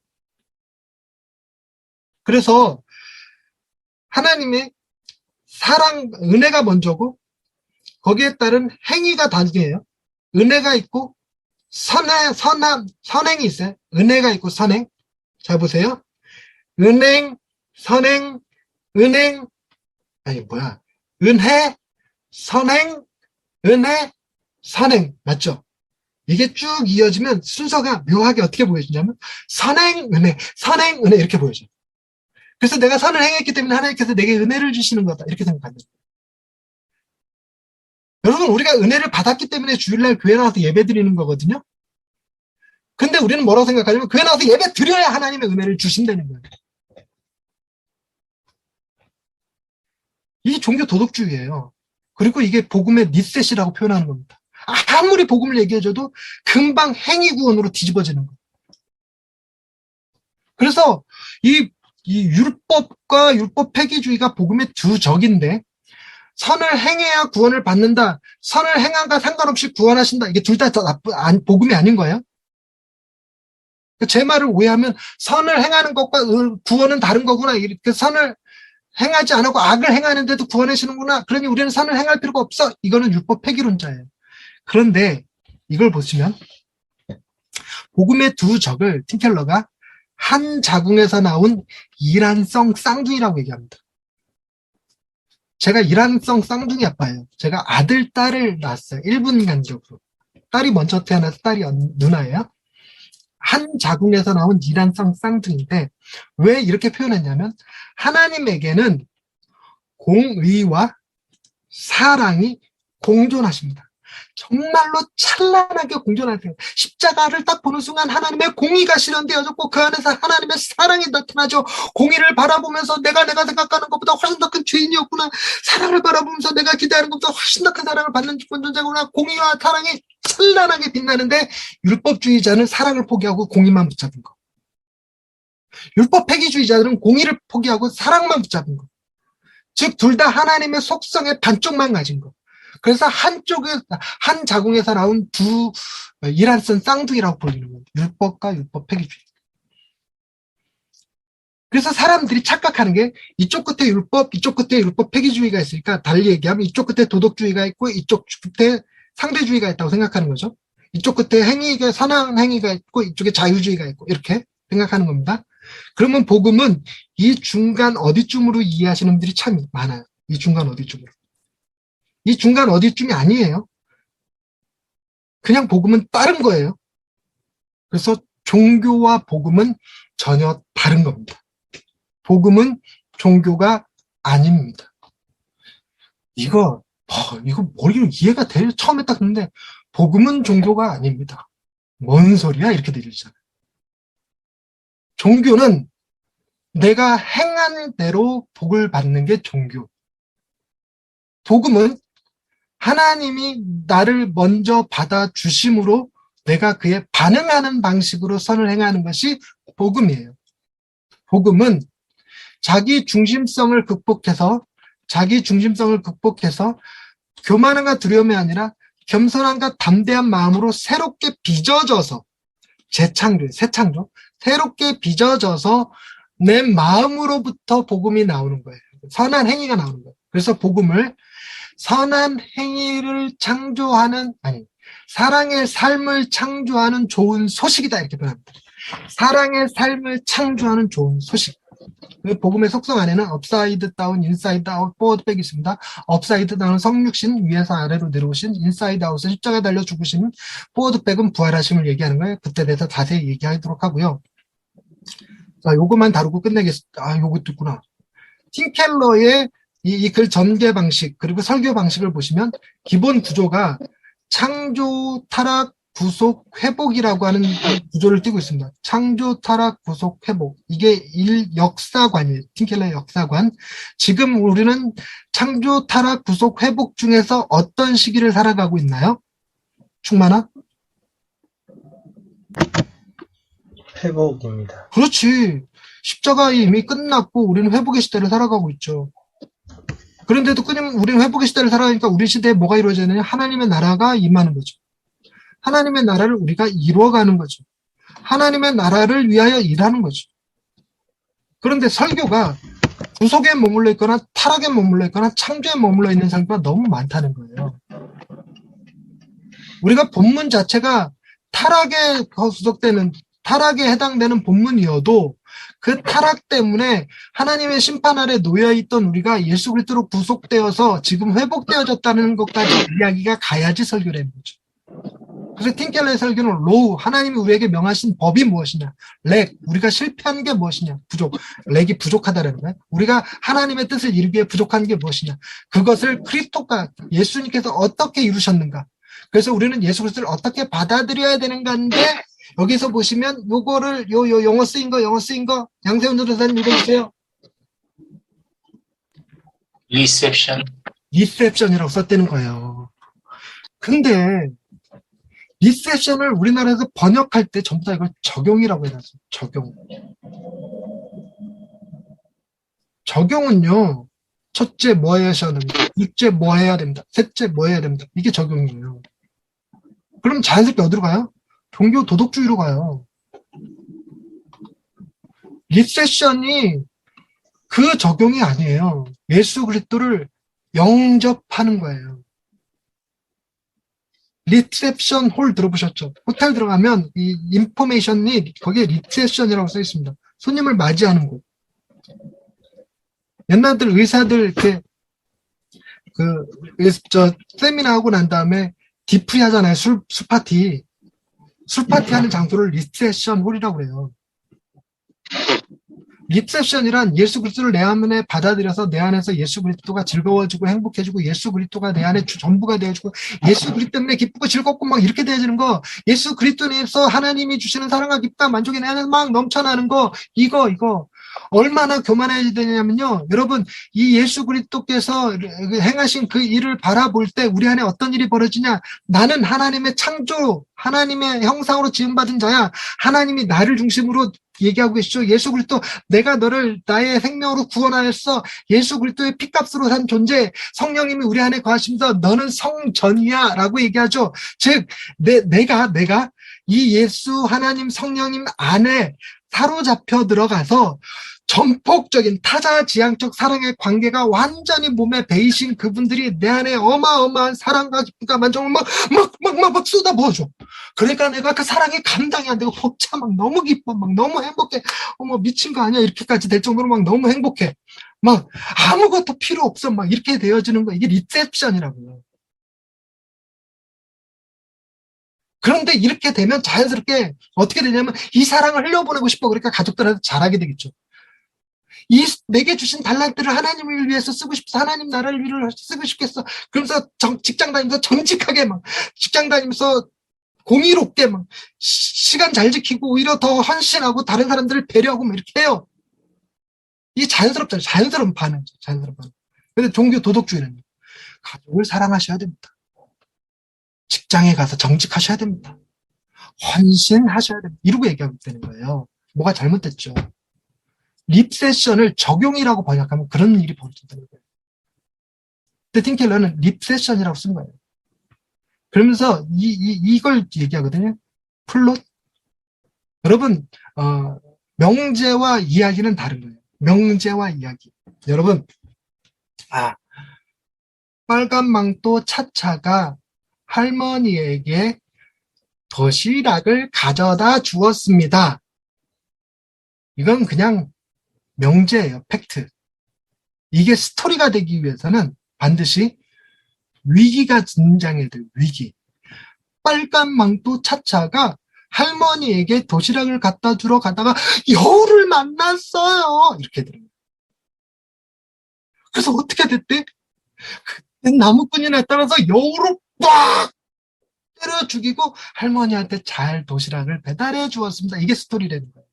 그래서 하나님의 사랑, 은혜가 먼저고 거기에 따른 행위가 단계예요. 은혜가 있고 선행이 있어요. 은혜가 있고 선행. 자, 보세요. 은행, 선행, 은행, 은혜, 선행, 은혜, 선행. 맞죠? 이게 쭉 이어지면 순서가 묘하게 어떻게 보여지냐면 선행, 은혜, 선행, 은혜 이렇게 보여져요. 그래서 내가 선을 행했기 때문에 하나님께서 내게 은혜를 주시는 거다. 이렇게 생각하는 거예요. 여러분, 우리가 은혜를 받았기 때문에 주일날 교회 나와서 예배 드리는 거거든요. 근데 우리는 뭐라고 생각하냐면 교회 나와서 예배 드려야 하나님의 은혜를 주신다는 거예요. 이게 종교 도덕주의예요. 그리고 이게 복음의 리셋이라고 표현하는 겁니다. 아무리 복음을 얘기해줘도 금방 행위 구원으로 뒤집어지는 거예요. 그래서 이 율법과 율법 폐기주의가 복음의 두 적인데 선을 행해야 구원을 받는다. 선을 행함과 상관없이 구원하신다. 이게 둘 다 복음이 아닌 거예요. 제 말을 오해하면 선을 행하는 것과 구원은 다른 거구나. 이렇게 선을 행하지 않고 악을 행하는데도 구원하시는구나. 그러니 우리는 선을 행할 필요가 없어. 이거는 율법 폐기론자예요. 그런데 이걸 보시면 복음의 두 적을 팀켈러가 한 자궁에서 나온 이란성 쌍둥이라고 얘기합니다. 제가 이란성 쌍둥이 아빠예요. 제가 아들, 딸을 낳았어요. 1분 간격으로. 딸이 먼저 태어나서 딸이 누나예요. 한 자궁에서 나온 이란성 쌍둥이인데 왜 이렇게 표현했냐면 하나님에게는 공의와 사랑이 공존하십니다. 정말로 찬란하게 공존하세요. 십자가를 딱 보는 순간 하나님의 공의가 실현되어졌고 그 안에서 하나님의 사랑이 나타나죠. 공의를 바라보면서 내가 생각하는 것보다 훨씬 더 큰 죄인이었구나. 사랑을 바라보면서 내가 기대하는 것보다 훨씬 더 큰 사랑을 받는 존재구나. 공의와 사랑이 찬란하게 빛나는데 율법주의자는 사랑을 포기하고 공의만 붙잡은 거. 율법 폐기주의자들은 공의를 포기하고 사랑만 붙잡은 거. 즉 둘 다 하나님의 속성의 반쪽만 가진 거. 그래서 한 자궁에서 나온 두 이란성 쌍둥이라고 불리는 겁니다. 율법과 율법 폐기주의. 그래서 사람들이 착각하는 게 이쪽 끝에 율법, 이쪽 끝에 율법 폐기주의가 있으니까 달리 얘기하면 이쪽 끝에 도덕주의가 있고 이쪽 끝에 상대주의가 있다고 생각하는 거죠. 이쪽 끝에 행위가 선한 행위가 있고 이쪽에 자유주의가 있고 이렇게 생각하는 겁니다. 그러면 복음은 이 중간 어디쯤으로 이해하시는 분들이 참 많아요. 이 중간 어디쯤으로. 이 중간 어디쯤이 아니에요. 그냥 복음은 다른 거예요. 그래서 종교와 복음은 전혀 다른 겁니다. 복음은 종교가 아닙니다. 이거 머리로 이해가 돼요. 처음에 딱 듣는데 복음은 종교가 아닙니다. 뭔 소리야? 이렇게 들리잖아요. 종교는 내가 행하는 대로 복을 받는 게 종교. 복음은 하나님이 나를 먼저 받아주심으로 내가 그에 반응하는 방식으로 선을 행하는 것이 복음이에요. 복음은 자기 중심성을 극복해서 교만함과 두려움이 아니라 겸손함과 담대한 마음으로 새롭게 빚어져서 새창조, 새롭게 빚어져서 내 마음으로부터 복음이 나오는 거예요. 선한 행위가 나오는 거예요. 그래서 복음을 선한 행위를 사랑의 삶을 창조하는 좋은 소식이다 이렇게 표현합니다. 사랑의 삶을 창조하는 좋은 소식. 복음의 속성 안에는 업사이드 다운, 인사이드 아웃, 포워드백이 있습니다. 업사이드 다운은 성육신, 위에서 아래로 내려오신, 인사이드 아웃은 십자가에 달려 죽으신, 포워드백은 부활하심을 얘기하는 거예요. 그때 대해서 자세히 얘기하도록 하고요. 자, 요것만 다루고 끝내겠습니다. 요것도 있구나. 팀 켈러의 이 글 전개 방식, 그리고 설교 방식을 보시면 기본 구조가 창조, 타락, 구속, 회복이라고 하는 구조를 띠고 있습니다. 창조, 타락, 구속, 회복. 이게 역사관이에요. 팀 켈러의 역사관. 지금 우리는 창조, 타락, 구속, 회복 중에서 어떤 시기를 살아가고 있나요? 충만아? 회복입니다. 그렇지. 십자가 이미 끝났고 우리는 회복의 시대를 살아가고 있죠. 그런데도 끊임 우리는 회복의 시대를 살아가니까 우리 시대에 뭐가 이루어져야 되냐? 하나님의 나라가 임하는 거죠. 하나님의 나라를 우리가 이루어가는 거죠. 하나님의 나라를 위하여 일하는 거죠. 그런데 설교가 구속에 머물러 있거나 타락에 머물러 있거나 창조에 머물러 있는 설교가 너무 많다는 거예요. 우리가 본문 자체가 타락에 해당되는 본문이어도 그 타락 때문에 하나님의 심판 아래 놓여있던 우리가 예수 그리스도로 구속되어서 지금 회복되어졌다는 것까지 이야기가 가야지 설교라는 거죠. 그래서 팀 켈러의 설교는 로우, 하나님이 우리에게 명하신 법이 무엇이냐, 렉, 우리가 실패한 게 무엇이냐, 렉이 부족하다는 거예요. 우리가 하나님의 뜻을 이루기에 부족한 게 무엇이냐, 그것을 그리스도가 예수님께서 어떻게 이루셨는가. 그래서 우리는 예수 그리스도를 어떻게 받아들여야 되는가인데, 여기서 보시면 요거를 영어 쓰인 거 양세훈 전도사님 읽어주세요. 리셉션이라고 썼다는 거예요. 근데 리셉션을 우리나라에서 번역할 때 전부 다 이걸 적용이라고 해놨어요. 적용은요, 첫째 뭐 해야 됩니다. 둘째 뭐 해야 됩니다. 셋째 뭐 해야 됩니다. 이게 적용이에요. 그럼 자연스럽게 어디로 가요? 종교 도덕주의로 가요. 리셉션이 그 적용이 아니에요. 예수 그리스도를 영접하는 거예요. 리셉션 홀 들어보셨죠? 호텔 들어가면 이 인포메이션이 거기에 리셉션이라고 써 있습니다. 손님을 맞이하는 곳. 옛날들 의사들 이렇게 세미나 하고 난 다음에 디프리 하잖아요. 술 파티 하는 장소를 리셉션 홀이라고 그래요. 리셉션이란 예수 그리스도를 내 안에 받아들여서 내 안에서 예수 그리스도가 즐거워지고 행복해지고 예수 그리스도가 내 안에 전부가 되어지고 예수 그리스도 때문에 기쁘고 즐겁고 막 이렇게 되어지는 거, 예수 그리스도에서 하나님이 주시는 사랑과 기쁨과 만족이 내 안에 막 넘쳐나는 거, 이거 얼마나 교만해야 되냐면요, 여러분, 이 예수 그리스도께서 행하신 그 일을 바라볼 때 우리 안에 어떤 일이 벌어지냐, 나는 하나님의 창조, 하나님의 형상으로 지음받은 자야, 하나님이 나를 중심으로 얘기하고 계시죠. 예수 그리스도, 내가 너를 나의 생명으로 구원하였어. 예수 그리스도의 피값으로 산 존재, 성령님이 우리 안에 거하시면서 너는 성전이야 라고 얘기하죠. 즉 내가 이 예수 하나님 성령님 안에 사로잡혀 들어가서 전폭적인 타자지향적 사랑의 관계가 완전히 몸에 배이신 그분들이 내 안에 어마어마한 사랑과 기쁨과 만족을 막 쏟아부어줘. 그러니까 내가 그 사랑이 감당이 안 되고 벅차 막 너무 기뻐, 막 너무 행복해. 어머 미친 거 아니야? 이렇게까지 될 정도로 막 너무 행복해. 막 아무것도 필요 없어. 막 이렇게 되어지는 거. 이게 리셉션이라고요. 그런데 이렇게 되면 자연스럽게 어떻게 되냐면 이 사랑을 흘려보내고 싶어. 그러니까 가족들한테 잘하게 되겠죠. 내게 주신 달란트를 하나님을 위해서 쓰고 싶어. 하나님 나라를 위해서 쓰고 싶겠어. 그러면서 직장 다니면서 정직하게 막 직장 다니면서 공의롭게 막 시간 잘 지키고 오히려 더 헌신하고 다른 사람들을 배려하고 막 이렇게 해요. 이게 자연스럽잖아요. 자연스러운 반응이죠. 자연스러운 반응. 근데 종교 도덕주의는 가족을 사랑하셔야 됩니다. 직장에 가서 정직하셔야 됩니다. 헌신하셔야 됩니다. 이러고 얘기하고 있다는 거예요. 뭐가 잘못됐죠. 립세션을 적용이라고 번역하면 그런 일이 벌어진다는 거예요. 근데 틴켈러는 립세션이라고 쓴 거예요. 그러면서 이걸 얘기하거든요. 플롯. 여러분, 명제와 이야기는 다른 거예요. 명제와 이야기. 여러분, 빨간 망토 차차가 할머니에게 도시락을 가져다 주었습니다. 이건 그냥 명제예요. 팩트. 이게 스토리가 되기 위해서는 반드시 위기가 등장해야 돼요. 위기. 빨간 망토 차차가 할머니에게 도시락을 갖다 주러 가다가 여우를 만났어요. 이렇게 들어요. 그래서 어떻게 됐대? 그때 나무꾼이 나타나서 여우를 빡 때려 죽이고 할머니한테 잘 도시락을 배달해 주었습니다. 이게 스토리라는 거예요.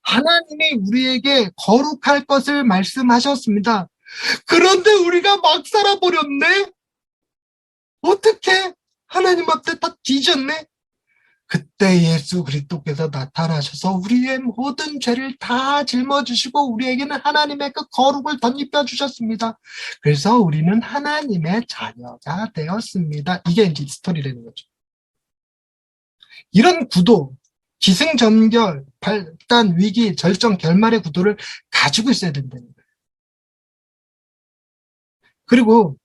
하나님이 우리에게 거룩할 것을 말씀하셨습니다. 그런데 우리가 막 살아버렸네? 어떻게? 하나님 앞에 다 뒤졌네? 그때 예수 그리스도께서 나타나셔서 우리의 모든 죄를 다 짊어지시고 우리에게는 하나님의 그 거룩을 덧입혀 주셨습니다. 그래서 우리는 하나님의 자녀가 되었습니다. 이게 이제 스토리라는 거죠. 이런 구도, 기승전결, 발단, 위기, 절정, 결말의 구도를 가지고 있어야 된다는 거예요. 그리고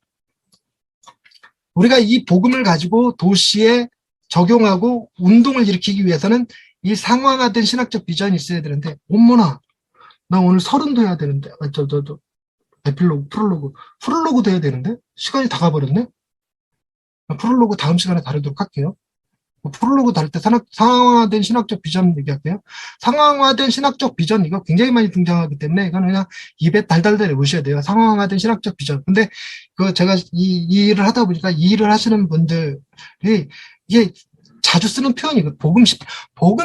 우리가 이 복음을 가지고 도시에 적용하고 운동을 일으키기 위해서는 이 상황화된 신학적 비전이 있어야 되는데, 어머나, 나 오늘 서른도 해야 되는데, 에필로그, 프롤로그도 해야 되는데, 시간이 다 가버렸네? 프롤로그 다음 시간에 다루도록 할게요. 프롤로그 다룰 때 상황화된 신학적 비전 얘기할게요. 상황화된 신학적 비전, 이거 굉장히 많이 등장하기 때문에, 이거는 그냥 입에 달달달 해보셔야 돼요. 상황화된 신학적 비전. 근데, 제가 이 일을 하다 보니까 이 일을 하시는 분들이, 이게 자주 쓰는 표현이거든요. 복음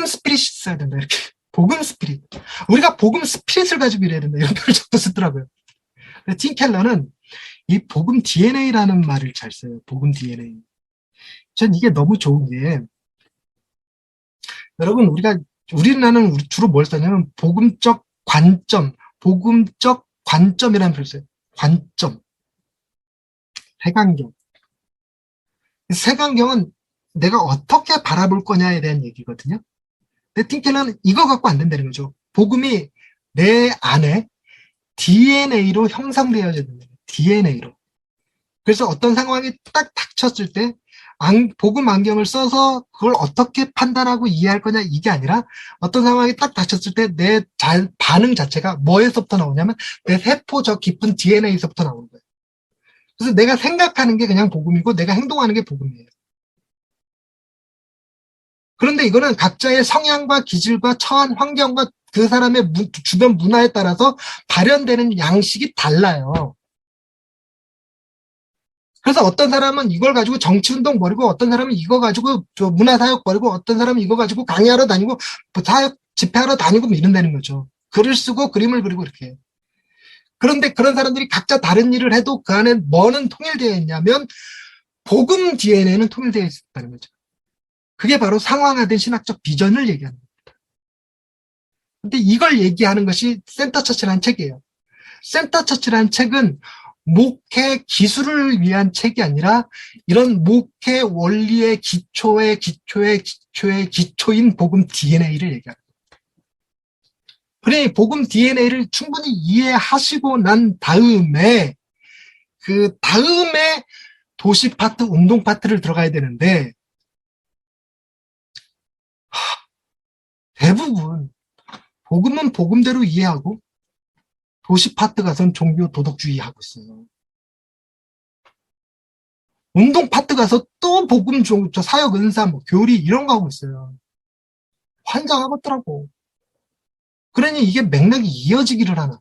스피릿이 써야 된다. 이렇게. 복음 스피릿. 우리가 복음 스피릿을 가지고 일해야 된다. 이런 표현을 자꾸 쓰더라고요. 틴 켈러는 이 복음 DNA라는 말을 잘 써요. 복음 DNA. 전 이게 너무 좋은 게, 여러분, 우리나라는 주로 뭘 쓰냐면, 복음적 관점이라는 표현을 써요. 관점. 색안경. 색안경은 내가 어떻게 바라볼 거냐에 대한 얘기거든요. 근데 틴켈러는 이거 갖고 안 된다는 거죠. 복음이 내 안에 DNA로 형성되어야 된다. DNA로. 그래서 어떤 상황이 딱 닥쳤을 때 복음 안경을 써서 그걸 어떻게 판단하고 이해할 거냐 이게 아니라 어떤 상황이 딱 닥쳤을 때 내 반응 자체가 뭐에서부터 나오냐면 내 세포 저 깊은 DNA에서부터 나오는 거예요. 그래서 내가 생각하는 게 그냥 복음이고 내가 행동하는 게 복음이에요. 그런데 이거는 각자의 성향과 기질과 처한 환경과 그 사람의 주변 문화에 따라서 발현되는 양식이 달라요. 그래서 어떤 사람은 이걸 가지고 정치운동 벌이고 어떤 사람은 이거 가지고 문화사역 벌이고 어떤 사람은 이거 가지고 강의하러 다니고 사역 집회하러 다니고 뭐 이런다는 거죠. 글을 쓰고 그림을 그리고 이렇게. 그런데 그런 사람들이 각자 다른 일을 해도 그 안에 뭐는 통일되어 있냐면 복음 DNA는 통일되어 있다는 거죠. 그게 바로 상황화된 신학적 비전을 얘기하는 겁니다. 근데 이걸 얘기하는 것이 센터처치라는 책이에요. 센터처치라는 책은 목회 기술을 위한 책이 아니라 이런 목회 원리의 기초인 복음 DNA를 얘기합니다. 그러니 복음 DNA를 충분히 이해하시고 난 다음에 그 다음에 도시 파트, 운동 파트를 들어가야 되는데 대부분 복음은 복음대로 이해하고 도시 파트 가서는 종교 도덕주의 하고 있어요. 운동 파트 가서 또 복음, 저 사역 은사, 뭐 교리 이런 거 하고 있어요. 환장하겠더라고. 그러니 이게 맥락이 이어지기를 하나.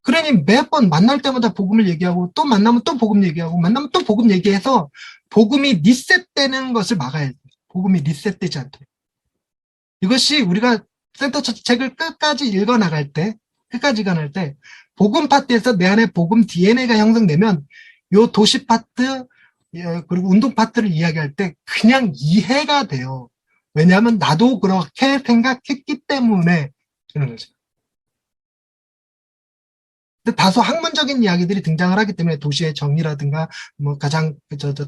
그러니 매번 만날 때마다 복음을 얘기하고 또 만나면 또 복음 얘기하고 만나면 또 복음 얘기해서 복음이 리셋되는 것을 막아야 돼. 복음이 리셋되지 않도록. 이것이 우리가 센터처치 책을 끝까지 읽어나갈 때, 복음 파트에서 내 안에 복음 DNA가 형성되면 요 도시 파트, 그리고 운동 파트를 이야기할 때 그냥 이해가 돼요. 왜냐하면 나도 그렇게 생각했기 때문에 그런 거죠. 근데 다소 학문적인 이야기들이 등장을 하기 때문에 도시의 정의라든가 뭐 가장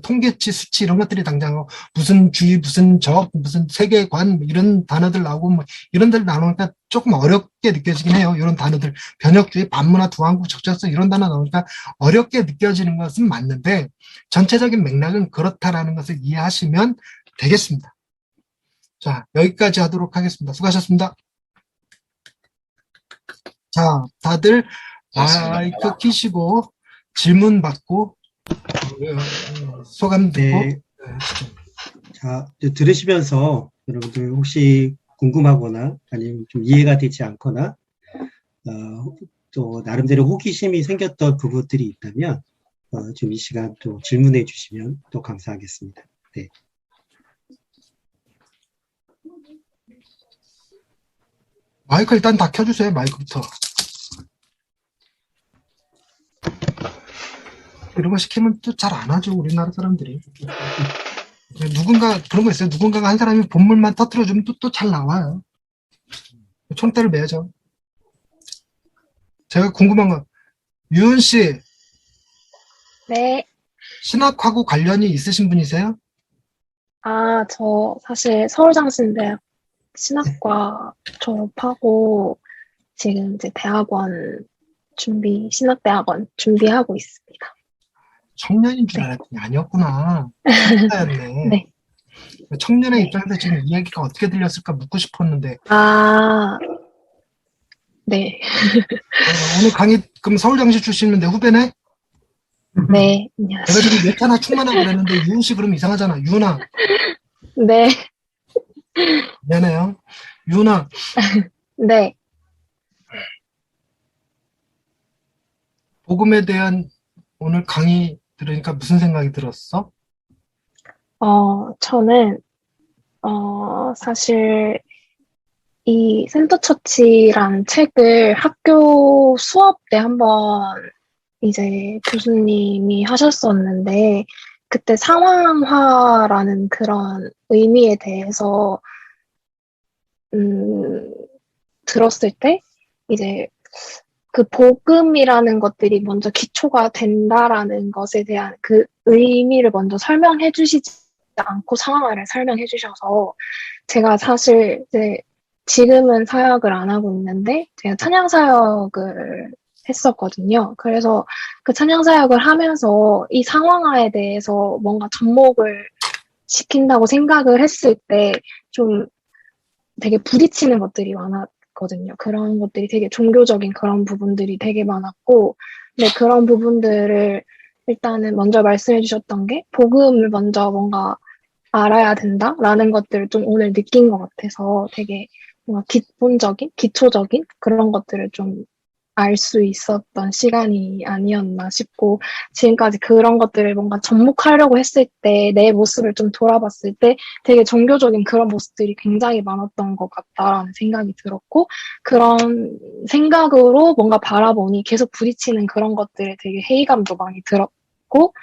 통계치 수치 이런 것들이 등장하고 무슨 주의 무슨 적 무슨 세계관 뭐 이런 단어들 나오고 뭐 이런 데를 나오니까 조금 어렵게 느껴지긴 해요. 이런 단어들 변혁주의 반문화 두한국 적절성 이런 단어 나오니까 어렵게 느껴지는 것은 맞는데 전체적인 맥락은 그렇다라는 것을 이해하시면 되겠습니다. 자, 여기까지 하도록 하겠습니다. 수고하셨습니다. 자, 다들 마이크 키시고 질문 받고 소감 듣고 네. 자, 들으시면서 여러분들 혹시 궁금하거나 아니면 좀 이해가 되지 않거나 또 나름대로 호기심이 생겼던 부분들이 있다면 좀 이 시간 또 질문해 주시면 또 감사하겠습니다. 네. 마이크 일단 다 켜주세요. 마이크부터. 이런 거 시키면 또 잘 안 하죠. 우리나라 사람들이. 누군가 그런 거 있어요. 누군가가 한 사람이 본물만 터뜨려주면 또 잘 나와요. 총대를 매야죠. 제가 궁금한 거 유은 씨 네. 신학하고 관련이 있으신 분이세요? 아, 저 사실 서울장신대학 신학과 졸업하고 지금 이제 신학대학원 준비하고 있습니다. 청년인 줄 네. 알았더니 아니었구나. 청년이었네. 네. 청년의 네. 입장에서 지금 이야기가 어떻게 들렸을까 묻고 싶었는데 아, 네. 오늘 강의 그럼 서울장시 출신인데 후배네? 네. 내가 안녕하세요. 지금 예찬아 충만하고 그랬는데 유은 씨 그러면 이상하잖아. 유은아 네. 미안해요. 유은아 네. 복음에 대한 오늘 강의 들으니까 무슨 생각이 들었어? 저는, 사실 이 센터처치란 책을 학교 수업 때 한번 이제 교수님이 하셨었는데, 그때 상황화라는 그런 의미에 대해서, 들었을 때, 이제 그 복음이라는 것들이 먼저 기초가 된다라는 것에 대한 그 의미를 먼저 설명해 주시지 않고 상황화를 설명해 주셔서, 제가 사실 이제 지금은 사역을 안 하고 있는데, 제가 찬양 사역을 했었거든요. 그래서 그 찬양 사역을 하면서 이 상황화에 대해서 뭔가 접목을 시킨다고 생각을 했을 때 좀 되게 부딪히는 것들이 많았거든요. 그런 것들이 되게 종교적인 그런 부분들이 되게 많았고, 근데 그런 부분들을 일단은 먼저 말씀해 주셨던 게 복음을 먼저 뭔가 알아야 된다라는 것들을 좀 오늘 느낀 것 같아서 되게 뭔가 기본적인, 기초적인 그런 것들을 좀 알 수 있었던 시간이 아니었나 싶고, 지금까지 그런 것들을 뭔가 접목하려고 했을 때 내 모습을 좀 돌아봤을 때 되게 종교적인 그런 모습들이 굉장히 많았던 것 같다라는 생각이 들었고, 그런 생각으로 뭔가 바라보니 계속 부딪히는 그런 것들에 되게 회의감도 많이 들었고,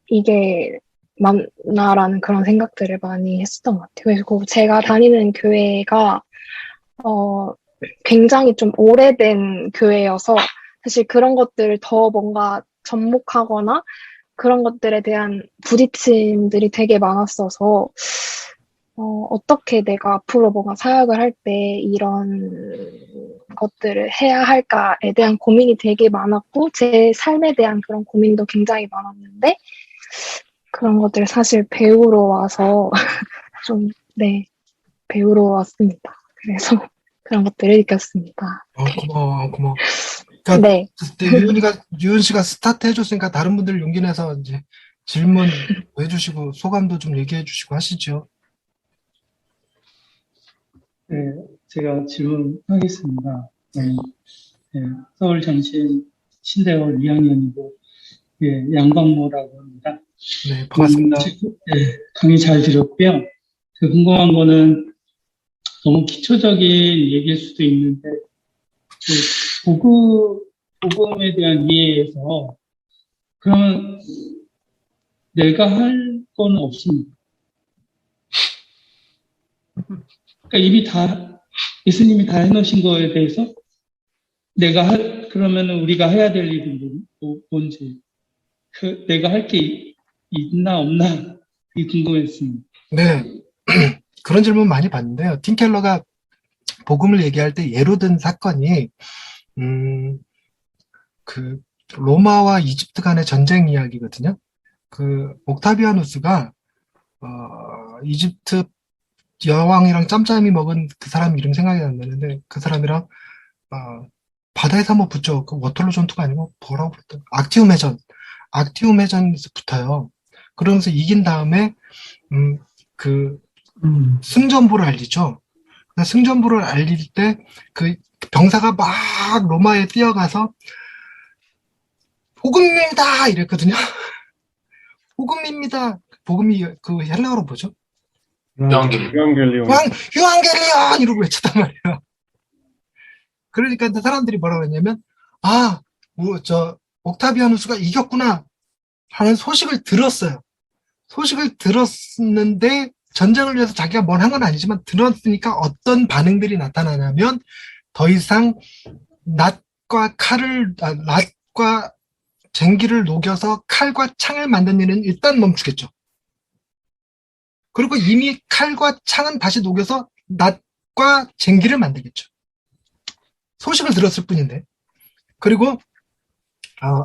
이게 맞나라는 그런 생각들을 많이 했었던 것 같아요. 그리고 제가 다니는 교회가 굉장히 좀 오래된 교회여서 사실 그런 것들을 더 뭔가 접목하거나 그런 것들에 대한 부딪힘들이 되게 많았어서 어떻게 내가 앞으로 뭔가 사역을 할 때 이런 것들을 해야 할까에 대한 고민이 되게 많았고, 제 삶에 대한 그런 고민도 굉장히 많았는데, 그런 것들을 사실 배우러 와서 좀, 네, 배우러 왔습니다. 그래서 그런 것들을 느꼈습니다. 고마워, 고마워. 그러니까 네, 유은 씨가 스타트 해줬으니까 다른 분들 용기 내서 이제 질문 해주시고 소감도 좀 얘기해 주시고 하시죠. 네, 제가 질문하겠습니다. 네, 네, 서울정신 신대원 2학년이고, 예, 양광모라고 합니다. 네, 반갑습니다. 예, 강의 잘 들었고요. 그 궁금한 거는 너무 기초적인 얘기일 수도 있는데, 그 복음에 대한 이해에서, 그러면 내가 할 거는 없습니다. 그러니까 이미 예수님이 다 해놓으신 거에 대해서 그러면은 우리가 해야 될 일은 뭔지, 내가 할 게 있나 없나, 그게 궁금했습니다. 네, 그런 질문 많이 받는데요. 팀 켈러가 복음을 얘기할 때 예로 든 사건이 그 로마와 이집트 간의 전쟁 이야기거든요. 그 옥타비아누스가 이집트 여왕이랑 짬짬이 먹은 그 사람 이름 생각이 안 나는데 그 사람이랑 바다에서 한번 붙죠. 그 워털로 전투가 아니고 뭐라고 그랬더라. 악티움 해전에서 붙어요. 그러면서 이긴 다음에 그 승전보를 알리죠. 승전보를 알릴 때 그 병사가 막 로마에 뛰어가서 복음입니다 이랬거든요. 복음입니다. 복음이 그 헬라어로 뭐죠? 유한겔리온. 유한겔리온 이러고 외쳤단 말이에요. 그러니까 사람들이 뭐라고 했냐면 옥타비아누스가 이겼구나 하는 소식을 들었어요. 소식을 들었는데 전쟁을 위해서 자기가 뭘 한 건 아니지만 들었으니까 어떤 반응들이 나타나냐면 더 이상 낫과 쟁기를 녹여서 칼과 창을 만든 일은 일단 멈추겠죠. 그리고 이미 칼과 창은 다시 녹여서 낫과 쟁기를 만들겠죠. 소식을 들었을 뿐인데. 그리고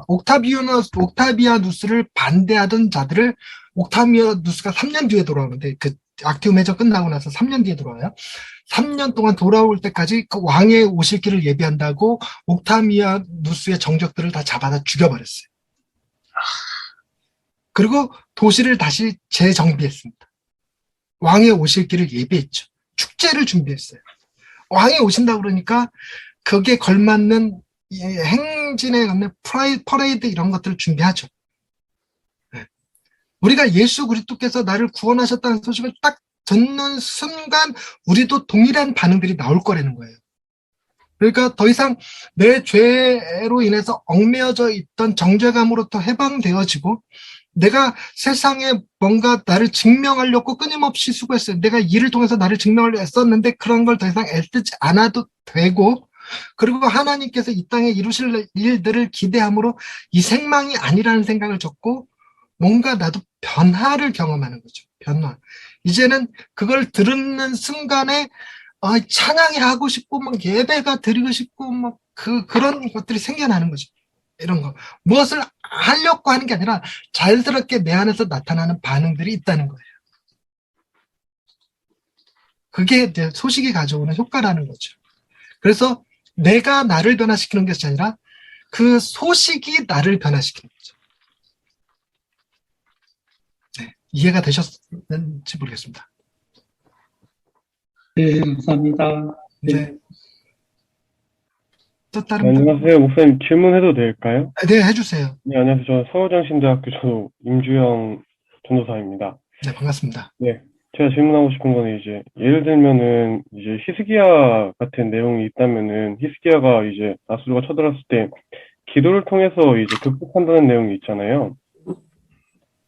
옥타비아누스를 반대하던 자들을 옥타비아누스가 3년 뒤에 돌아오는데 그 악티움 해전 끝나고 나서 3년 뒤에 돌아와요. 3년 동안 돌아올 때까지 그 왕의 오실 길을 예비한다고 옥타비아누스의 정적들을 다 잡아다 죽여버렸어요. 그리고 도시를 다시 재정비했습니다. 왕의 오실 길을 예비했죠. 축제를 준비했어요. 왕이 오신다 그러니까 거기에 걸맞는 행진에 가면 퍼레이드 이런 것들을 준비하죠. 네. 우리가 예수 그리스도께서 나를 구원하셨다는 소식을 딱 듣는 순간 우리도 동일한 반응들이 나올 거라는 거예요. 그러니까 더 이상 내 죄로 인해서 얽매여져 있던 정죄감으로부터 해방되어지고 내가 세상에 뭔가 나를 증명하려고 끊임없이 수고했어요. 내가 일을 통해서 나를 증명하려 했었는데 그런 걸 더 이상 애쓰지 않아도 되고 그리고 하나님께서 이 땅에 이루실 일들을 기대함으로 이 생망이 아니라는 생각을 접고 뭔가 나도 변화를 경험하는 거죠. 변화. 이제는 그걸 듣는 순간에 찬양이 하고 싶고 막 예배가 드리고 싶고 막 그런 것들이 생겨나는 거죠. 이런 거. 무엇을 하려고 하는 게 아니라 자연스럽게 내 안에서 나타나는 반응들이 있다는 거예요. 그게 이제 소식이 가져오는 효과라는 거죠. 그래서 내가 나를 변화시키는 것이 아니라 그 소식이 나를 변화시키는 거죠. 네, 이해가 되셨는지 모르겠습니다. 네, 감사합니다. 네. 또 다른 분? 안녕하세요. 목사님 질문해도 될까요? 네, 해주세요. 네, 안녕하세요. 저는 서울정신대학교 저도 임주영 전도사입니다. 네, 반갑습니다. 네, 제가 질문하고 싶은 거는 이제 예를 들면은 이제 히스기야 같은 내용이 있다면은 히스기야가 이제 아수르가 쳐들었을 때 기도를 통해서 이제 극복한다는 내용이 있잖아요.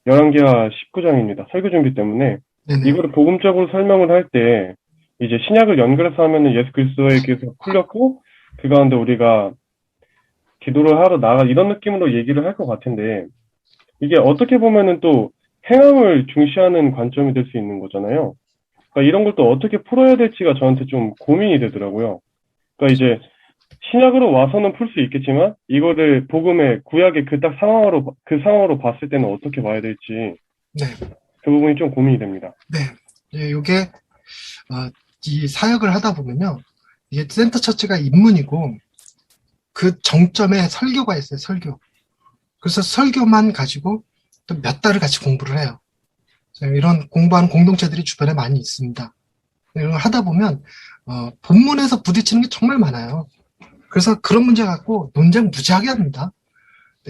열왕기하 19장입니다. 설교 준비 때문에 네네. 이거를 복음적으로 설명을 할 때 이제 신약을 연결해서 하면은 예수 그리스도에게서 풀렸고 그 가운데 우리가 기도를 하러 나가 이런 느낌으로 얘기를 할 것 같은데 이게 어떻게 보면은 또 행함을 중시하는 관점이 될 수 있는 거잖아요. 그러니까 이런 걸 또 어떻게 풀어야 될지가 저한테 좀 고민이 되더라고요. 그러니까 이제 신약으로 와서는 풀 수 있겠지만 이거를 복음의 구약의 그 딱 상황으로 봤을 때는 어떻게 봐야 될지 네. 그 부분이 좀 고민이 됩니다. 네. 이게 이 사역을 하다 보면요. 이게 센터 처치가 입문이고 그 정점에 설교가 있어요. 설교. 그래서 설교만 가지고 또 몇 달을 같이 공부를 해요. 이런 공부하는 공동체들이 주변에 많이 있습니다. 이런 걸 하다 보면 본문에서 부딪히는 게 정말 많아요. 그래서 그런 문제 갖고 논쟁 무지하게 합니다.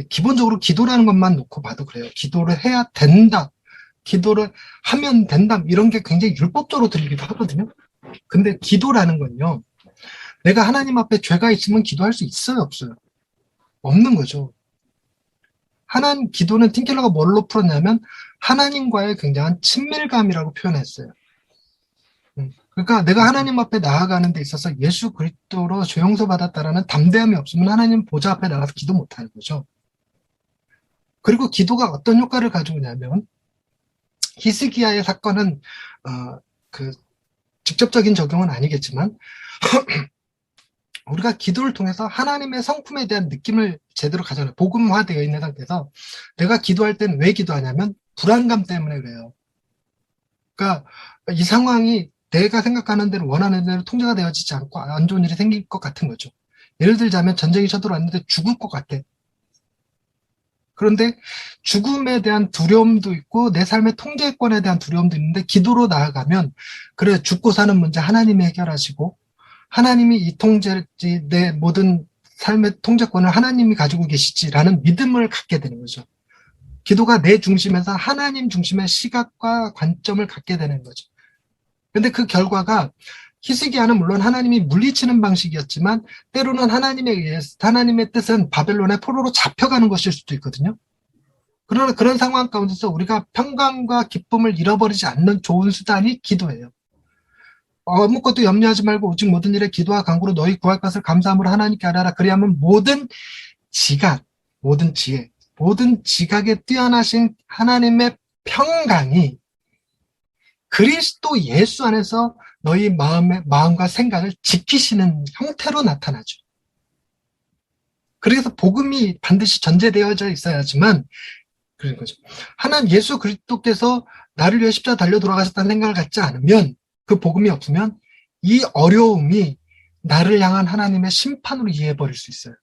기본적으로 기도라는 것만 놓고 봐도 그래요. 기도를 해야 된다. 기도를 하면 된다. 이런 게 굉장히 율법적으로 들리기도 하거든요. 근데 기도라는 건요. 내가 하나님 앞에 죄가 있으면 기도할 수 있어요, 없어요? 없는 거죠. 기도는 틴켈러가 뭘로 풀었냐면 하나님과의 굉장한 친밀감이라고 표현했어요. 그러니까 내가 하나님 앞에 나아가는 데 있어서 예수 그리스도로 죄 용서 받았다라는 담대함이 없으면 하나님 보좌 앞에 나가서 기도 못하는 거죠. 그리고 기도가 어떤 효과를 가지고 있냐면 히스기야의 사건은 그 직접적인 적용은 아니겠지만 우리가 기도를 통해서 하나님의 성품에 대한 느낌을 제대로 가져요. 복음화되어 있는 상태에서 내가 기도할 때는 왜 기도하냐면 불안감 때문에 그래요. 그러니까 이 상황이 내가 생각하는 대로 원하는 대로 통제가 되어지지 않고 안 좋은 일이 생길 것 같은 거죠. 예를 들자면 전쟁이 쳐들어왔는데 죽을 것 같아. 그런데 죽음에 대한 두려움도 있고 내 삶의 통제권에 대한 두려움도 있는데 기도로 나아가면 그래 죽고 사는 문제 하나님이 해결하시고 하나님이 이 내 모든 삶의 통제권을 하나님이 가지고 계시지라는 믿음을 갖게 되는 거죠. 기도가 내 중심에서 하나님 중심의 시각과 관점을 갖게 되는 거죠. 근데 그 결과가 히스기야는 물론 하나님이 물리치는 방식이었지만 때로는 하나님에 의해서 하나님의 뜻은 바벨론의 포로로 잡혀가는 것일 수도 있거든요. 그러나 그런 상황 가운데서 우리가 평강과 기쁨을 잃어버리지 않는 좋은 수단이 기도예요. 아무것도 염려하지 말고 오직 모든 일에 기도와 간구로 너희 구할 것을 감사함으로 하나님께 아뢰라. 그리하면 모든 지각, 모든 지혜, 모든 지각에 뛰어나신 하나님의 평강이 그리스도 예수 안에서 너희 마음과 생각을 지키시는 형태로 나타나죠. 그래서 복음이 반드시 전제되어져 있어야지만 그런 거죠. 하나님 예수 그리스도께서 나를 위해 십자가 달려 돌아가셨다는 생각을 갖지 않으면 그 복음이 없으면 이 어려움이 나를 향한 하나님의 심판으로 이해해버릴 수 있어요.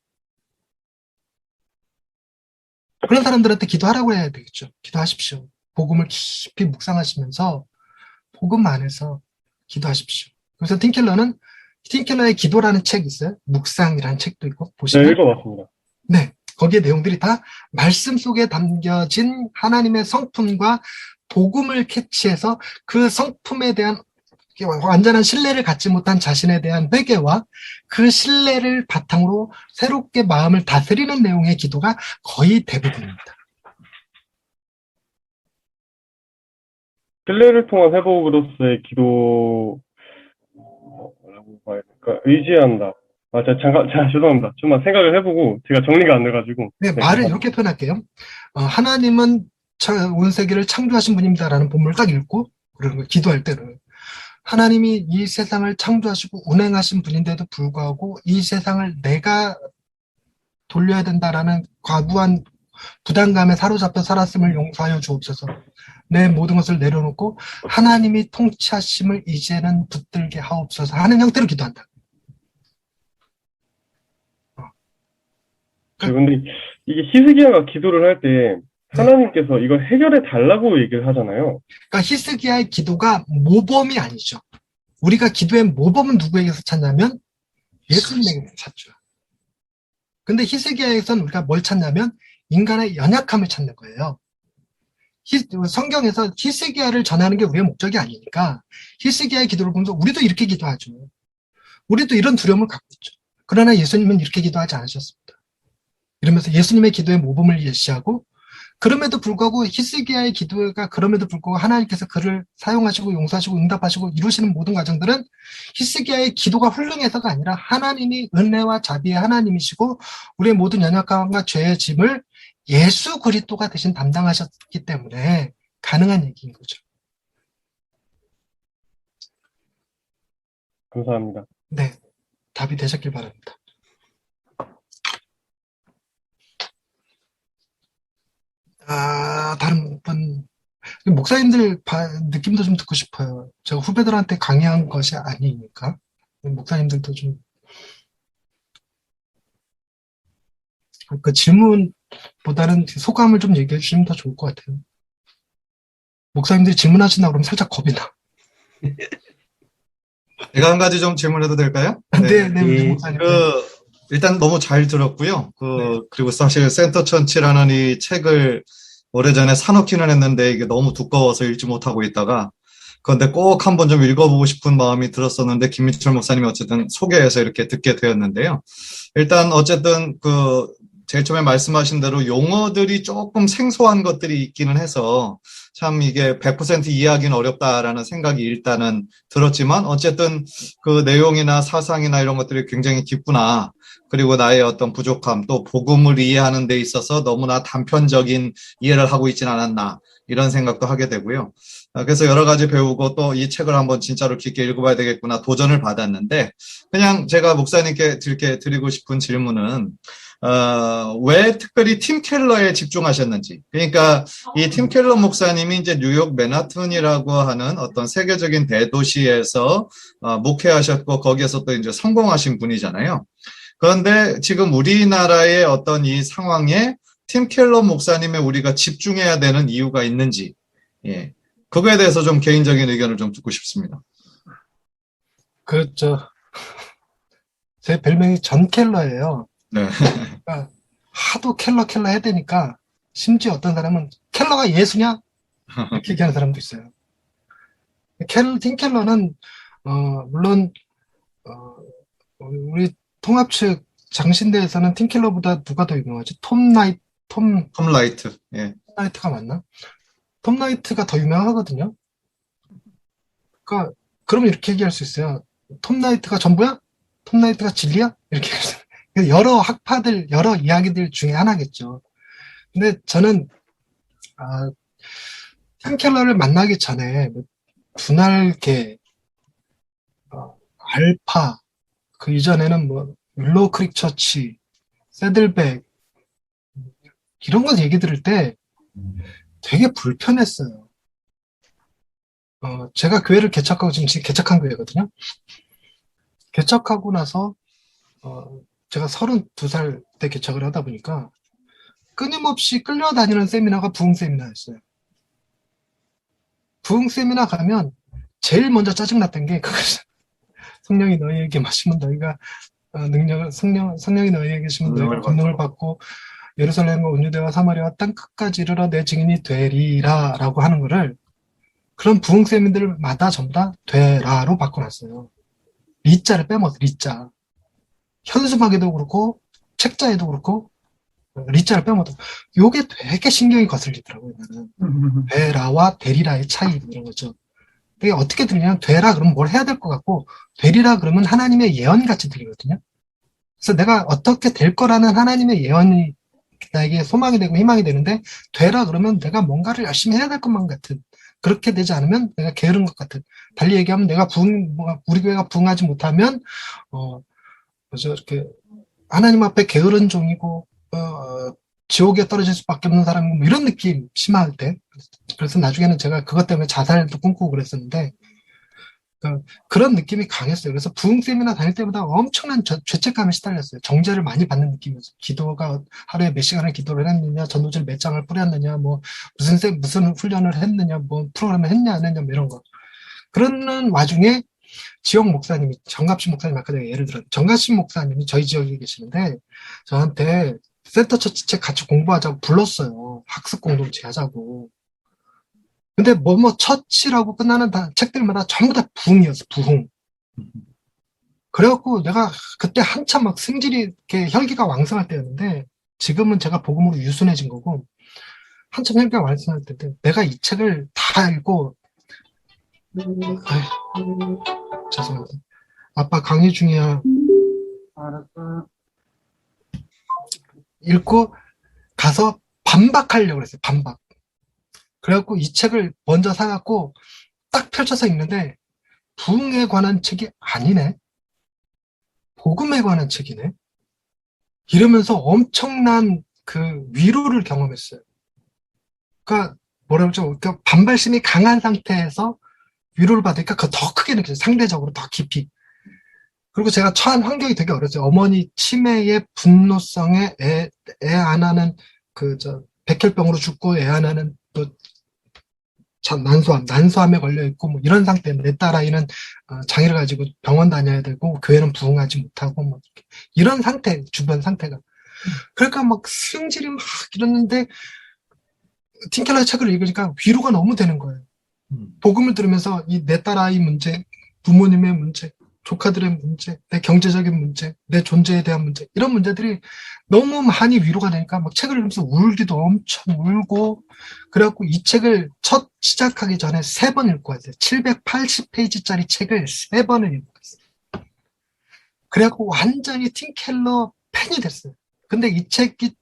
그런 사람들한테 기도하라고 해야 되겠죠. 기도하십시오. 복음을 깊이 묵상하시면서 복음 안에서 기도하십시오. 그래서 틴켈러의 기도라는 책이 있어요. 묵상이라는 책도 있고 보시면 네, 읽어봤습니다. 네, 거기에 내용들이 다 말씀 속에 담겨진 하나님의 성품과 복음을 캐치해서 그 성품에 대한 완전한 신뢰를 갖지 못한 자신에 대한 회개와 그 신뢰를 바탕으로 새롭게 마음을 다스리는 내용의 기도가 거의 대부분입니다. 신뢰를 통한 회복으로서의 기도, 뭐라고 봐야 될까? 의지한다. 죄송합니다. 좀만 생각을 해보고, 제가 정리가 안 돼가지고. 네, 말을 이렇게 표현할게요. 하나님은 온 세계를 창조하신 분입니다라는 본문을 딱 읽고, 그러는 거예요. 기도할 때는. 하나님이 이 세상을 창조하시고 운행하신 분인데도 불구하고 이 세상을 내가 돌려야 된다라는 과부한 부담감에 사로잡혀 살았음을 용서하여 주옵소서. 내 모든 것을 내려놓고 하나님이 통치하심을 이제는 붙들게 하옵소서 하는 형태로 기도한다. 근데 이게 히스기야가 기도를 할 때 하나님께서 이걸 해결해 달라고 얘기를 하잖아요. 그러니까 히스기야의 기도가 모범이 아니죠. 우리가 기도의 모범은 누구에게서 찾냐면 예수님에게서 찾죠. 근데 히스기야에서는 우리가 뭘 찾냐면 인간의 연약함을 찾는 거예요. 성경에서 히스기야를 전하는 게 우리의 목적이 아니니까 히스기야의 기도를 보면서 우리도 이렇게 기도하죠. 우리도 이런 두려움을 갖고 있죠. 그러나 예수님은 이렇게 기도하지 않으셨습니다. 이러면서 예수님의 기도의 모범을 예시하고 그럼에도 불구하고 히스기야의 기도가 그럼에도 불구하고 하나님께서 그를 사용하시고 용서하시고 응답하시고 이루시는 모든 과정들은 히스기야의 기도가 훌륭해서가 아니라 하나님이 은혜와 자비의 하나님이시고 우리의 모든 연약함과 죄의 짐을 예수 그리스도가 대신 담당하셨기 때문에 가능한 얘기인 거죠. 감사합니다. 네, 답이 되셨길 바랍니다. 다른 분, 목사님들 느낌도 좀 듣고 싶어요. 제가 후배들한테 강의한 것이 아니니까. 목사님들도 좀, 그 질문보다는 소감을 좀 얘기해 주시면 더 좋을 것 같아요. 목사님들이 질문하신다 그러면 살짝 겁이 나. 제가 한 가지 좀 질문해도 될까요? 네, 네, 예. 목사님. 일단 너무 잘 들었고요. 네. 그리고 사실 센터천치라는 이 책을 오래전에 사놓기는 했는데 이게 너무 두꺼워서 읽지 못하고 있다가 그런데 꼭 한번 좀 읽어보고 싶은 마음이 들었었는데 김민철 목사님이 어쨌든 소개해서 이렇게 듣게 되었는데요. 일단 어쨌든 제일 처음에 말씀하신 대로 용어들이 조금 생소한 것들이 있기는 해서 참 이게 100% 이해하기는 어렵다라는 생각이 일단은 들었지만 어쨌든 그 내용이나 사상이나 이런 것들이 굉장히 깊구나. 그리고 나의 어떤 부족함, 또 복음을 이해하는 데 있어서 너무나 단편적인 이해를 하고 있지는 않았나. 이런 생각도 하게 되고요. 그래서 여러 가지 배우고 또 이 책을 한번 진짜로 깊게 읽어봐야 되겠구나 도전을 받았는데 그냥 제가 목사님께 드리고 싶은 질문은 왜 특별히 팀 켈러에 집중하셨는지. 그러니까 이 팀 켈러 목사님이 이제 뉴욕 맨하튼이라고 하는 어떤 세계적인 대도시에서 목회하셨고 거기에서 또 이제 성공하신 분이잖아요. 그런데 지금 우리나라의 어떤 이 상황에 팀 켈러 목사님의 우리가 집중해야 되는 이유가 있는지, 예. 그거에 대해서 좀 개인적인 의견을 좀 듣고 싶습니다. 제 별명이 전 켈러예요. 네. 그러니까 하도 켈러 해야 되니까 심지어 어떤 사람은 켈러가 예수냐? 이렇게 얘기하는 사람도 있어요. 팀 켈러는 물론 우리 통합 측 장신대에서는 팀 켈러보다 누가 더 유명하지? 톰 톰라이트. 예. 라이트가 맞나? 톰 라이트가 더 유명하거든요. 그러니까 그러면 이렇게 얘기할 수 있어요. 톰 라이트가 전부야? 톰 라이트가 진리야? 이렇게 여러 학파들, 여러 이야기들 중에 하나겠죠. 근데 저는 팀 켈러를 만나기 전에 분할계, 알파, 그 이전에는 윌로우 크릭 처치, 새들백 이런 거 얘기 들을 때 되게 불편했어요. 제가 교회를 개척하고 지금 개척한 교회거든요. 개척하고 나서 제가 32살 때 개척을 하다 보니까 끊임없이 끌려다니는 세미나가 부흥 세미나였어요. 부흥 세미나 가면 제일 먼저 짜증났던 게 성령이 너희에게 마시면 너희가 성령이 너희에게 계시면 너희가 권능을 받고 예루살렘과 온유대와 사마리아와 땅 끝까지 이르러 내 증인이 되리라 라고 하는 거를 그런 부흥 세미들마다 전부 다 되라로 바꿔놨어요. 리자를 빼먹었어요. 리자. 현수막에도 그렇고 책자에도 그렇고 리자를 빼먹어도 요게 되게 신경이 거슬리더라고요. 나는. 되라와 되리라의 차이 이런 거죠. 이게 어떻게 들리냐면 되라 그러면 뭘 해야 될 것 같고 되리라 그러면 하나님의 예언같이 들리거든요. 그래서 내가 어떻게 될 거라는 하나님의 예언이 나에게 소망이 되고 희망이 되는데 되라 그러면 내가 뭔가를 열심히 해야 될 것만 같은 그렇게 되지 않으면 내가 게으른 것 같은 달리 얘기하면 내가 우리 교회가 부흥하지 못하면 이렇게 하나님 앞에 게으른 종이고 지옥에 떨어질 수밖에 없는 사람이고 뭐 이런 느낌 심할 때 그래서 나중에는 제가 그것 때문에 자살도 꿈꾸고 그랬었는데 그런 느낌이 강했어요. 그래서 부흥 세미나 다닐 때보다 엄청난 죄책감에 시달렸어요. 정죄를 많이 받는 느낌이었어요. 기도가 하루에 몇 시간을 기도를 했느냐, 전도지를 몇 장을 뿌렸느냐, 뭐 무슨 훈련을 했느냐, 뭐 프로그램을 했냐 안 했냐 뭐 이런 거. 그러는 와중에 지역 목사님이 정갑신 목사님 아까 내가 예를 들었는데 정갑신 목사님이 저희 지역에 계시는데 저한테 센터 처치 책 같이 공부하자고 불렀어요. 학습 공동체 하자고. 근데 처치라고 끝나는 책들마다 전부 다 부흥이었어, 부흥. 그래갖고 내가 그때 한참 막 승질이 이렇게 혈기가 왕성할 때였는데 지금은 제가 복음으로 유순해진 거고 한참 혈기가 왕성할 때인데 내가 이 책을 다 읽고 죄송합니다. 아빠 강의 중이야. 알았어. 읽고 가서 반박하려고 그랬어요. 반박. 그래갖고 이 책을 먼저 사갖고 딱 펼쳐서 읽는데 부흥에 관한 책이 아니네. 복음에 관한 책이네. 이러면서 엄청난 그 위로를 경험했어요. 그러니까 뭐라 그러죠? 그러니까 반발심이 강한 상태에서 위로를 받으니까 그거 더 크게 느껴져요. 상대적으로 더 깊이. 그리고 제가 처한 환경이 되게 어렸어요. 어머니 치매의 분노성에 애 안 하는 백혈병으로 죽고 애 안 하는 또 난소암에 걸려 있고 뭐 이런 상태. 내 딸아이는 장애를 가지고 병원 다녀야 되고 교회는 부흥하지 못하고 뭐 이런 상태, 주변 상태가. 그러니까 막 승질이 막 이러는데 틴켈러의 책을 읽으니까 위로가 너무 되는 거예요. 복음을 들으면서 이 내 딸아이 문제, 부모님의 문제, 조카들의 문제, 내 경제적인 문제, 내 존재에 대한 문제, 이런 문제들이 너무 많이 위로가 되니까 막 책을 읽으면서 울기도 엄청 울고, 그래갖고 이 책을 시작하기 전에 3번 읽고 왔어요. 780페이지짜리 책을 3번을 읽고 왔어요. 그래갖고 완전히 틴켈러 팬이 됐어요. 근데 이 책이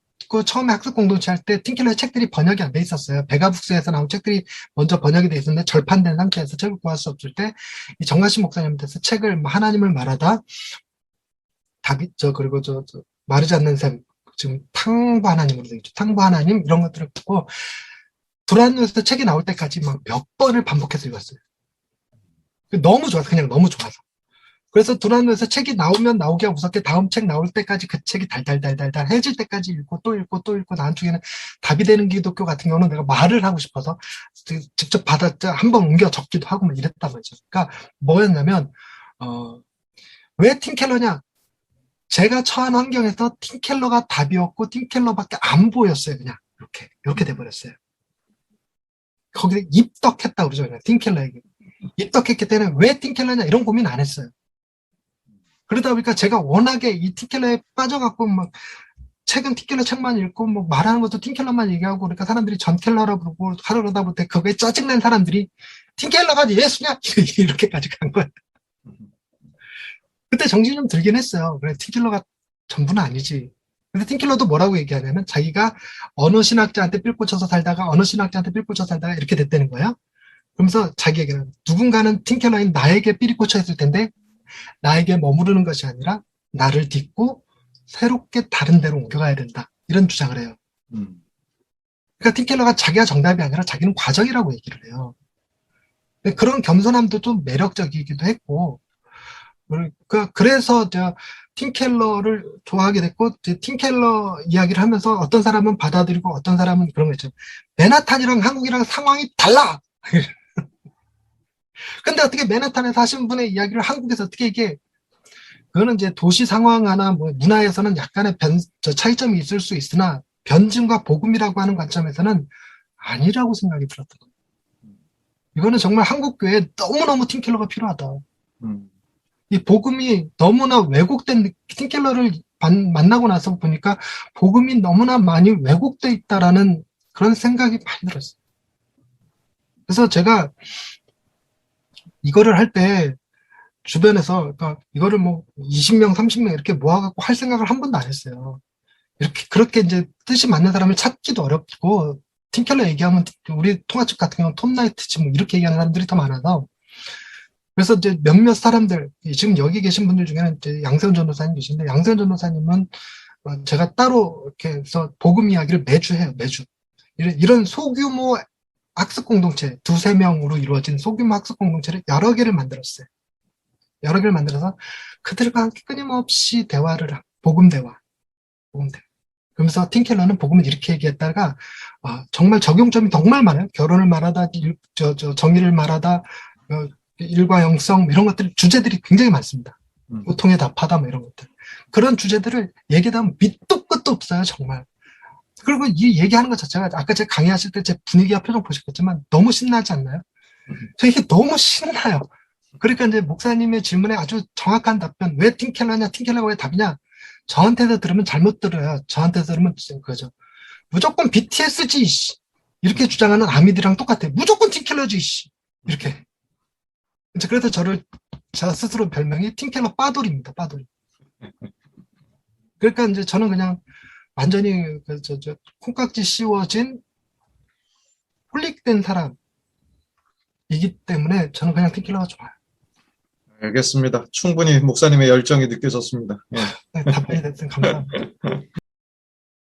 처음에 학습 공동체 할 때 틴켈러의 책들이 번역이 안 돼 있었어요. 베가북스에서 나온 책들이 먼저 번역이 돼 있었는데 절판된 상태에서 책을 구할 수 없을 때 이 정가신 목사님한테서 책을 하나님을 말하다 그리고 마르지 않는 샘, 지금 탕부 하나님으로 되어 있죠. 탕부 하나님 이런 것들을 듣고 두란노에서 책이 나올 때까지 막 몇 번을 반복해서 읽었어요. 너무 좋아서, 그냥 너무 좋아서. 그래서 두란노에서 책이 나오면 나오게 하고 무섭게 다음 책 나올 때까지 그 책이 달달달달달 해질 때까지 읽고 또 읽고 또 읽고 나중에는 답이 되는 기독교 같은 경우는 내가 말을 하고 싶어서 직접 받아 한번 옮겨 적기도 하고 막 이랬단 말이죠. 그러니까 뭐였냐면 왜 틴켈러냐? 제가 처한 환경에서 틴켈러가 답이었고 틴켈러밖에 안 보였어요. 그냥 이렇게 돼버렸어요. 거기서 입덕했다 그러죠. 그냥 틴켈러에게 입덕했기 때문에 왜 틴켈러냐 이런 고민 안 했어요. 그러다 보니까 제가 워낙에 이 틴켈러에 빠져갖고 막 책은 틴켈러 책만 읽고 뭐 말하는 것도 틴켈러만 얘기하고 그러니까 사람들이 전켈러라고 부르고 하려다 보니까 그거에 짜증낸 사람들이 틴켈러가 예수냐 이렇게까지 간 거예요. 그때 정신이 좀 들긴 했어요. 그래 틴켈러가 전부는 아니지. 근데 틴켈러도 뭐라고 얘기하냐면 자기가 어느 신학자한테 삘 꽂혀서 살다가 어느 신학자한테 삘 꽂혀서 살다가 이렇게 됐다는 거예요. 그러면서 자기 얘기는 누군가는 틴켈러인 나에게 삘이 꽂혀 있을 텐데 나에게 머무르는 것이 아니라 나를 딛고 새롭게 다른 데로 옮겨가야 된다. 이런 주장을 해요. 그러니까 틴켈러가 자기가 정답이 아니라 자기는 과정이라고 얘기를 해요. 그런 겸손함도 좀 매력적이기도 했고 그래서 틴켈러를 좋아하게 됐고 틴켈러 이야기를 하면서 어떤 사람은 받아들이고 어떤 사람은 그런 거 있죠. 맨하탄이랑 한국이랑 상황이 달라! 근데 어떻게 맨하탄에 사신 분의 이야기를 한국에서 어떻게 이게 그거는 이제 도시 상황이나 뭐 문화에서는 약간의 차이점이 있을 수 있으나 변증과 복음이라고 하는 관점에서는 아니라고 생각이 들었던 거예요. 이거는 정말 한국 교회에 너무너무 틴켈러가 필요하다. 이 복음이 너무나 왜곡된 틴켈러를 만나고 나서 보니까 복음이 너무나 많이 왜곡돼 있다라는 그런 생각이 많이 들었어요. 그래서 제가 이거를 할 때 주변에서 그러니까 이거를 뭐 20명, 30명 이렇게 모아갖고 할 생각을 한 번도 안 했어요. 그렇게 이제 뜻이 맞는 사람을 찾기도 어렵고 틴켈러 얘기하면 우리 통화집 같은 경우는 톱나이트지 뭐 이렇게 얘기하는 사람들이 더 많아서 그래서 이제 몇몇 사람들 지금 여기 계신 분들 중에는 이제 양세훈 전도사님 계신데 양세훈 전도사님은 제가 따로 이렇게 해서 복음 이야기를 매주 해요. 매주 이런 소규모 학습 공동체 2-3명으로 이루어진 소규모 학습 공동체를 여러 개를 만들었어요. 여러 개를 만들어서 그들과 함께 끊임없이 대화를 복음 대화. 그러면서 틴켈러는 복음을 이렇게 얘기했다가 정말 적용점이 정말 많아요. 결혼을 말하다, 정의를 말하다, 일과 영성 이런 것들 주제들이 굉장히 많습니다. 고통에 답하다 뭐 이런 것들. 그런 주제들을 얘기하다 보면 밑도 끝도 없어요. 정말. 그리고 이 얘기하는 것 자체가 아까 제가 강의하실 때 제 분위기와 표정 보셨겠지만 너무 신나지 않나요? 저 이게 너무 신나요. 그러니까 이제 목사님의 질문에 아주 정확한 답변. 왜 틴켈러냐? 틴켈러가 왜 답이냐? 저한테서 들으면 잘못 들어요. 저한테서 들으면 그거죠. 무조건 BTS지. 이렇게 주장하는 아미들이랑 똑같아요. 무조건 틴켈러지. 이렇게. 그래서 저 스스로 별명이 틴켈러 빠돌입니다. 빠돌. 그러니까 이제 저는 그냥 완전히 콩깍지 씌워진 홀릭된 사람이기 때문에 저는 그냥 틴켈러가 좋아요. 알겠습니다. 충분히 목사님의 열정이 느껴졌습니다. 예. 네, 답변이 됐으면 감사합니다.